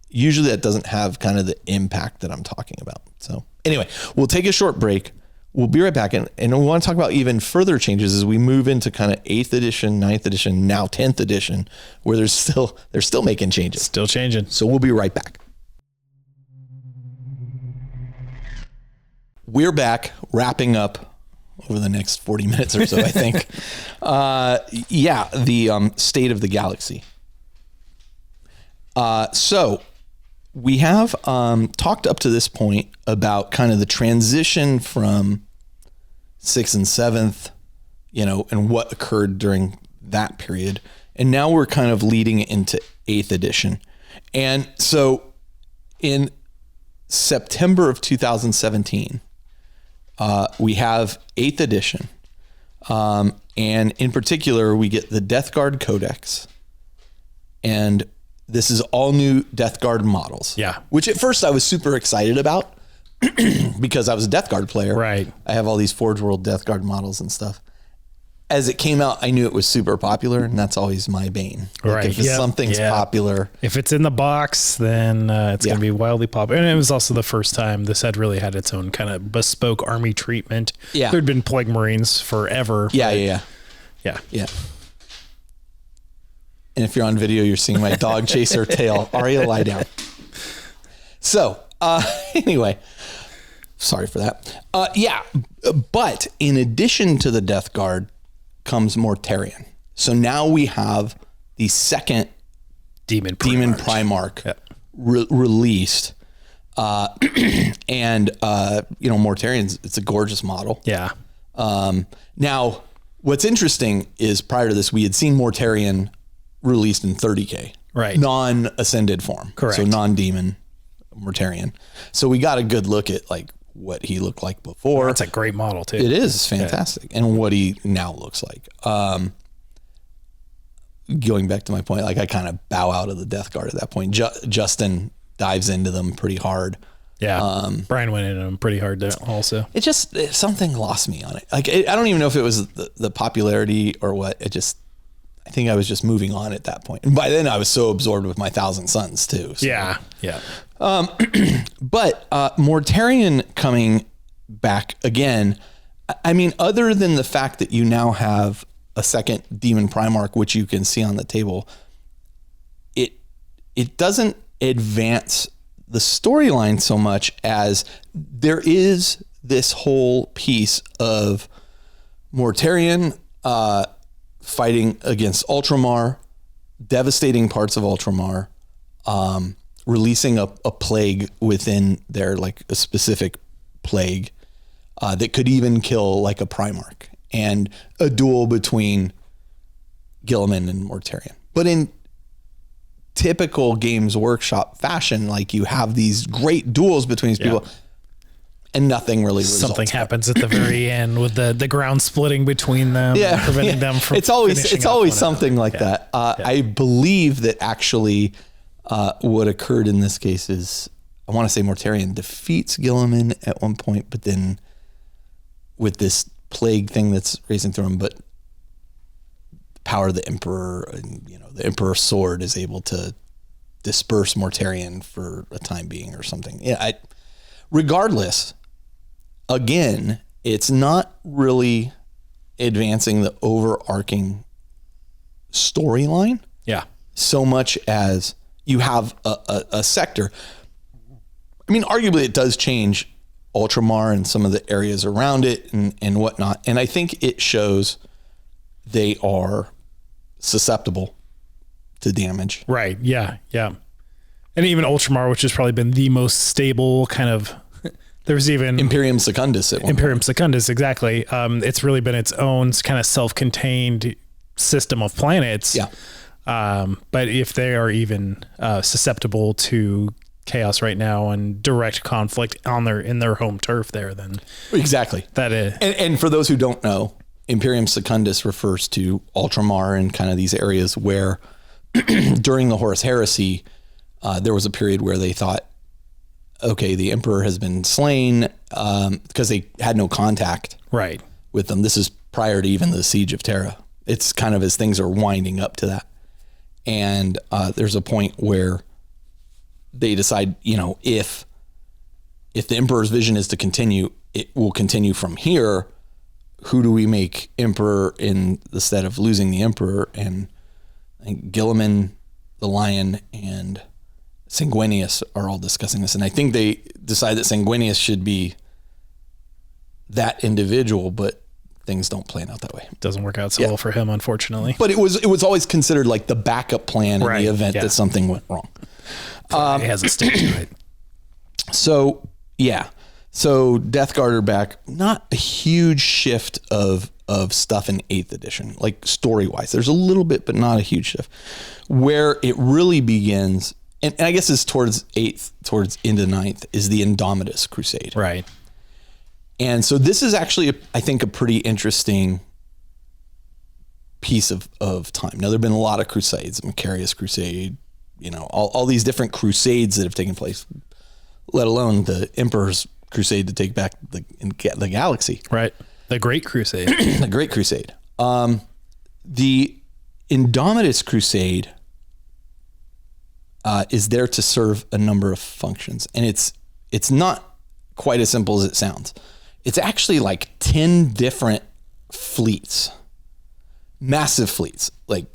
usually that doesn't have kind of the impact that I'm talking about. So anyway, we'll take a short break. We'll be right back. And we want to talk about even further changes as we move into kind of 8th edition, 9th edition, now 10th edition, where they're still making changes. Still changing. So we'll be right back. We're back, wrapping up over the next 40 minutes or so, I think. The state of the galaxy. So we have talked up to this point about kind of the transition from 6th and 7th, and what occurred during that period. And now we're kind of leading into 8th edition. And so in September of 2017, we have 8th edition. And in particular, we get the Death Guard Codex. And this is all new Death Guard models. Yeah. Which at first I was super excited about because I was a Death Guard player. Right. I have all these Forge World Death Guard models and stuff. As it came out, I knew it was super popular, and that's always my bane. Right. If something's popular. If it's in the box, then it's going to be wildly popular. And it was also the first time this had really had its own kind of bespoke army treatment. Yeah. There'd been Plague Marines forever. Yeah. And if you're on video, you're seeing my dog chase her tail. Aria, lie down. So, anyway, sorry for that. But in addition to the Death Guard comes Mortarion. So now we have the second Demon Primarch released. Mortarion's, it's a gorgeous model. Yeah. Now, what's interesting is prior to this, we had seen Mortarion released in 30K. Right. Non-ascended form. Correct. So non-demon Mortarion. So we got a good look at what he looked like before. That's a great model too. It is. It's fantastic. Yeah. And what he now looks like. Going back to my point, I kind of bow out of the Death Guard at that point. Justin dives into them pretty hard. Yeah. Brian went into them pretty hard also. Something lost me on it. I don't even know if it was the popularity or what. I think I was just moving on at that point. And by then I was so absorbed with my Thousand Suns too. So. Yeah. But Mortarion coming back again, other than the fact that you now have a second Demon Primarch, which you can see on the table, it doesn't advance the storyline so much as there is this whole piece of Mortarion fighting against Ultramar, devastating parts of Ultramar, releasing a plague within their a specific plague that could even kill a Primarch, and a duel between Guilliman and Mortarion. But in typical Games Workshop fashion, you have these great duels between these people, and nothing really results. Something happens at the very end with the ground splitting between them, preventing them from. It's always something like that. I believe that actually what occurred in this case is, I want to say Mortarion defeats Guilliman at one point, but then with this plague thing that's racing through him, but power of the Emperor, and the Emperor's sword is able to disperse Mortarion for a time being or something. Yeah, regardless, again, it's not really advancing the overarching storyline. Yeah. So much as you have a sector. I mean, arguably it does change Ultramar and some of the areas around it and whatnot. And I think it shows they are susceptible to damage. Right. Yeah. Yeah. And even Ultramar, which has probably been the most stable kind of, there's even Imperium Secundus at one Imperium point. Secundus. Exactly. It's really been its own kind of self-contained system of planets. Yeah. But if they are even susceptible to chaos right now and direct conflict in their home turf there, then Exactly. that is. And for those who don't know, Imperium Secundus refers to Ultramar and kind of these areas where during the Horus Heresy, there was a period where they thought, okay, the Emperor has been slain because they had no contact Right. with them. This is prior to even the Siege of Terra. It's kind of as things are winding up to that. And there's a point where they decide, if the Emperor's vision is to continue, it will continue from here. Who do we make Emperor instead of losing the Emperor? And I think Guilliman, the Lion, and Sanguinius are all discussing this. And I think they decide that Sanguinius should be that individual, but things don't plan out that way. Doesn't work out so well for him, unfortunately. But it was always considered like the backup plan in Right, the event yeah. that something went wrong. It has a stake to it. So Death Guard are back. Not a huge shift of stuff in 8th edition, like story wise. There's a little bit, but not a huge shift. Where it really begins, and I guess it's towards 8th, towards into 9th, is the Indomitus Crusade. Right. And so this is actually, I think, a pretty interesting piece of time. Now, there have been a lot of crusades, Macarius Crusade, all these different crusades that have taken place, let alone the Emperor's Crusade to take back the galaxy. Right. The Great Crusade. The Great Crusade. The Indomitus Crusade is there to serve a number of functions. And it's not quite as simple as it sounds. It's actually like 10 different fleets, massive fleets. Like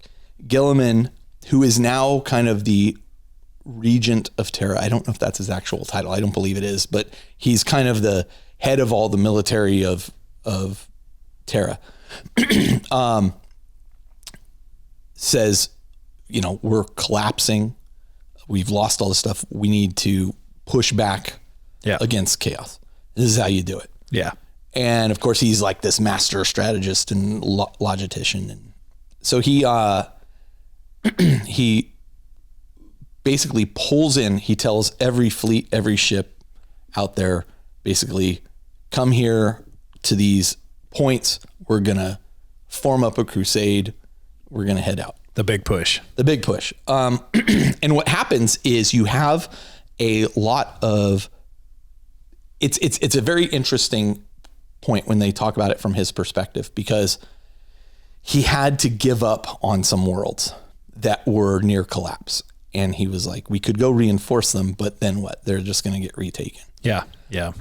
Guilliman, who is now kind of the regent of Terra. I don't know if that's his actual title. I don't believe it is, but he's kind of the head of all the military of Terra. Says, we're collapsing. We've lost all this stuff. We need to push back against chaos. This is how you do it. Yeah. And of course, he's like this master strategist and logistician. And so he basically pulls in, he tells every fleet, every ship out there, basically, come here to these points. We're going to form up a crusade. We're going to head out. The big push. The big push. And what happens is you have a lot of, it's a very interesting point when they talk about it from his perspective, because he had to give up on some worlds that were near collapse. And he was like, we could go reinforce them, but then what? They're just going to get retaken. Yeah. Yeah.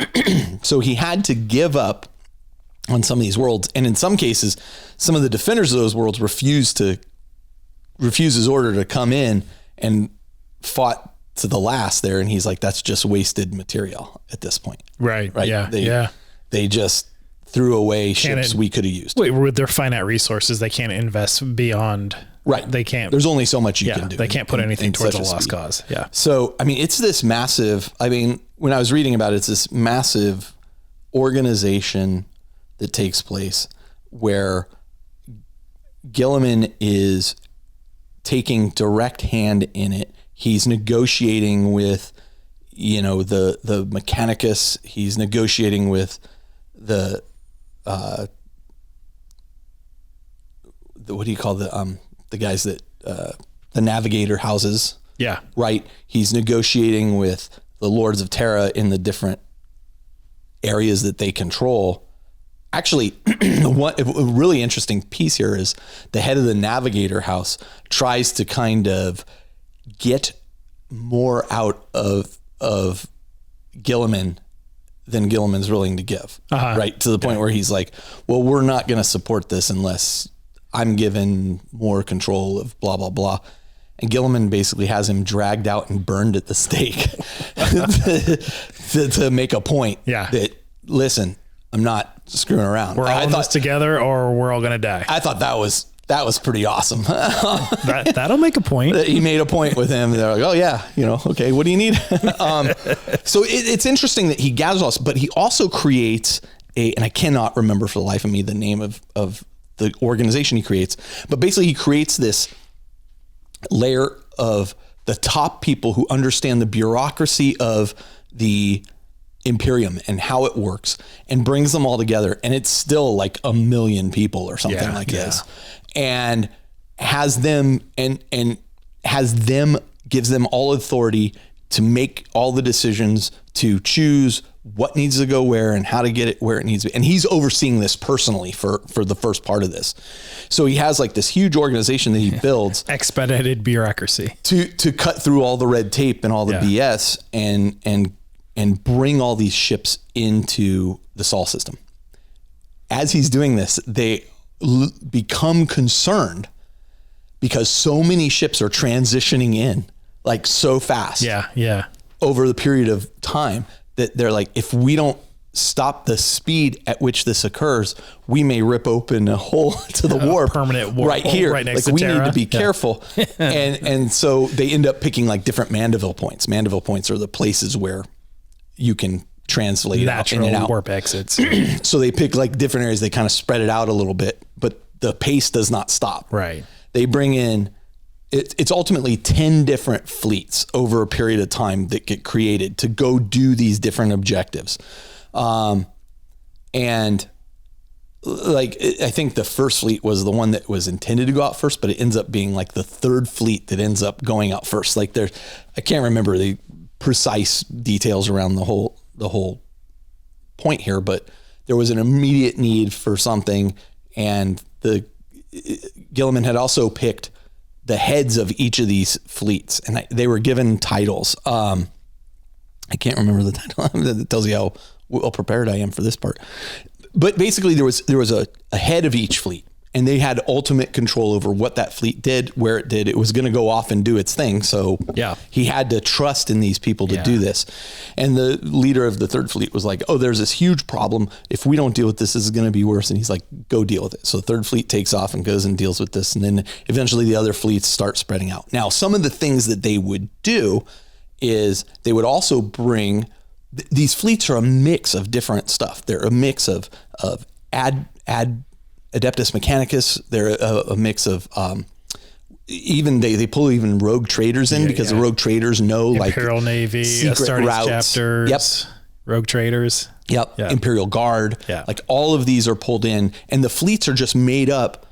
So he had to give up on some of these worlds. And in some cases, some of the defenders of those worlds refused his order to come in and fought to the last there. And he's like, that's just wasted material at this point. Right. Right. Yeah. They just threw away ships we could have used. Wait, with their finite resources, they can't invest beyond. Right. They can't. There's only so much you can do. They can't put anything towards a lost speed. cause. Yeah. So, I mean, it's this massive, when I was reading about it, it's this massive organization that takes place where Guilliman is taking direct hand in it. He's negotiating with, the Mechanicus. He's negotiating with the what do you call the guys that the navigator houses? Yeah. Right. He's negotiating with the Lords of Terra in the different areas that they control Actually, a really interesting piece here is the head of the Navigator House tries to kind of get more out of Gilliman than Gilliman's willing to give, right? To the point where he's like, well, we're not going to support this unless I'm given more control of blah, blah, blah. And Gilliman basically has him dragged out and burned at the stake to make a point that, listen, I'm not screwing around. We're all in this together or we're all going to die. I thought that was pretty awesome. That'll make a point. He made a point with him. They're like, oh yeah, okay, what do you need? So it's interesting that he gathers us, but he also creates and I cannot remember for the life of me the name of the organization he creates, but basically he creates this layer of the top people who understand the bureaucracy of the Imperium and how it works, and brings them all together. And it's still like 1 million people or something this, and has them gives them all authority to make all the decisions, to choose what needs to go where and how to get it where it needs to be. And he's overseeing this personally for the first part of this. So he has like this huge organization that he builds. Expedited bureaucracy. To cut through all the red tape and all the BS and bring all these ships into the Sol system. As he's doing this, they become concerned because so many ships are transitioning in like so fast. Over the period of time that they're like, if we don't stop the speed at which this occurs, we may rip open a hole to the warp, permanent warp right here. Right next like to we Terra. need to be careful. and so they end up picking like different Mandeville points. Mandeville points are the places where you can translate natural in and out. warp exits. So they pick like different areas. They kind of spread it out a little bit, but the pace does not stop. Right. They bring in, it's ultimately 10 different fleets over a period of time that get created to go do these different objectives. And like, I think the first fleet was the one that was intended to go out first, but it ends up being like the third fleet that ends up going out first. Like I can't remember the precise details around the whole point here, but there was an immediate need for something. And Gilliman had also picked the heads of each of these fleets, and they were given titles. I can't remember the title. That tells you how well prepared I am for this part. But basically there was a head of each fleet, and they had ultimate control over what that fleet did, where it did. It was going to go off and do its thing. So he had to trust in these people to do this. And the leader of the third fleet was like, oh, there's this huge problem. If we don't deal with this, this is going to be worse. And he's like, go deal with it. So the third fleet takes off and goes and deals with this. And then eventually the other fleets start spreading out. Now, some of the things that they would do is they would also bring, these fleets are a mix of different stuff. They're a mix of Adeptus Mechanicus. They're a mix of even they pull even rogue traders in because the rogue traders know Imperial Navy, secret Astartes routes. chapters, rogue traders. Imperial Guard. Like all of these are pulled in, and the fleets are just made up.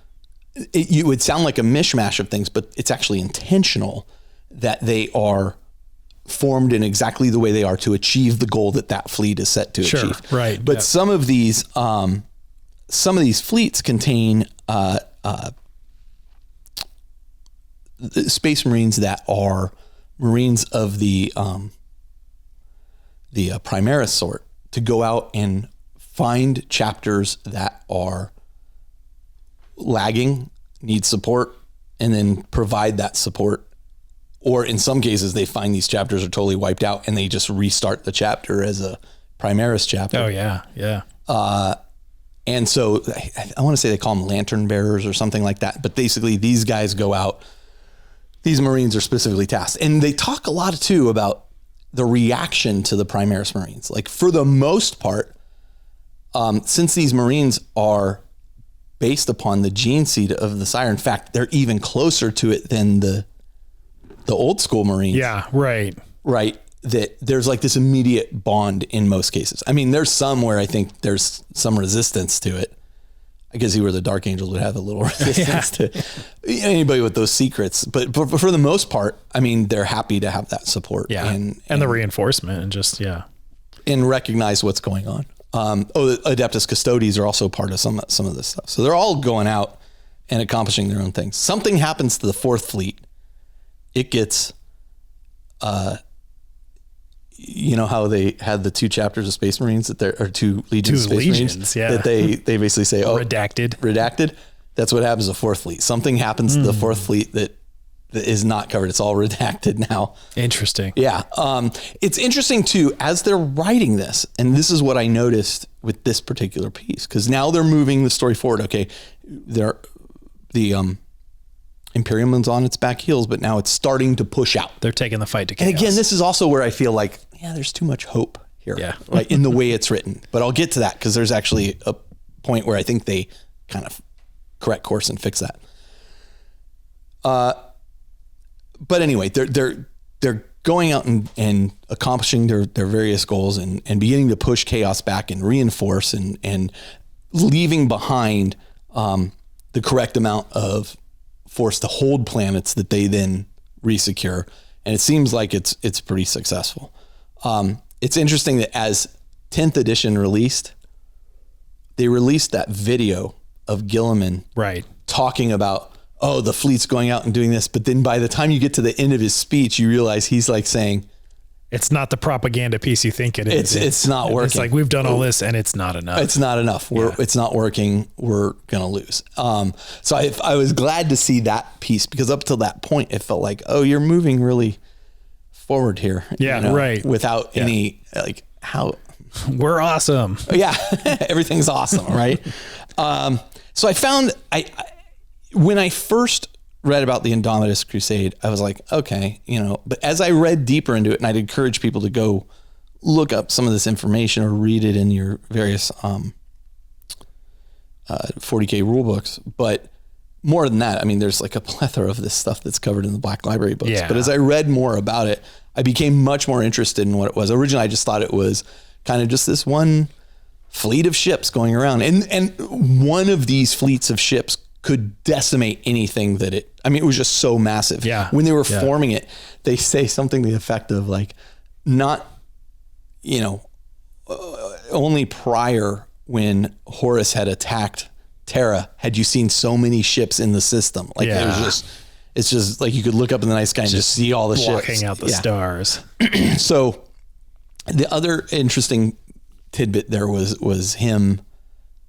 You would sound like a mishmash of things, but it's actually intentional that they are formed in exactly the way they are to achieve the goal that fleet is set to achieve. Right. But some of these fleets contain Space Marines that are Marines of the Primaris sort, to go out and find chapters that are lagging, need support, and then provide that support. Or in some cases, they find these chapters are totally wiped out and they just restart the chapter as a Primaris chapter. Oh, yeah. And so I want to say they call them lantern bearers or something like that. But basically, these guys go out. These Marines are specifically tasked. And they talk a lot, too, about the reaction to the Primaris Marines. Like, for the most part, since these Marines are based upon the gene seed of the Sire, in fact, they're even closer to it than the old school Marines. Yeah, right. Right. That there's like this immediate bond in most cases. I mean, there's some where I think there's some resistance to it. I guess where the Dark Angels would have a little resistance to anybody with those secrets. But for the most part, I mean, they're happy to have that support. Yeah. And the reinforcement and just, and recognize what's going on. The Adeptus Custodes are also part of some of this stuff. So they're all going out and accomplishing their own things. Something happens to the Fourth Fleet. It gets, you know how they had the 2 chapters of Space Marines or 2 legions of Space Marines that they basically say, redacted. That's what happens to the Fourth Fleet. Something happens to the Fourth Fleet that is not covered. It's all redacted now. Interesting. Yeah. It's interesting too, as they're writing this, and this is what I noticed with this particular piece, because now they're moving the story forward. Okay. The Imperium's on its back heels, but now it's starting to push out. They're taking the fight to chaos. And again, this is also where I feel like, there's too much hope here. Yeah. Right, in the way it's written. But I'll get to that because there's actually a point where I think they kind of correct course and fix that. But anyway, they're going out and accomplishing their various goals and beginning to push chaos back and reinforce and leaving behind the correct amount of force to hold planets that they then resecure. And it seems like it's pretty successful. It's interesting that as 10th edition released, they released that video of Gilliman talking about, the fleet's going out and doing this. But then by the time you get to the end of his speech, you realize he's like saying, it's not the propaganda piece you think it is. It's not working. It's like, we've done all this and it's not enough. It's not enough. It's not working. We're going to lose. So I was glad to see that piece, because up till that point, it felt like, you're moving really forward here. Yeah, right. Without any, like, how... We're awesome. Yeah, everything's awesome, right? So I found... When I first read about the Indomitus Crusade, I was like, okay, but as I read deeper into it, and I'd encourage people to go look up some of this information or read it in your various 40K rule books. But more than that, I mean, there's like a plethora of this stuff that's covered in the Black Library books. Yeah. But as I read more about it, I became much more interested in what it was. Originally, I just thought it was kind of just this one fleet of ships going around. And one of these fleets of ships could decimate anything it was just so massive. Yeah. When they were forming it, they say something to the effect of like, not, only prior when Horus had attacked Terra, had you seen so many ships in the system. Like it's just like you could look up in the night sky and just see all the ships. Blocking out the stars. So the other interesting tidbit there was him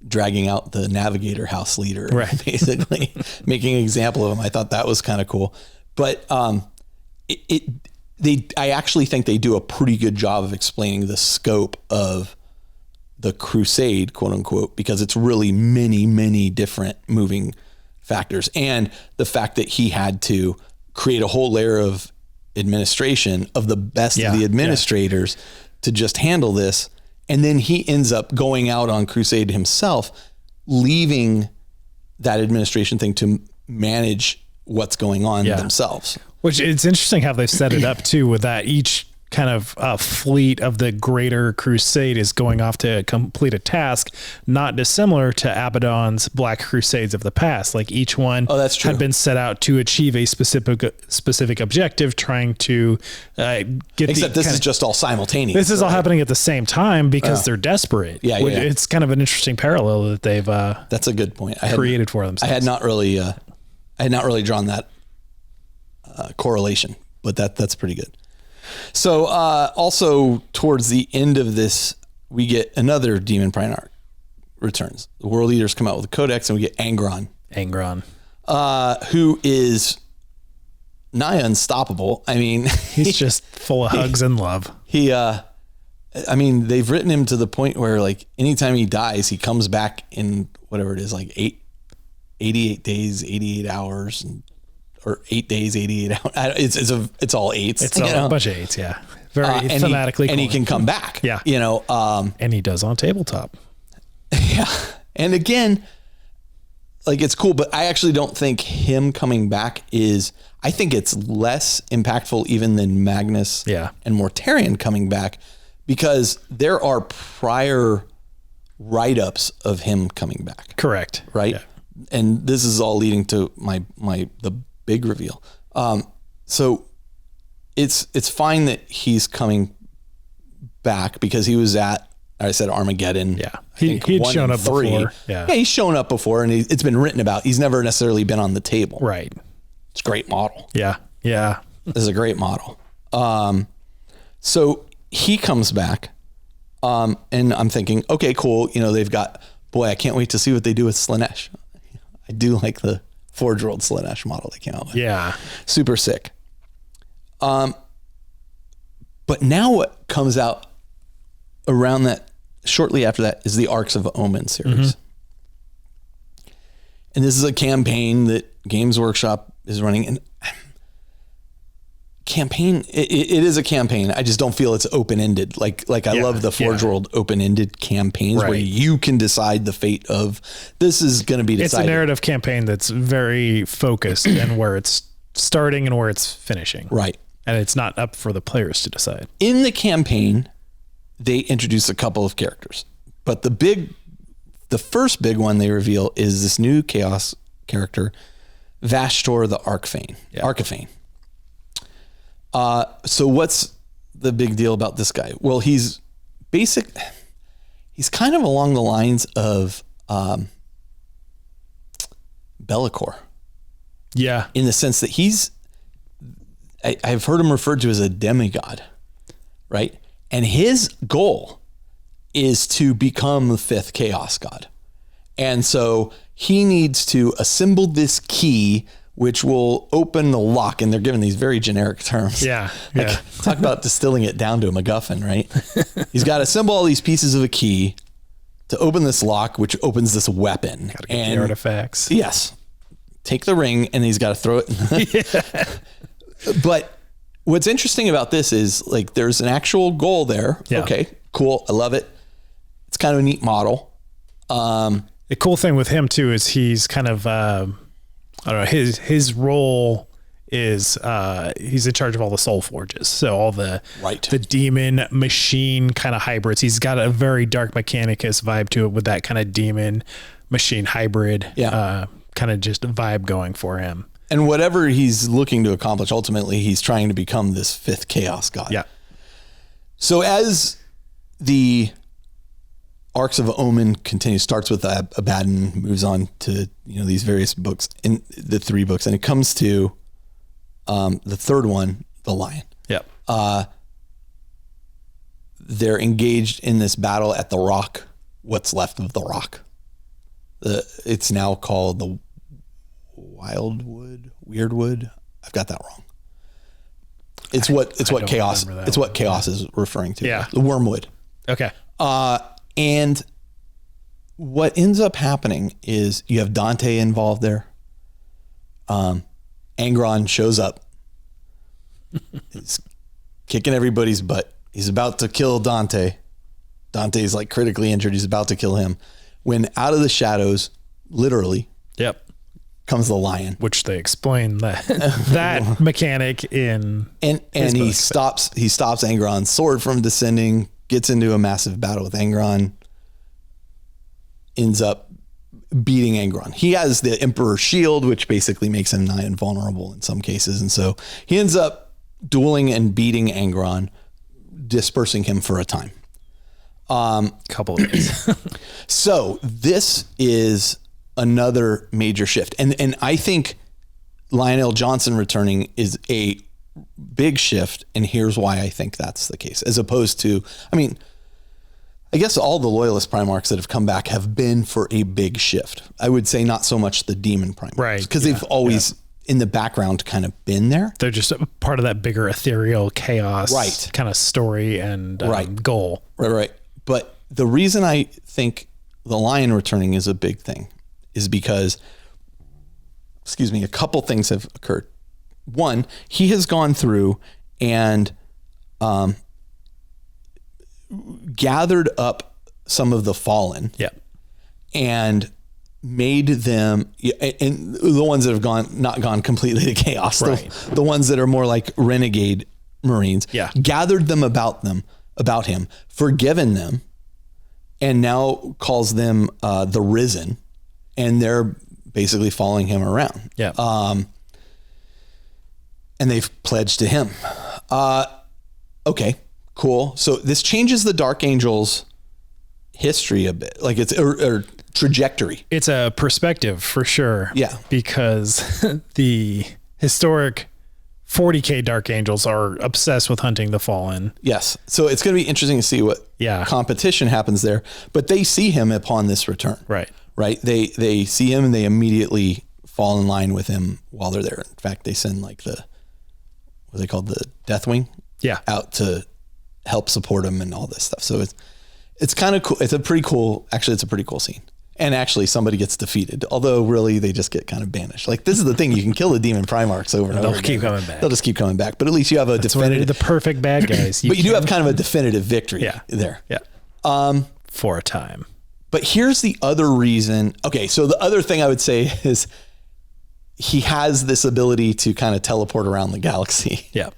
dragging out the Navigator House leader, basically making an example of him. I thought that was kind of cool, but I actually think they do a pretty good job of explaining the scope of the crusade, quote unquote, because it's really many, many different moving factors. And the fact that he had to create a whole layer of administration of the best of the administrators to just handle this. And then he ends up going out on crusade himself, leaving that administration thing to manage what's going on themselves. Which it's interesting how they've set it up too, with that each kind of fleet of the greater crusade is going off to complete a task, not dissimilar to Abaddon's Black Crusades of the past. Like each one had been set out to achieve a specific objective, trying to get. Except this is just all simultaneous. This is all happening at the same time because they're desperate. Yeah. It's kind of an interesting parallel that they've. That's a good point. Created for themselves. I had not really drawn that correlation, but that's pretty good. So also towards the end of this, we get another Demon Primarch returns. The world leaders come out with a codex, and we get Angron, who is nigh unstoppable. I mean, he's just full of hugs and love. They've written him to the point where like anytime he dies, he comes back in whatever it is, like 88 days, 88 hours, or 8 days, 88 hours. It's all eights. It's a bunch of eights. Yeah. Very thematically. And he can come back. Yeah. And he does on tabletop. Yeah. And again, like it's cool, but I actually don't think him coming back I think it's less impactful even than Magnus and Mortarion coming back, because there are prior write-ups of him coming back. Correct. Right. Yeah. And this is all leading to the big reveal. So it's fine that he's coming back because he was at I said Armageddon. Yeah. I think He'd 1 shown and up 3. before. Yeah. He's shown up before, and it's been written about. He's never necessarily been on the table. Right. It's a great model. Yeah. Yeah. This is a great model. So he comes back, and I'm thinking, okay, cool. You know, they've got, boy, I can't wait to see what they do with Slaanesh. I do like the Forge-World Slaanesh model they came out with. Yeah. Super sick. But now what comes out around that, shortly after that, is the Arcs of Omen series. Mm-hmm. And this is a campaign that Games Workshop is running. And campaign, it is a campaign. I just don't feel it's open-ended. Like I love the Forge World open-ended campaigns where you can decide the fate of, this is going to be decided. It's a narrative campaign that's very focused and where it's starting and where it's finishing. Right. And it's not up for the players to decide. In the campaign, they introduce a couple of characters, but the first big one they reveal is this new Chaos character, Vashtor the Archfane. Archifane. So what's the big deal about this guy? Well, he's kind of along the lines of Be'lakor. Yeah. In the sense that I've heard him referred to as a demigod, right? And his goal is to become the 5th Chaos God. And so he needs to assemble this key which will open the lock. And they're given these very generic terms. Yeah. Like, talk about distilling it down to a MacGuffin, right? He's got to assemble all these pieces of a key to open this lock, which opens this weapon. Gotta get the artifacts. Yes. Take the ring, and he's got to throw it. But what's interesting about this is, like, there's an actual goal there. Yeah. Okay, cool. I love it. It's kind of a neat model. The cool thing with him too is he's kind of, I don't know, his role is he's in charge of all the soul forges. So all the demon machine kind of hybrids. He's got a very Dark Mechanicus vibe to it with that kind of demon machine hybrid kind of just vibe going for him. And whatever he's looking to accomplish, ultimately, he's trying to become this 5th Chaos God. Yeah. So as the Arcs of Omen continues, starts with Abaddon, moves on to these various books, in the 3 books, and it comes to the third one, the Lion. Yep. They're engaged in this battle at the Rock. What's left of the Rock? It's now called the Weirdwood. I've got that wrong. It's what Chaos. It's what Chaos is referring to. Yeah. The Wormwood. Okay. And what ends up happening is you have Dante involved there. Angron shows up. He's kicking everybody's butt. He's about to kill Dante. Dante's like critically injured. He's about to kill him. When out of the shadows, literally, comes the Lion. Which they explain that mechanic in and he stops Angron's sword from descending, gets into a massive battle with Angron, ends up beating Angron. He has the Emperor's shield, which basically makes him nigh invulnerable in some cases. And so he ends up dueling and beating Angron, dispersing him for a time. Couple of days. So this is another major shift. And I think Lionel Johnson returning is a big shift. And here's why I think that's the case, as opposed to, I guess all the Loyalist Primarchs that have come back have been for a big shift. I would say not so much the Demon Primarchs. Right. Because they've always in the background kind of been there. They're just a part of that bigger ethereal chaos kind of story and goal. Right. But the reason I think the Lion returning is a big thing is because, a couple things have occurred. One, he has gone through and gathered up some of the fallen and made them, and the ones that have not gone completely to chaos, the ones that are more like renegade Marines, gathered them about him, forgiven them, and now calls them the Risen, and they're basically following him around. And they've pledged to him. Okay, cool. So this changes the Dark Angels history a bit, like it's or trajectory. It's a perspective for sure. Yeah. Because the historic 40K Dark Angels are obsessed with hunting the fallen. Yes. So it's going to be interesting to see what competition happens there, but they see him upon this return. Right. Right. They see him and they immediately fall in line with him while they're there. In fact, they send like what are they called? The Deathwing. Yeah. Out to help support him and all this stuff. So it's kind of cool. It's a pretty cool scene. And actually somebody gets defeated, although really they just get kind of banished. Like this is the thing, you can kill the demon Primarchs over and over. They'll keep coming back. They'll just keep coming back. But at least you have a definitive, the perfect bad guys. But you do have kind of a definitive victory there. Yeah. For a time. But here's the other reason. Okay. So the other thing I would say is he has this ability to kind of teleport around the galaxy. Yeah.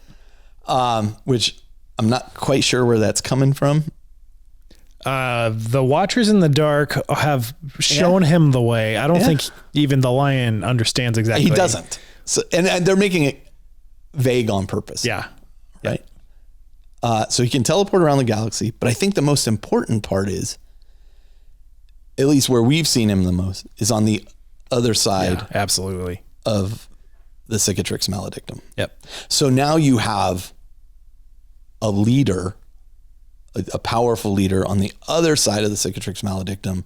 Which I'm not quite sure where that's coming from. The Watchers in the Dark have shown him the way. I don't think even the Lion understands exactly. He doesn't. So, and they're making it vague on purpose. Yeah. Right. So he can teleport around the galaxy, but I think the most important part is, at least where we've seen him the most, is on the other side. Absolutely. Of the Cicatrix Maledictum. Yep. So now you have a leader, a powerful leader on the other side of the Cicatrix Maledictum.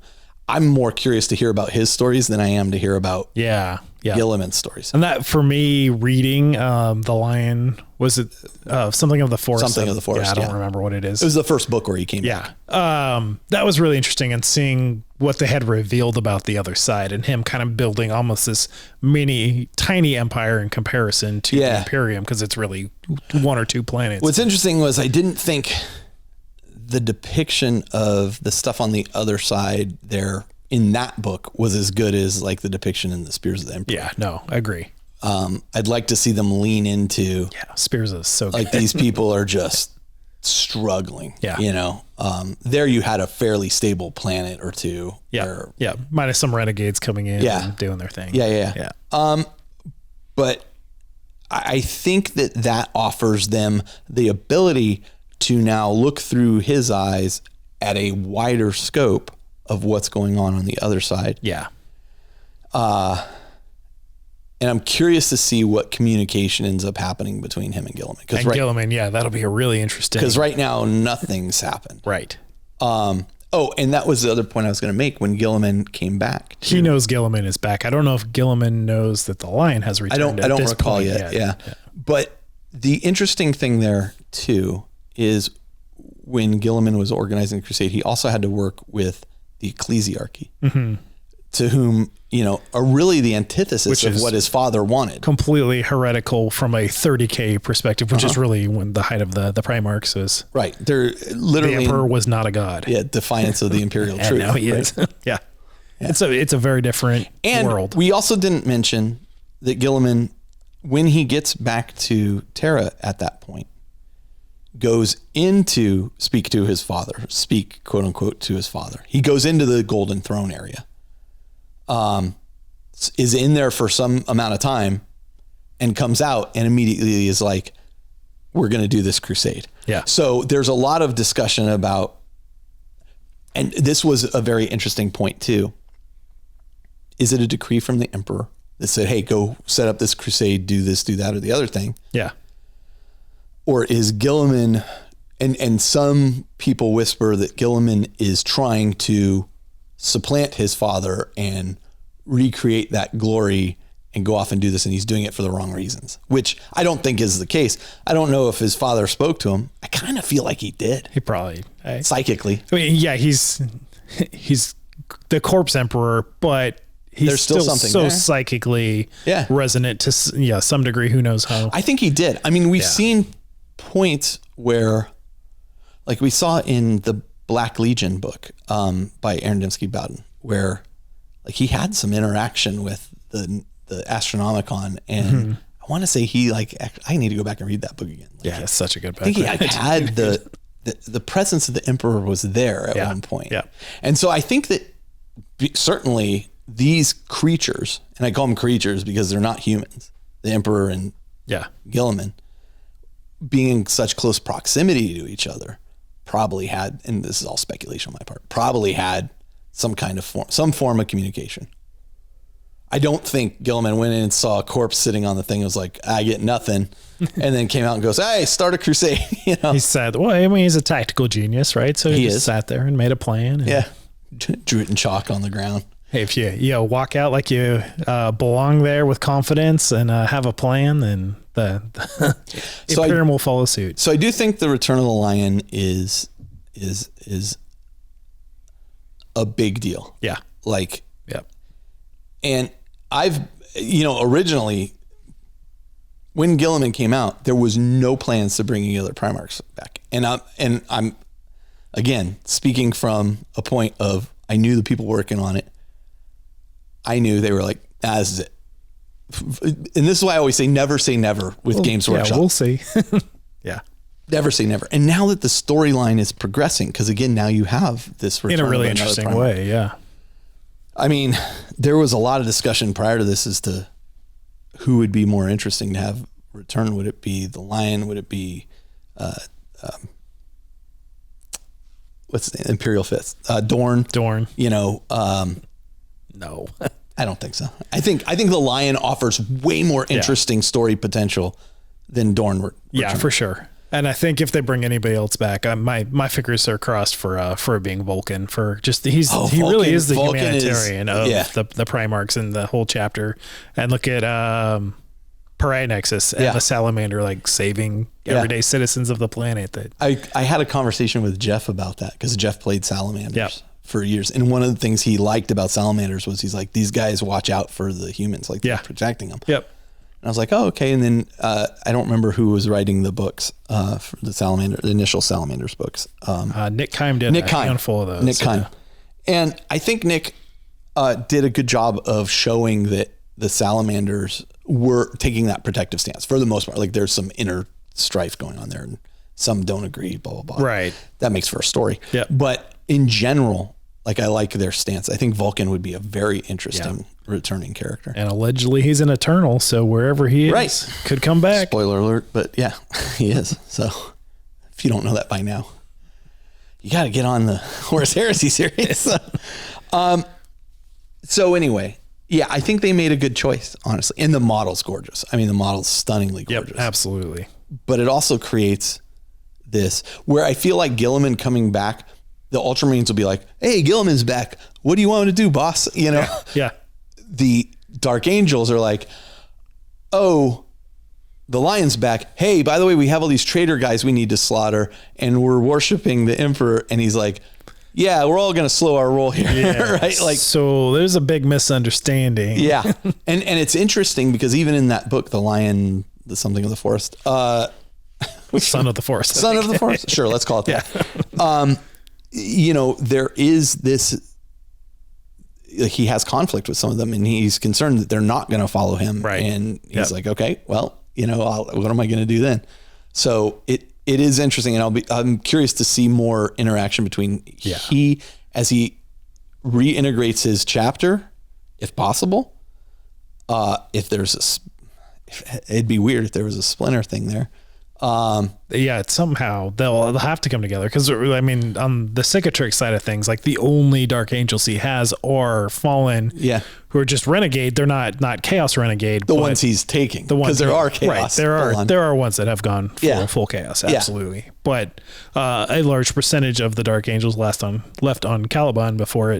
I'm more curious to hear about his stories than I am to hear about Gilliman's stories. And that for me, reading The Lion, was it Something of the Forest? Something of the Forest. I don't remember what it is. It was the first book where he came back. That was really interesting, and seeing what they had revealed about the other side and him kind of building almost this tiny empire in comparison to the Imperium, because it's really one or two planets. What's interesting was I didn't think the depiction of the stuff on the other side there in that book was as good as like the depiction in the Spears of the Emperor. Yeah, no, I agree. I'd like to see them lean into Spears is so good. Like these people are just struggling. Yeah. You know, there you had a fairly stable planet or two. Yeah. Minus some renegades coming in and doing their thing. Yeah. But I think that offers them the ability to now look through his eyes at a wider scope of what's going on the other side. Yeah. And I'm curious to see what communication ends up happening between him and Gilliman. Gilliman, that'll be a really interesting. Because right now, nothing's happened. Right. And that was the other point I was going to make when Gilliman came back. He knows Gilliman is back. I don't know if Gilliman knows that the Lion has returned. I don't recall yet. Yeah. But the interesting thing there, too, is when Gilliman was organizing the crusade, he also had to work with the ecclesiarchy, to whom, are really the antithesis of what his father wanted. Completely heretical from a 30K perspective, which is really when the height of the Primarchs is. Right. They're literally... The Emperor was not a god. Yeah, defiance of the imperial truth. And now he is. Yeah. It's a very different world. We also didn't mention that Gilliman, when he gets back to Terra at that point, goes in to speak to his father, quote unquote to his father. He goes into the Golden Throne area, is in there for some amount of time, and comes out and immediately is like, we're going to do this crusade. Yeah. So there's a lot of discussion about, and this was a very interesting point too. Is it a decree from the emperor that said, hey, go set up this crusade, do this, do that, or the other thing? Yeah. Or is Gilliman, and some people whisper that Gilliman is trying to supplant his father and recreate that glory and go off and do this, and he's doing it for the wrong reasons, which I don't think is the case. I don't know if his father spoke to him. I kind of feel like he did. He probably. Psychically. I mean, yeah, he's the corpse emperor, but he's still something so there. Psychically resonant to some degree. Who knows how? I think he did. I mean, we've seen points where, like we saw in the Black Legion book by Aaron Dembski-Bowden, where like he had some interaction with the Astronomicon, and I want to say I need to go back and read that book again. Like, it's such a good book. I think he had the presence of the emperor was there at one point. Yeah. And so I think that certainly these creatures, and I call them creatures because they're not humans, the emperor and Gilliman, being in such close proximity to each other, probably had, and this is all speculation on my part, probably had some form of communication. I don't think Gilliman went in and saw a corpse sitting on the thing and was like, I get nothing. And then came out and goes, hey, start a crusade. He said, well, I mean, he's a tactical genius, right? So he just sat there and made a plan. And drew it in chalk on the ground. Hey, if you walk out like you belong there with confidence and have a plan, then the Imperium will follow suit. So I do think the Return of the Lion is a big deal. Yeah. And I've, originally when Gilliman came out, there was no plans to bring any other Primarchs back. And I'm again, speaking from a point of, I knew the people working on it. I knew they were like, this is it. And this is why I always say never with Games Workshop. Yeah, we'll see. Yeah. Never say never. And now that the storyline is progressing, because again, now you have this return in a really interesting way. Yeah. I mean, there was a lot of discussion prior to this as to who would be more interesting to have return. Would it be the Lion? Would it be, what's the Imperial Fist? Dorn. No, I don't think so. I think the Lion offers way more interesting story potential than Dorn. Yeah, for sure. And I think if they bring anybody else back, my fingers are crossed for it being Vulcan. For just he really is the Vulcan humanitarian of the Primarchs in the whole chapter. And look at Pariah Nexus and the Salamander, like saving everyday citizens of the planet. That I had a conversation with Jeff about that, because Jeff played Salamanders for years, and one of the things he liked about Salamanders was he's like, these guys watch out for the humans, like they're protecting them. Yep. And I was like, oh, okay. And then I don't remember who was writing the books for the initial Salamanders books. Nick Kime did a handful of those. Nick Kime. And I think Nick did a good job of showing that the Salamanders were taking that protective stance for the most part. Like, there's some inner strife going on there, and some don't agree, blah, blah, blah. Right. That makes for a story. Yeah. But in general, like, I like their stance. I think Vulcan would be a very interesting returning character. And allegedly he's an Eternal, so wherever he is could come back. Spoiler alert, but yeah, he is. So if you don't know that by now, you got to get on the Horus Heresy series. So anyway, yeah, I think they made a good choice, honestly. And the model's gorgeous. I mean, the model's stunningly gorgeous. Yep, absolutely. But it also creates this where I feel like Gilliman coming back, the Ultramarines will be like, hey, Gilliman's back. What do you want to do, boss? Yeah. The Dark Angels are like, oh, the Lion's back. Hey, by the way, we have all these traitor guys we need to slaughter, and we're worshiping the Emperor. And he's like, yeah, we're all going to slow our roll here. Yeah. Right? Like, so there's a big misunderstanding. Yeah. And it's interesting because even in that book, The Lion, the something of the forest, Son of the Forest. Son of the Forest. Sure. Let's call it that. Yeah. There is this, he has conflict with some of them, and he's concerned that they're not going to follow him. Right. And he's like, okay, well, what am I going to do then? So it is interesting. And I'm curious to see more interaction between he, as he reintegrates his chapter, if possible, if there's it'd be weird if there was a splinter thing there. Somehow they'll have to come together, because I mean, on the Cicatrix side of things, like, the only Dark Angels he has are Fallen, who are just Renegade. They're not Chaos Renegade. The ones he's taking, because there are Chaos. Right, there are ones that have gone full Chaos, absolutely. Yeah. But a large percentage of the Dark Angels left on Caliban before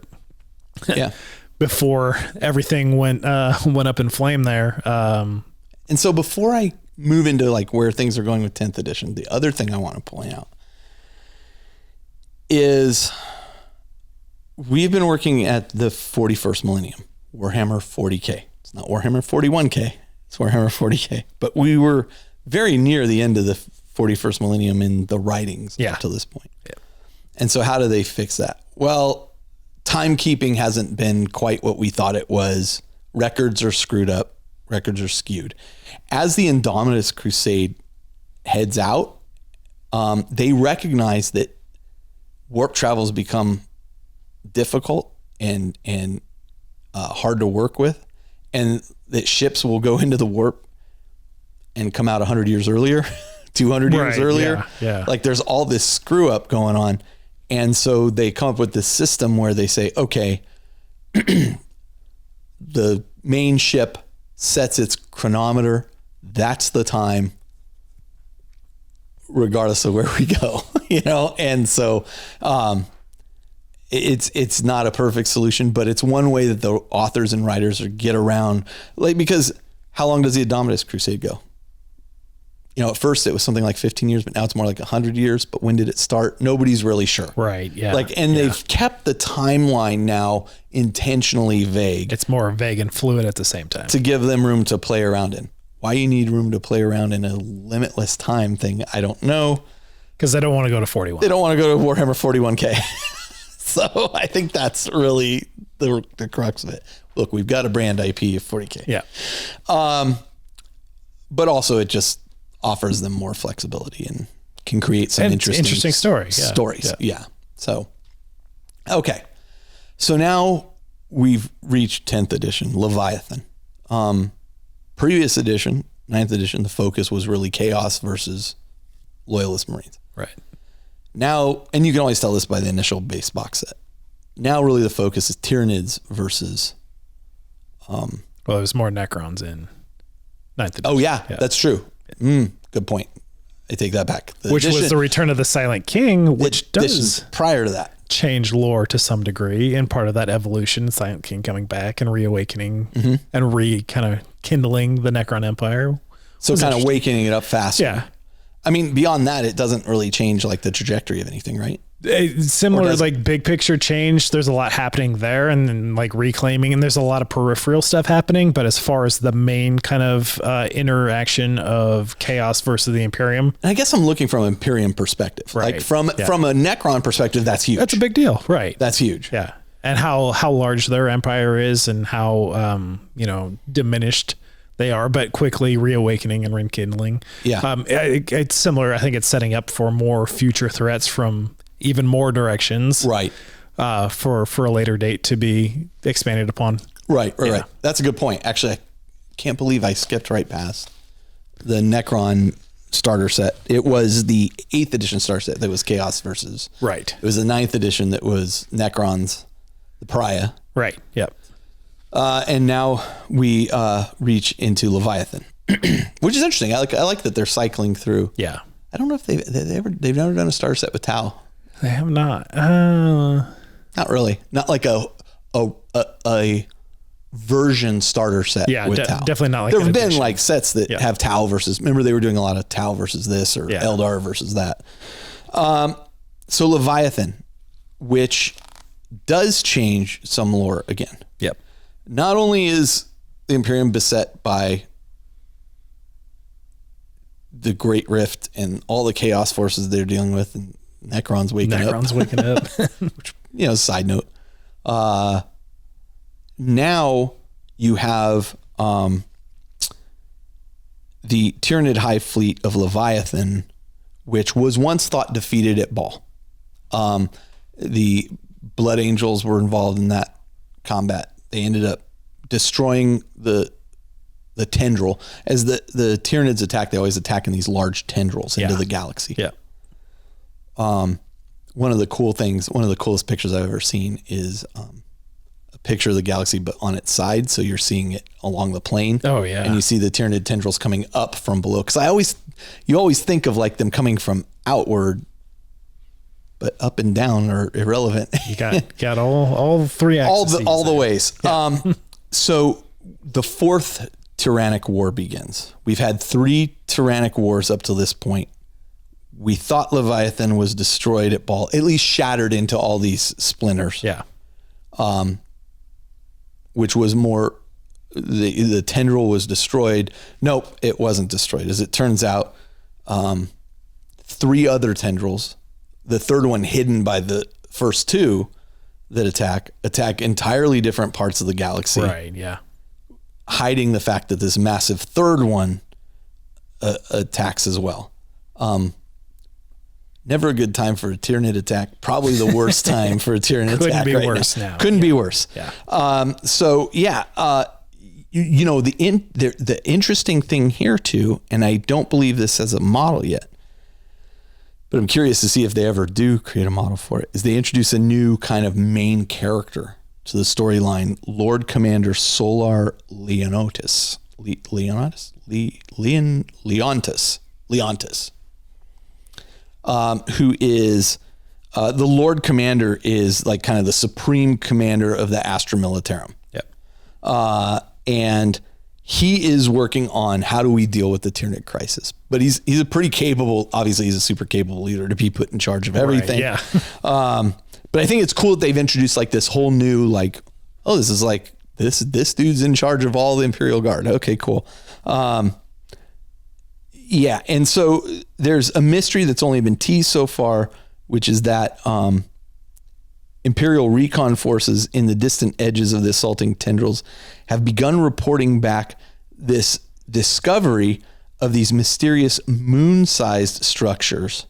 before everything went up in flame there. And so before I move into like where things are going with 10th edition, the other thing I want to point out is we've been working at the 41st millennium, Warhammer 40K. It's not Warhammer 41K, it's Warhammer 40K. But we were very near the end of the 41st millennium in the writings up to this point. Yeah. And so how do they fix that? Well, timekeeping hasn't been quite what we thought it was. Records are screwed up. Records are skewed. As the Indomitus Crusade heads out, they recognize that warp travel has become difficult and hard to work with, and that ships will go into the warp and come out 100 years earlier 200 years Right, earlier. yeah. Like there's all this screw up going on. And so they come up with this system where they say, okay, the main ship sets its chronometer. That's the time, regardless of where we go, you know? And so, it's not a perfect solution, but it's one way that the authors and writers get around, like, because how long does the Indomitus Crusade go? You know, at first it was something like 15 years, but now it's more like 100 years. But when did it start? Nobody's really sure. Right. Yeah. Like, and they've kept the timeline now intentionally vague. It's more vague and fluid at the same time. To give them room to play around in. Why you need room to play around in a limitless time thing, I don't know. Because they don't want to go to 41. They don't want to go to Warhammer 41K. So I think that's really the crux of it. Look, we've got a brand IP of 40K. Yeah. But also it just offers them more flexibility and can create some And interesting stories. Yeah. So, okay. So now we've reached 10th edition, Leviathan. Previous edition, 9th edition, the focus was really Chaos versus Loyalist Marines. Right. Now, and you can always tell this by the initial base box set. Now really the focus is Tyranids versus... well, there's more Necrons in 9th edition. Oh yeah, that's true. Good point. I take that back. Which was the Return of the Silent King, which does prior to that change lore to some degree, and part of that evolution, Silent King coming back and reawakening and kind of kindling the Necron Empire. So kind of wakening it up faster. Yeah. I mean, beyond that, it doesn't really change like the trajectory of anything, right? Similar, like big picture change. There's a lot happening there, and then like reclaiming, and there's a lot of peripheral stuff happening. But as far as the main kind of interaction of Chaos versus the Imperium, and I guess I'm looking from an Imperium perspective. Right. Like from a Necron perspective, that's huge. That's a big deal, right? That's huge. Yeah, and how large their empire is, and how diminished they are, but quickly reawakening and rekindling. Yeah. It's similar. I think it's setting up for more future threats from even more directions. Right. For a later date to be expanded upon. Right. That's a good point. Actually, I can't believe I skipped right past the Necron starter set. It was the 8th edition starter set that was Chaos versus. Right. It was the 9th edition that was Necrons, the Pariah. Right. Yep. And now we reach into Leviathan, which is interesting. I like that they're cycling through. Yeah. I don't know if they've never done a starter set with Tau. They have not. Not really. Not like a version starter set with Tau. Definitely not like there have been like sets that have Tau versus, remember they were doing a lot of Tau versus this or Eldar versus that. So Leviathan, which does change some lore again. Yep. Not only is the Imperium beset by the Great Rift and all the chaos forces they're dealing with, and Necron's waking up. Which, side note. Now you have the Tyranid High Fleet of Leviathan, which was once thought defeated at Baal. The Blood Angels were involved in that combat. They ended up destroying the tendril. As the Tyranids attack, they always attack in these large tendrils into the galaxy. Yeah. One of the coolest pictures I've ever seen is a picture of the galaxy, but on its side. So you're seeing it along the plane. Oh yeah. And you see the Tyranid tendrils coming up from below. Cause you always think of like them coming from outward, but up and down are irrelevant. You got all three axes. all the ways. Yeah. So the 4th Tyrannic War begins. We've had 3 Tyrannic Wars up to this point. We thought Leviathan was destroyed at Baal, at least shattered into all these splinters. Yeah. Which was more, the tendril was destroyed. Nope, it wasn't destroyed. As it turns out, 3 other tendrils, the third one hidden by the first 2 that attack entirely different parts of the galaxy. Right, yeah. Hiding the fact that this massive third one attacks as well. Never a good time for a Tyranid attack. Probably the worst time for a Tyranid attack. Couldn't be worse now. Couldn't be worse. Yeah. the interesting thing here too, and I don't believe this as a model yet, but I'm curious to see if they ever do create a model for it, is they introduce a new kind of main character to the storyline, Lord Commander Solar Leontis. Leontis. Who is the Lord Commander, is like kind of the supreme commander of the Astra Militarum. Yep. And he is working on how do we deal with the Tyranid crisis. But he's a pretty capable, obviously he's a super capable leader to be put in charge of everything. Right, yeah. But I think it's cool that they've introduced like this whole new, like, oh, this is like, this dude's in charge of all the Imperial Guard. Okay, cool. Yeah. And so there's a mystery that's only been teased so far, which is that Imperial recon forces in the distant edges of the assaulting tendrils have begun reporting back this discovery of these mysterious moon-sized structures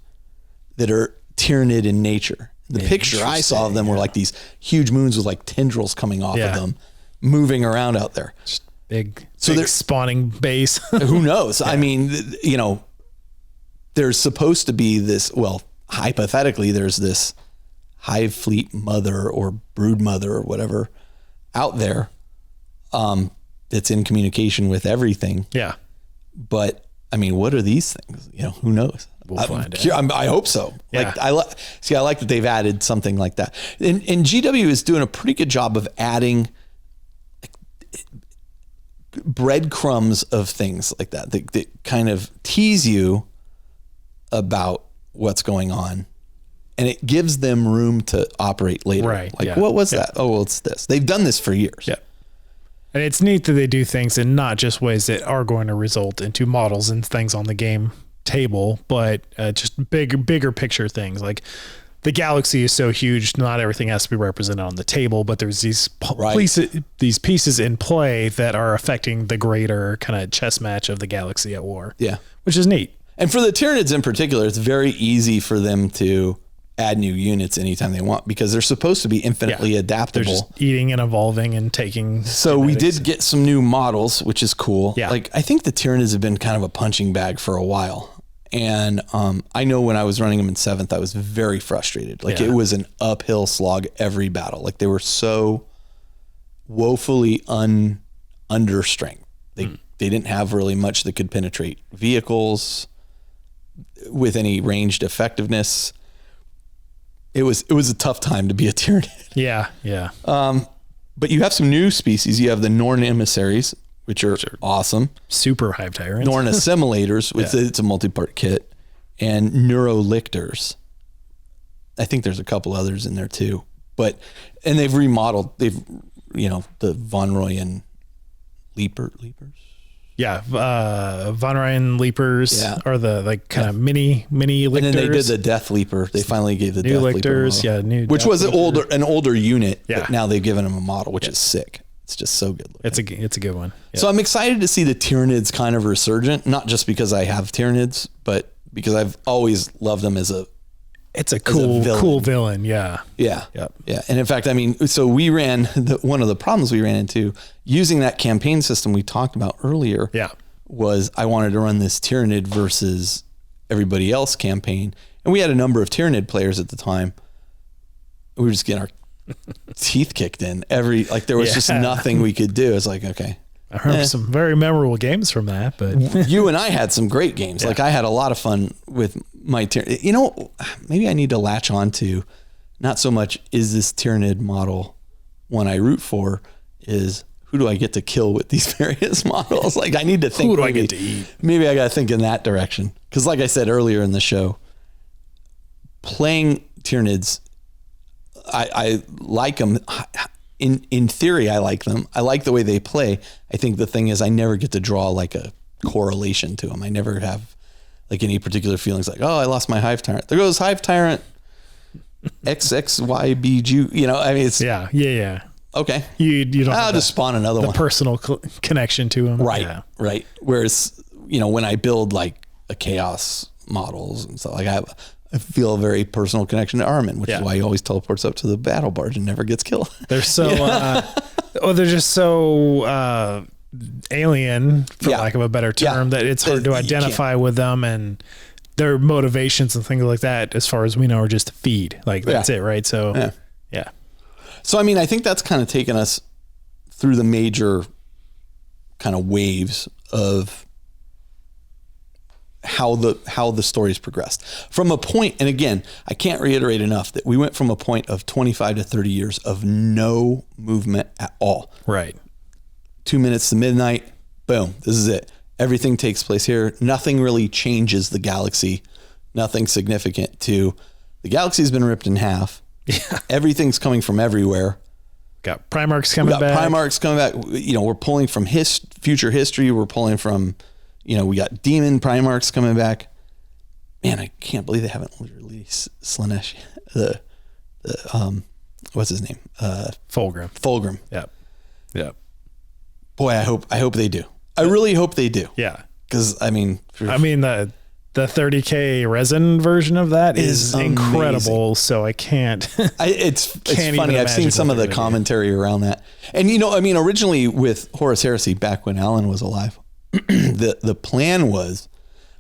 that are Tyranid in nature. The picture I saw of them were like these huge moons with like tendrils coming off of them, moving around out there. Just big they're spawning base. Who knows? Yeah. I mean, there's supposed to be this, well, hypothetically, there's this hive fleet mother or brood mother or whatever out there that's in communication with everything. Yeah. But I mean, what are these things? Who knows? We'll find out. I hope so. Yeah. Like I like that they've added something like that. And GW is doing a pretty good job of adding breadcrumbs of things like that kind of tease you about what's going on. And it gives them room to operate later. Right. Like, what was that? Oh, well, it's this. They've done this for years. Yeah. And it's neat that they do things in not just ways that are going to result into models and things on the game table, but just bigger picture things. Like the galaxy is so huge, not everything has to be represented on the table, but there's these pieces in play that are affecting the greater kind of chess match of the galaxy at war. Yeah. Which is neat. And for the Tyranids in particular, it's very easy for them to add new units anytime they want because they're supposed to be infinitely adaptable. They're just eating and evolving and taking. So we did get some new models, which is cool. Yeah. Like I think the Tyranids have been kind of a punching bag for a while. And I know when I was running them in 7th, I was very frustrated. Like it was an uphill slog every battle. Like they were so woefully under strength. They didn't have really much that could penetrate vehicles with any ranged effectiveness. It was a tough time to be a Tyranid. Yeah, yeah. But you have some new species. You have the Norn emissaries, which are awesome. Super hive tyrants. Norn assimilators, which it's a multi-part kit, and neurolictors. I think there's a couple others in there too. And they've remodeled. The Von Royen leapers. Yeah, Von Ryan Leapers are the kind of mini lictors. And then they did the Death Leaper. They finally gave the new Death lictors, Leaper model, which was an older unit. Yeah. But now they've given them a model, which is sick. It's just so good looking. It's a good one. Yep. So I'm excited to see the Tyranids kind of resurgent, not just because I have Tyranids, but because I've always loved them as a cool villain. Yeah. Yeah. Yep. Yeah. And in fact, I mean, so we ran one of the problems we ran into using that campaign system we talked about earlier. Yeah. Was I wanted to run this Tyranid versus everybody else campaign. And we had a number of Tyranid players at the time. We were just getting our teeth kicked in there was just nothing we could do. It's like, okay. I remember some very memorable games from that, but you and I had some great games. Yeah. Like I had a lot of fun with my Tyranid. Maybe I need to latch on to not so much is this Tyranid model one I root for, is who do I get to kill with these various models? Like I need to think. Who do I get to eat? Maybe I got to think in that direction. Because like I said earlier in the show, playing Tyranids, I like them. In theory, I like them. I like the way they play. I think the thing is I never get to draw like a correlation to them. I never have like any particular feelings like, oh, I lost my Hive Tyrant. There goes Hive Tyrant XXYBG. I mean, it's... Yeah. Okay. You don't I'll just spawn another one. Personal connection to them. Right. Yeah. Right. Whereas, when I build like a Chaos models and stuff, like I feel a very personal connection to Armin, which is why he always teleports up to the battle barge and never gets killed. They're so, they're just so alien, for lack of a better term, that it's hard to identify with them, and their motivations and things like that, as far as we know, are just to feed. Like, that's it, right? So, yeah. So, I mean, I think that's kind of taken us through the major kind of waves of how the stories progressed from a point. And again, I can't reiterate enough that we went from a point of 25 to 30 years of no movement at all. Right. 2 minutes to midnight. Boom. This is it. Everything takes place here. Nothing really changes the galaxy. Nothing significant to the galaxy's been ripped in half. Yeah. Everything's coming from everywhere. Got Primarchs coming back. Primarchs coming back. You know, we're pulling from future history. We're pulling from, you know, we got demon Primarchs coming back. Man, I can't believe they haven't released Slaanesh. What's his name? Fulgrim. Yep. Boy, I hope they do. I really hope they do. Yeah. Because I mean, the 30K resin version of that is incredible. So I can't. It's funny. I've seen some of the commentary around that, and you know, I mean, originally with Horus Heresy, back when Alan was alive, the plan was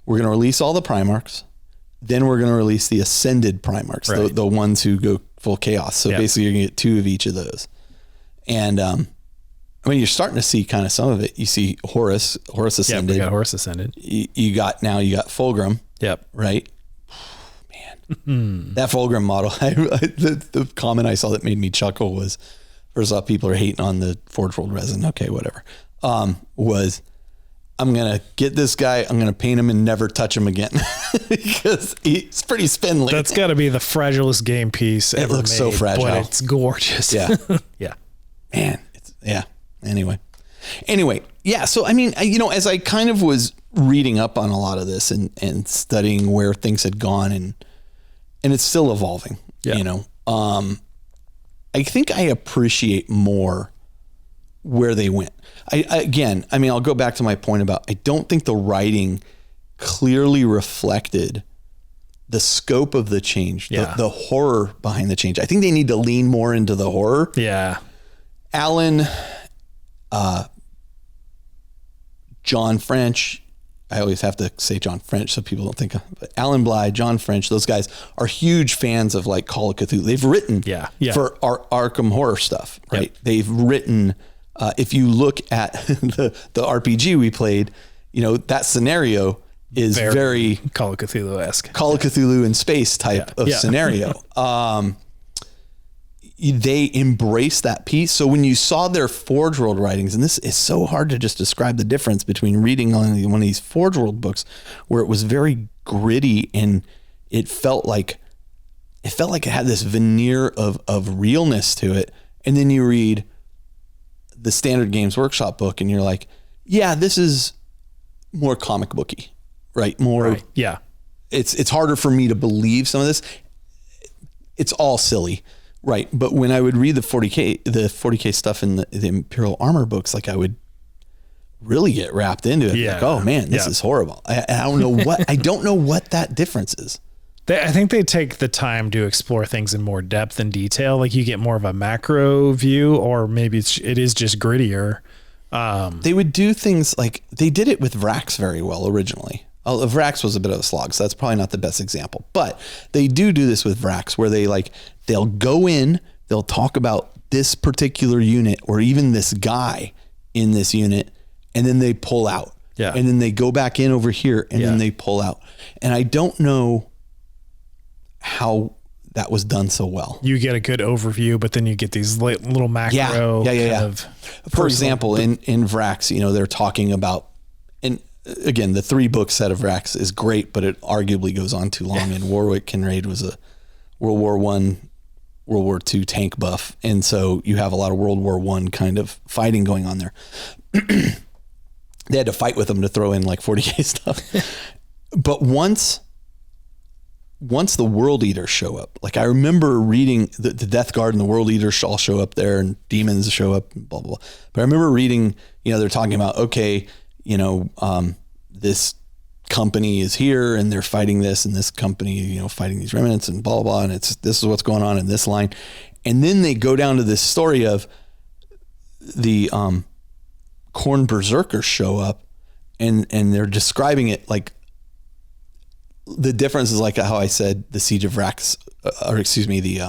we're going to release all the Primarchs, then we're going to release the Ascended Primarchs, right, the ones who go full chaos. So basically, you're going to get 2 of each of those, and I mean, you're starting to see kind of some of it. You see Horus Ascended. Yeah, we got Horus Ascended. You got Fulgrim. Yep. Right? Man. That Fulgrim model, the comment I saw that made me chuckle was, first off, people are hating on the Forge World resin. Okay, whatever. Was, I'm going to get this guy, I'm going to paint him and never touch him again. Because he's pretty spindly. That's got to be the fragilest game piece ever. It looks made, so fragile. But it's gorgeous. Yeah. Yeah. Man, Anyway, yeah. So, I mean, you know, as I kind of was reading up on a lot of this and studying where things had gone and it's still evolving, you know, I think I appreciate more where they went. I'll go back to my point about, I don't think the writing clearly reflected the scope of the change, the horror behind the change. I think they need to lean more into the horror. Yeah. Alan, John French, I always have to say John French so people don't think, but Alan Bly, John French, those guys are huge fans of like Call of Cthulhu. They've written for our Arkham horror stuff, right? Yep. They've written, if you look at the RPG we played, you know, that scenario is very Call of Cthulhu-esque. Call of Cthulhu in space type of scenario. They embrace that piece. So when you saw their Forge World writings, and this is so hard to just describe the difference between reading on one of these Forge World books where it was very gritty and it felt like it had this veneer of realness to it. And then you read the Standard Games Workshop book and you're like, yeah, this is more comic booky, right? More. Right. Yeah. It's harder for me to believe some of this. It's all silly. Right. But when I would read the 40K stuff in the Imperial Armor books, like I would really get wrapped into it. Yeah. Like, oh man, this is horrible. I don't know what that difference is. I think they take the time to explore things in more depth and detail. Like you get more of a macro view, or maybe it is just grittier. They would do things like they did it with Vrax very well originally. Vrax was a bit of a slog, so that's probably not the best example. But they do this with Vrax where they'll go in, they'll talk about this particular unit or even this guy in this unit, and then they pull out. Yeah. And then they go back in over here and then they pull out. And I don't know how that was done so well. You get a good overview, but then you get these little macro kind of. For example, in Vrax, you know, they're talking about, and again, the 3-book set of Vrax is great, but it arguably goes on too long. And Warwick Kinraid was a World War I, World War II tank buff. And so you have a lot of World War I kind of fighting going on there. They had to fight with them to throw in like 40K stuff. But once the World Eaters show up, like I remember reading the Death Guard and the World Eaters all show up there and demons show up and blah, blah, blah. But I remember reading, you know, they're talking about, okay, you know, this company is here and they're fighting this, and this company, you know, fighting these remnants and blah, blah, blah. And this is what's going on in this line. And then they go down to this story of the Khorne berserkers show up, and they're describing it like the difference is like how I said the Siege of Rax, or excuse me, the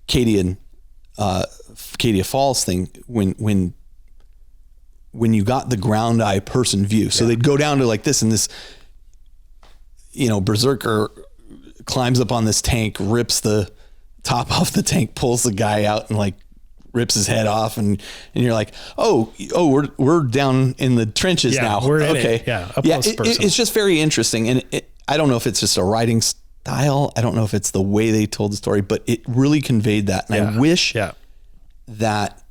Cadia Falls thing, when you got the ground eye person view. So they'd go down to like this, and this, berserker climbs up on this tank, rips the top off the tank, pulls the guy out, and like rips his head off, and you're like, oh, we're down in the trenches now. We're in okay. It. Yeah. It's just very interesting. And I don't know if it's just a writing style. I don't know if it's the way they told the story, but it really conveyed that. And I wish that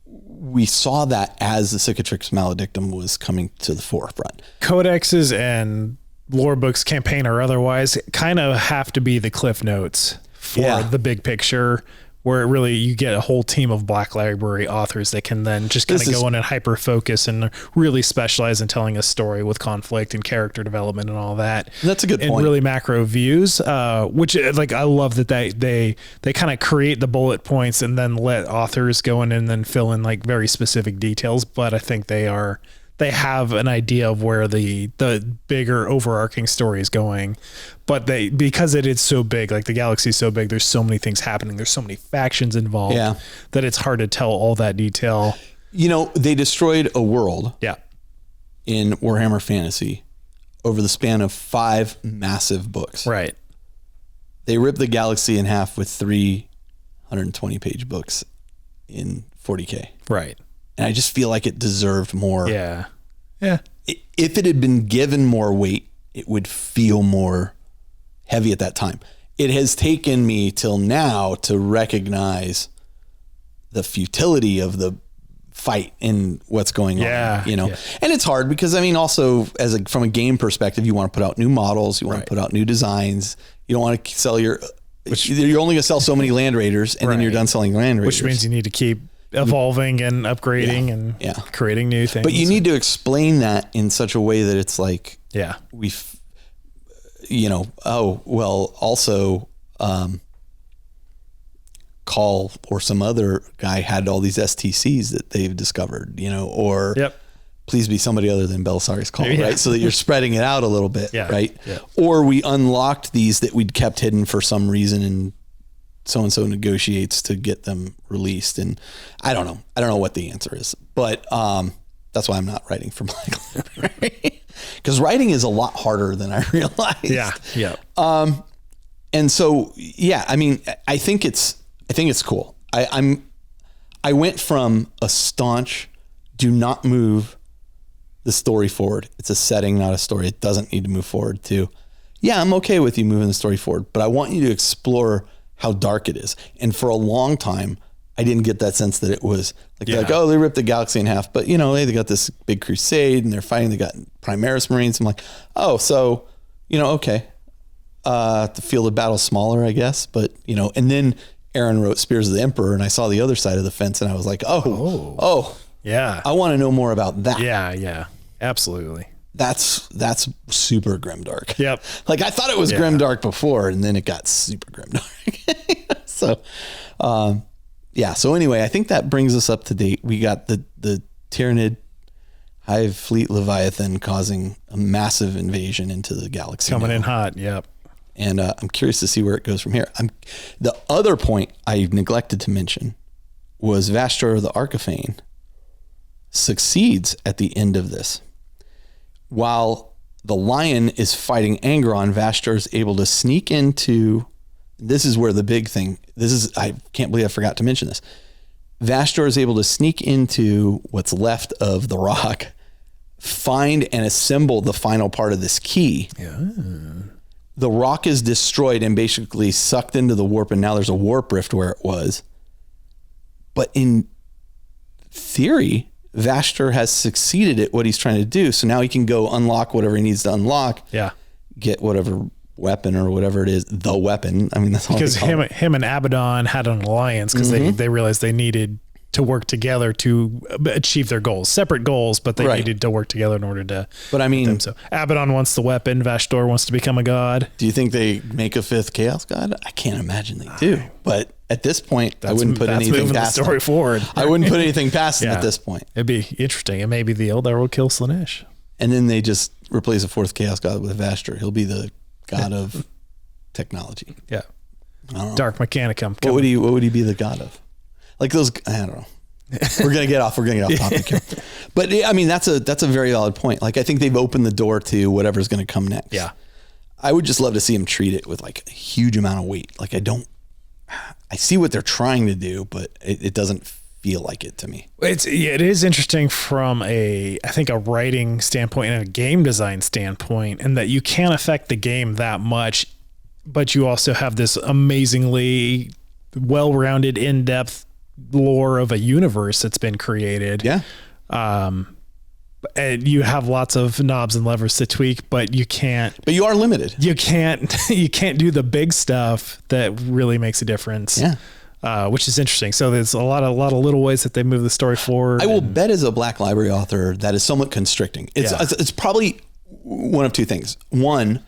we saw that as the Cicatrix Maledictum was coming to the forefront. Codexes and lore books, campaign or otherwise, kind of have to be the cliff notes for the big picture, where really you get a whole team of Black Library authors that can then just kind of go in and hyper focus and really specialize in telling a story with conflict and character development and all that. That's a good point. And really macro views, which like I love that they kind of create the bullet points and then let authors go in and then fill in like very specific details. But I think they have an idea of where the bigger overarching story is going, but because it is so big, like the galaxy is so big, there's so many things happening. There's so many factions involved that it's hard to tell all that detail. They destroyed a world in Warhammer Fantasy over the span of 5 massive books. Right. They ripped the galaxy in half with 320 page books in 40K. Right. And I just feel like it deserved more. Yeah. Yeah. If it had been given more weight, it would feel more heavy at that time. It has taken me till now to recognize the futility of the fight and what's going on, And it's hard because also from a game perspective, you want to put out new models, you want to put out new designs. You don't want to sell you're only going to sell so many Land Raiders, and then you're done selling Land Raiders. Which means you need to keep evolving and upgrading and creating new things. But you need to explain that in such a way that it's like, also Call or some other guy had all these STCs that they've discovered, or please be somebody other than Belisarius Call, right? So that you're spreading it out a little bit, right? Yeah. Or we unlocked these that we'd kept hidden for some reason, and so-and-so negotiates to get them released. And I don't know what the answer is, but that's why I'm not writing for Black Library, because writing is a lot harder than I realized. Yeah. And so, I think it's cool. I went from a staunch, do not move the story forward. It's a setting, not a story. It doesn't need to move forward, to, I'm okay with you moving the story forward, but I want you to explore how dark it is. And for a long time, I didn't get that sense that it was like, they ripped the galaxy in half, but they got this big crusade and they're fighting, they got Primaris Marines. I'm like, okay. The field of battle's smaller, I guess, but and then Aaron wrote Spears of the Emperor, and I saw the other side of the fence, and I was like, I want to know more about that. Yeah, absolutely. That's super grimdark. Yep. Like I thought it was grimdark before, and then it got super grimdark. So, So anyway, I think that brings us up to date. We got the Tyranid Hive Fleet Leviathan causing a massive invasion into the galaxy. Coming in hot. Yep. And I'm curious to see where it goes from here. The other point I neglected to mention was Vastor the Archaphane succeeds at the end of this. While the Lion is fighting Angron, Vastor is able to sneak into, this is where the big thing, I can't believe I forgot to mention this. Vastor is able to sneak into what's left of the rock, find and assemble the final part of this key. Yeah. The rock is destroyed and basically sucked into the warp, and now there's a warp rift where it was. But in theory, Vastor has succeeded at what he's trying to do. So now he can go unlock whatever he needs to unlock. Yeah. Get whatever weapon or whatever it is, the weapon. I mean, that's all. Because him and Abaddon had an alliance because they realized they needed to work together to achieve their goals, separate goals, but they needed to work together in order to. But I mean, so Abaddon wants the weapon. Vastor wants to become a god. Do you think they make a 5th Chaos God? I can't imagine they do, but at this point, I wouldn't put anything past the story forward. I wouldn't put anything past him at this point. It'd be interesting. And maybe the Eldar will kill Slaanesh. And then they just replace the fourth Chaos God with Vastra. He'll be the god of technology. Yeah. Dark Mechanicum. What would he be the god of? Like those, I don't know. We're gonna get off topic here. But I mean, that's a very valid point. Like I think they've opened the door to whatever's gonna come next. Yeah. I would just love to see him treat it with like a huge amount of weight. Like I see what they're trying to do, but it doesn't feel like it to me. It is interesting from I think a writing standpoint and a game design standpoint, and that you can't affect the game that much, but you also have this amazingly well-rounded, in-depth lore of a universe that's been created. Yeah. And you have lots of knobs and levers to tweak, but you can't. But you are limited. You can't do the big stuff that really makes a difference. Yeah. Which is interesting. So there's a lot of little ways that they move the story forward. I will bet as a Black Library author that is somewhat constricting. It's probably one of two things. One,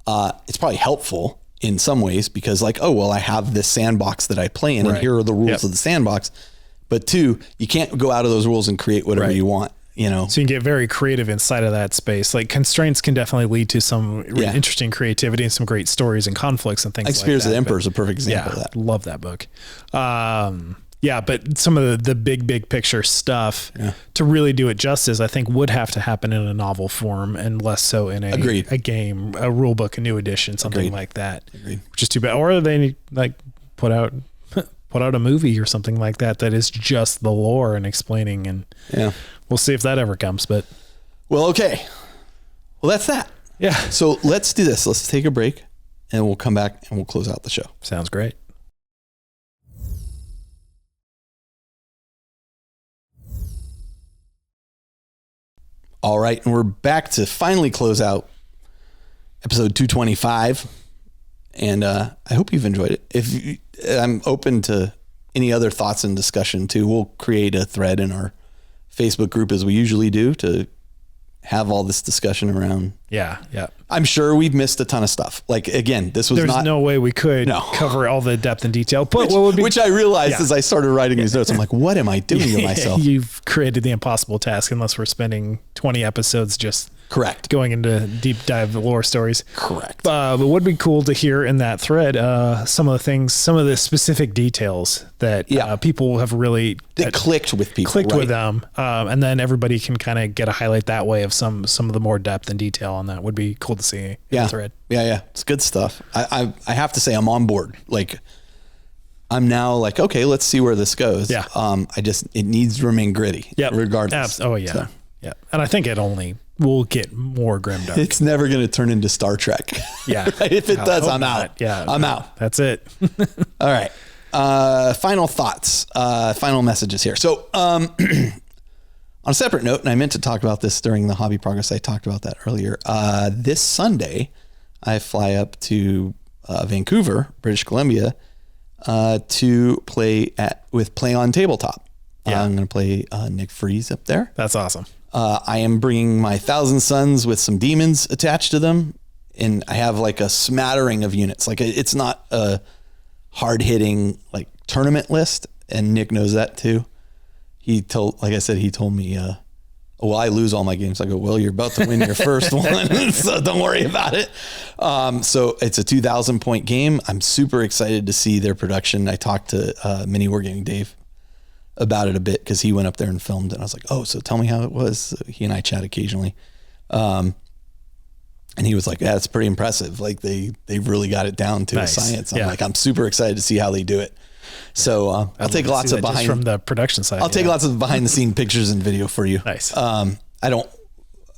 it's probably helpful in some ways because like, oh, well, I have this sandbox that I play in and here are the rules of the sandbox. But two, you can't go out of those rules and create whatever you want, you know? So you can get very creative inside of that space. Like constraints can definitely lead to some interesting creativity and some great stories and conflicts and things like that. Spears of the Emperor is a perfect example of that. Love that book. But some of the big picture stuff to really do it justice, I think would have to happen in a novel form and less so in a game, a rule book, a new edition, something like that. Which is too bad. Or they like put out a movie or something like that is just the lore and explaining, and we'll see if that ever comes. But okay. Well, that's that. Yeah. So let's do this. Let's take a break and we'll come back and we'll close out the show. Sounds great. All right, and we're back to finally close out episode 225, and I hope you've enjoyed it. I'm open to any other thoughts and discussion too. We'll create a thread in our Facebook group as we usually do to have all this discussion around. Yeah. I'm sure we've missed a ton of stuff. Like again, there's no way we could cover all the depth and detail. But which I realized as I started writing these notes, I'm like, what am I doing to myself? You've created the impossible task unless we're spending 20 episodes just going into deep dive lore stories. Correct. But it would be cool to hear in that thread some of the specific details that people have really clicked with people, with them, and then everybody can kind of get a highlight that way of some of the more depth and detail on that. Would be cool to see in the thread. Yeah, it's good stuff. I have to say I'm on board. Like I'm now like, okay, let's see where this goes. Yeah. It needs to remain gritty. Yeah. Regardless. Oh yeah. So. Yeah. And I think it only will get more grimdark. It's never going to turn into Star Trek. Yeah. If it does, I'm out. Yeah. I'm out. That's it. All right. Final thoughts, final messages here. So, on a separate note, and I meant to talk about this during the Hobby Progress, I talked about that earlier. This Sunday, I fly up to Vancouver, British Columbia, to play with Play on Tabletop. Yeah. I'm going to play Nick Freeze up there. That's awesome. I am bringing my 1,000 Suns with some demons attached to them, and I have like a smattering of units. Like it's not a hard hitting like tournament list, and Nick knows that too. He told me, well, I lose all my games. I go, well, you're about to win your first one, so don't worry about it. So it's a 2,000 point game. I'm super excited to see their production. I talked to Mini Wargaming Dave about it a bit because he went up there and filmed, and I was like, oh, so tell me how it was. So he and I chat occasionally. And he was like, yeah, it's pretty impressive. Like they've really got it down to a science. I'm like, I'm super excited to see how they do it. So I'll take lots of from the production side. I'll take lots of behind the scene pictures and video for you. Nice. I don't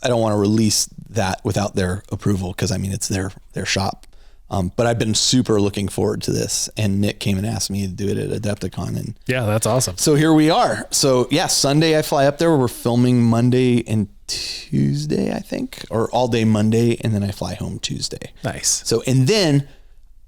want to release that without their approval because I mean it's their shop. But I've been super looking forward to this, and Nick came and asked me to do it at Adepticon, and yeah, that's awesome. So here we are. So yeah, Sunday I fly up there. We're filming Monday and Tuesday, I think, or all day Monday, and then I fly home Tuesday. Nice. So, and then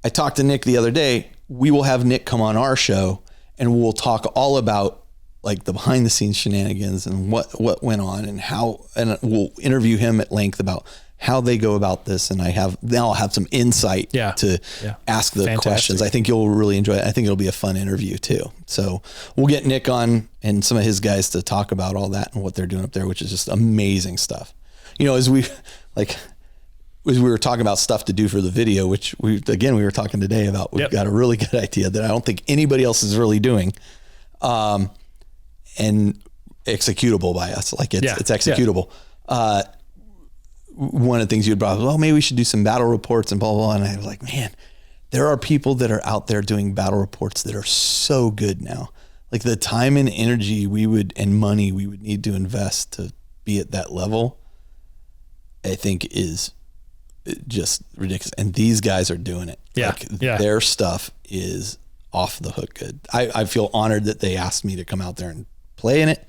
I talked to Nick the other day. We will have Nick come on our show, and we'll talk all about like the behind the scenes shenanigans and what went on and how, and we'll interview him at length about how they go about this, and I'll have some insight to ask the questions. I think you'll really enjoy it. I think it'll be a fun interview too. So we'll get Nick on and some of his guys to talk about all that and what they're doing up there, which is just amazing stuff. As we were talking about stuff to do for the video, which we were talking today about, we've got a really good idea that I don't think anybody else is really doing, and executable by us. Like it's executable. One of the things you'd brought up, maybe we should do some battle reports and blah, blah, blah. And I was like, man, there are people that are out there doing battle reports that are so good now. Like the time and energy and money we would need to invest to be at that level, I think is just ridiculous. And these guys are doing it. Their stuff is off the hook good. I feel honored that they asked me to come out there and play in it.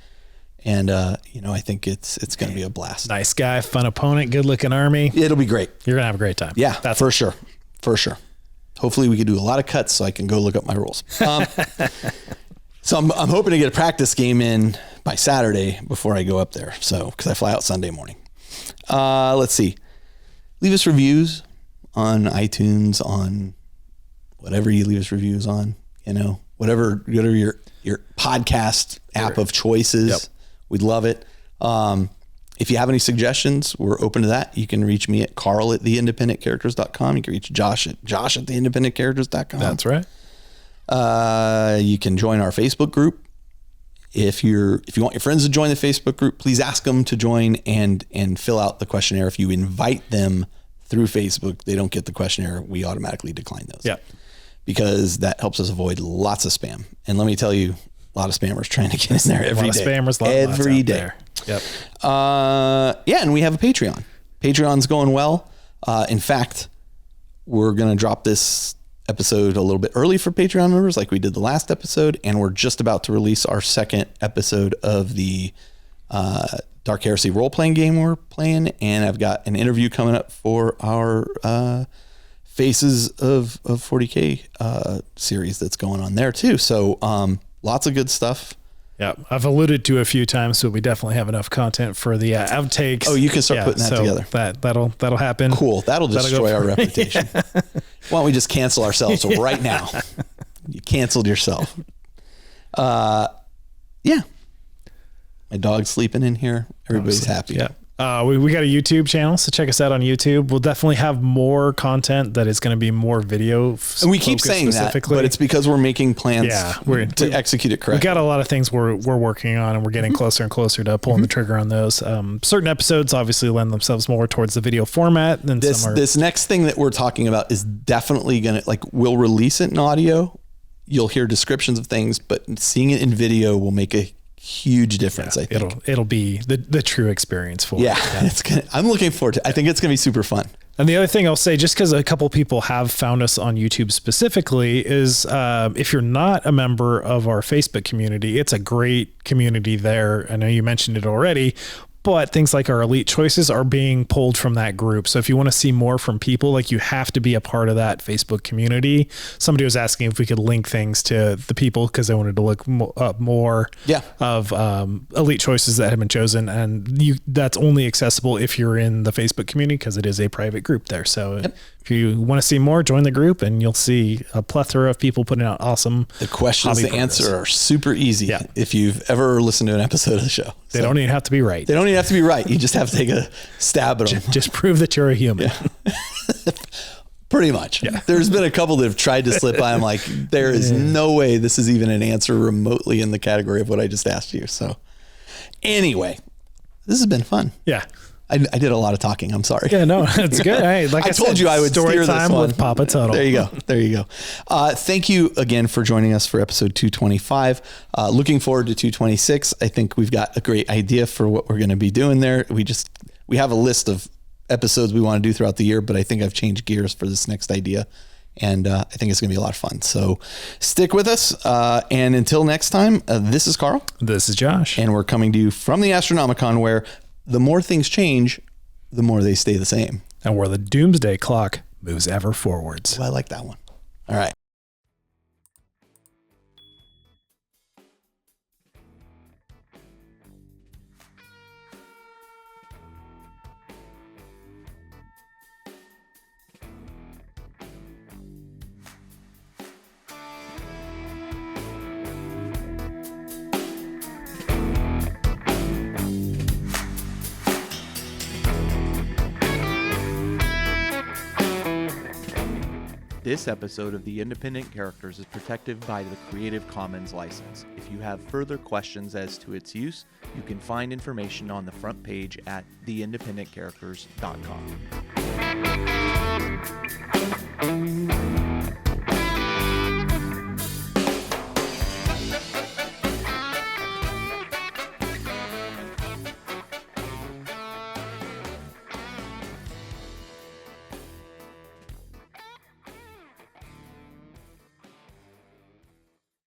And, I think it's going to be a blast. Nice guy, fun opponent, good looking army. It'll be great. You're going to have a great time. Yeah, that's for sure. For sure. Hopefully we can do a lot of cuts so I can go look up my rules. So I'm hoping to get a practice game in by Saturday before I go up there. So, cause I fly out Sunday morning. Let's see. Leave us reviews on iTunes, on whatever you leave us reviews on, whatever your podcast app of choice is. Yep. We'd love it. If you have any suggestions, we're open to that. You can reach me at carl@theindependentcharacters.com. You can reach Josh at josh@theindependentcharacters.com. That's right. You can join our Facebook group. If you want your friends to join the Facebook group, please ask them to join and fill out the questionnaire. If you invite them through Facebook, they don't get the questionnaire. We automatically decline those. Yeah. Because that helps us avoid lots of spam. And let me tell you, a lot of spammers trying to get in there every day. Every day. Yep. And we have a Patreon. Patreon's going well. In fact, we're going to drop this episode a little bit early for Patreon members like we did the last episode. And we're just about to release our second episode of the Dark Heresy role-playing game we're playing. And I've got an interview coming up for our Faces of 40K series that's going on there too. So lots of good stuff. Yeah, I've alluded to a few times, so we definitely have enough content for the outtakes. Oh, you can start putting that together. That'll happen. Cool. That'll destroy our reputation. Why don't we just cancel ourselves right now? You canceled yourself. My dog's sleeping in here. Everybody's happy. Yeah. We got a YouTube channel, so check us out on YouTube. We'll definitely have more content that is going to be more video. And we keep saying that, but it's because we're making plans to execute it correctly. We've got a lot of things we're working on, and we're getting closer and closer to pulling the trigger on those. Certain episodes obviously lend themselves more towards the video format than this next thing that we're talking about is definitely going to, we'll release it in audio. You'll hear descriptions of things, but seeing it in video will make a huge difference. I think it'll be the true experience for it. I'm looking forward to it. I think it's gonna be super fun. And the other thing I'll say, just because a couple people have found us on YouTube specifically, is if you're not a member of our Facebook community, it's a great community there. I know you mentioned it already, but things like our elite choices are being pulled from that group. So if you want to see more from people, you have to be a part of that Facebook community. Somebody was asking if we could link things to the people because they wanted to look up more of elite choices that have been chosen. And that's only accessible if you're in the Facebook community because it is a private group there. So if you want to see more, join the group and you'll see a plethora of people putting out awesome. The questions to answer are super easy if you've ever listened to an episode of the show. They don't even have to be right. They don't even have to be right. You just have to take a stab at them. Just prove that you're a human. Yeah. Pretty much. Yeah. There's been a couple that have tried to slip by. I'm like, there is no way this is even an answer remotely in the category of what I just asked you. So anyway, this has been fun. Yeah. I did a lot of talking. I'm sorry. Yeah, no, it's good. Hey, I told you I would steer this one. With Papa Tuttle. There you go. Thank you again for joining us for episode 225. Looking forward to 226. I think we've got a great idea for what we're going to be doing there. We have a list of episodes we want to do throughout the year, but I think I've changed gears for this next idea. And I think it's going to be a lot of fun. So stick with us. And until next time, this is Carl. This is Josh. And we're coming to you from the Astronomicon, where the more things change, the more they stay the same. And where the doomsday clock moves ever forwards. Oh, I like that one. All right. This episode of The Independent Characters is protected by the Creative Commons license. If you have further questions as to its use, you can find information on the front page at theindependentcharacters.com.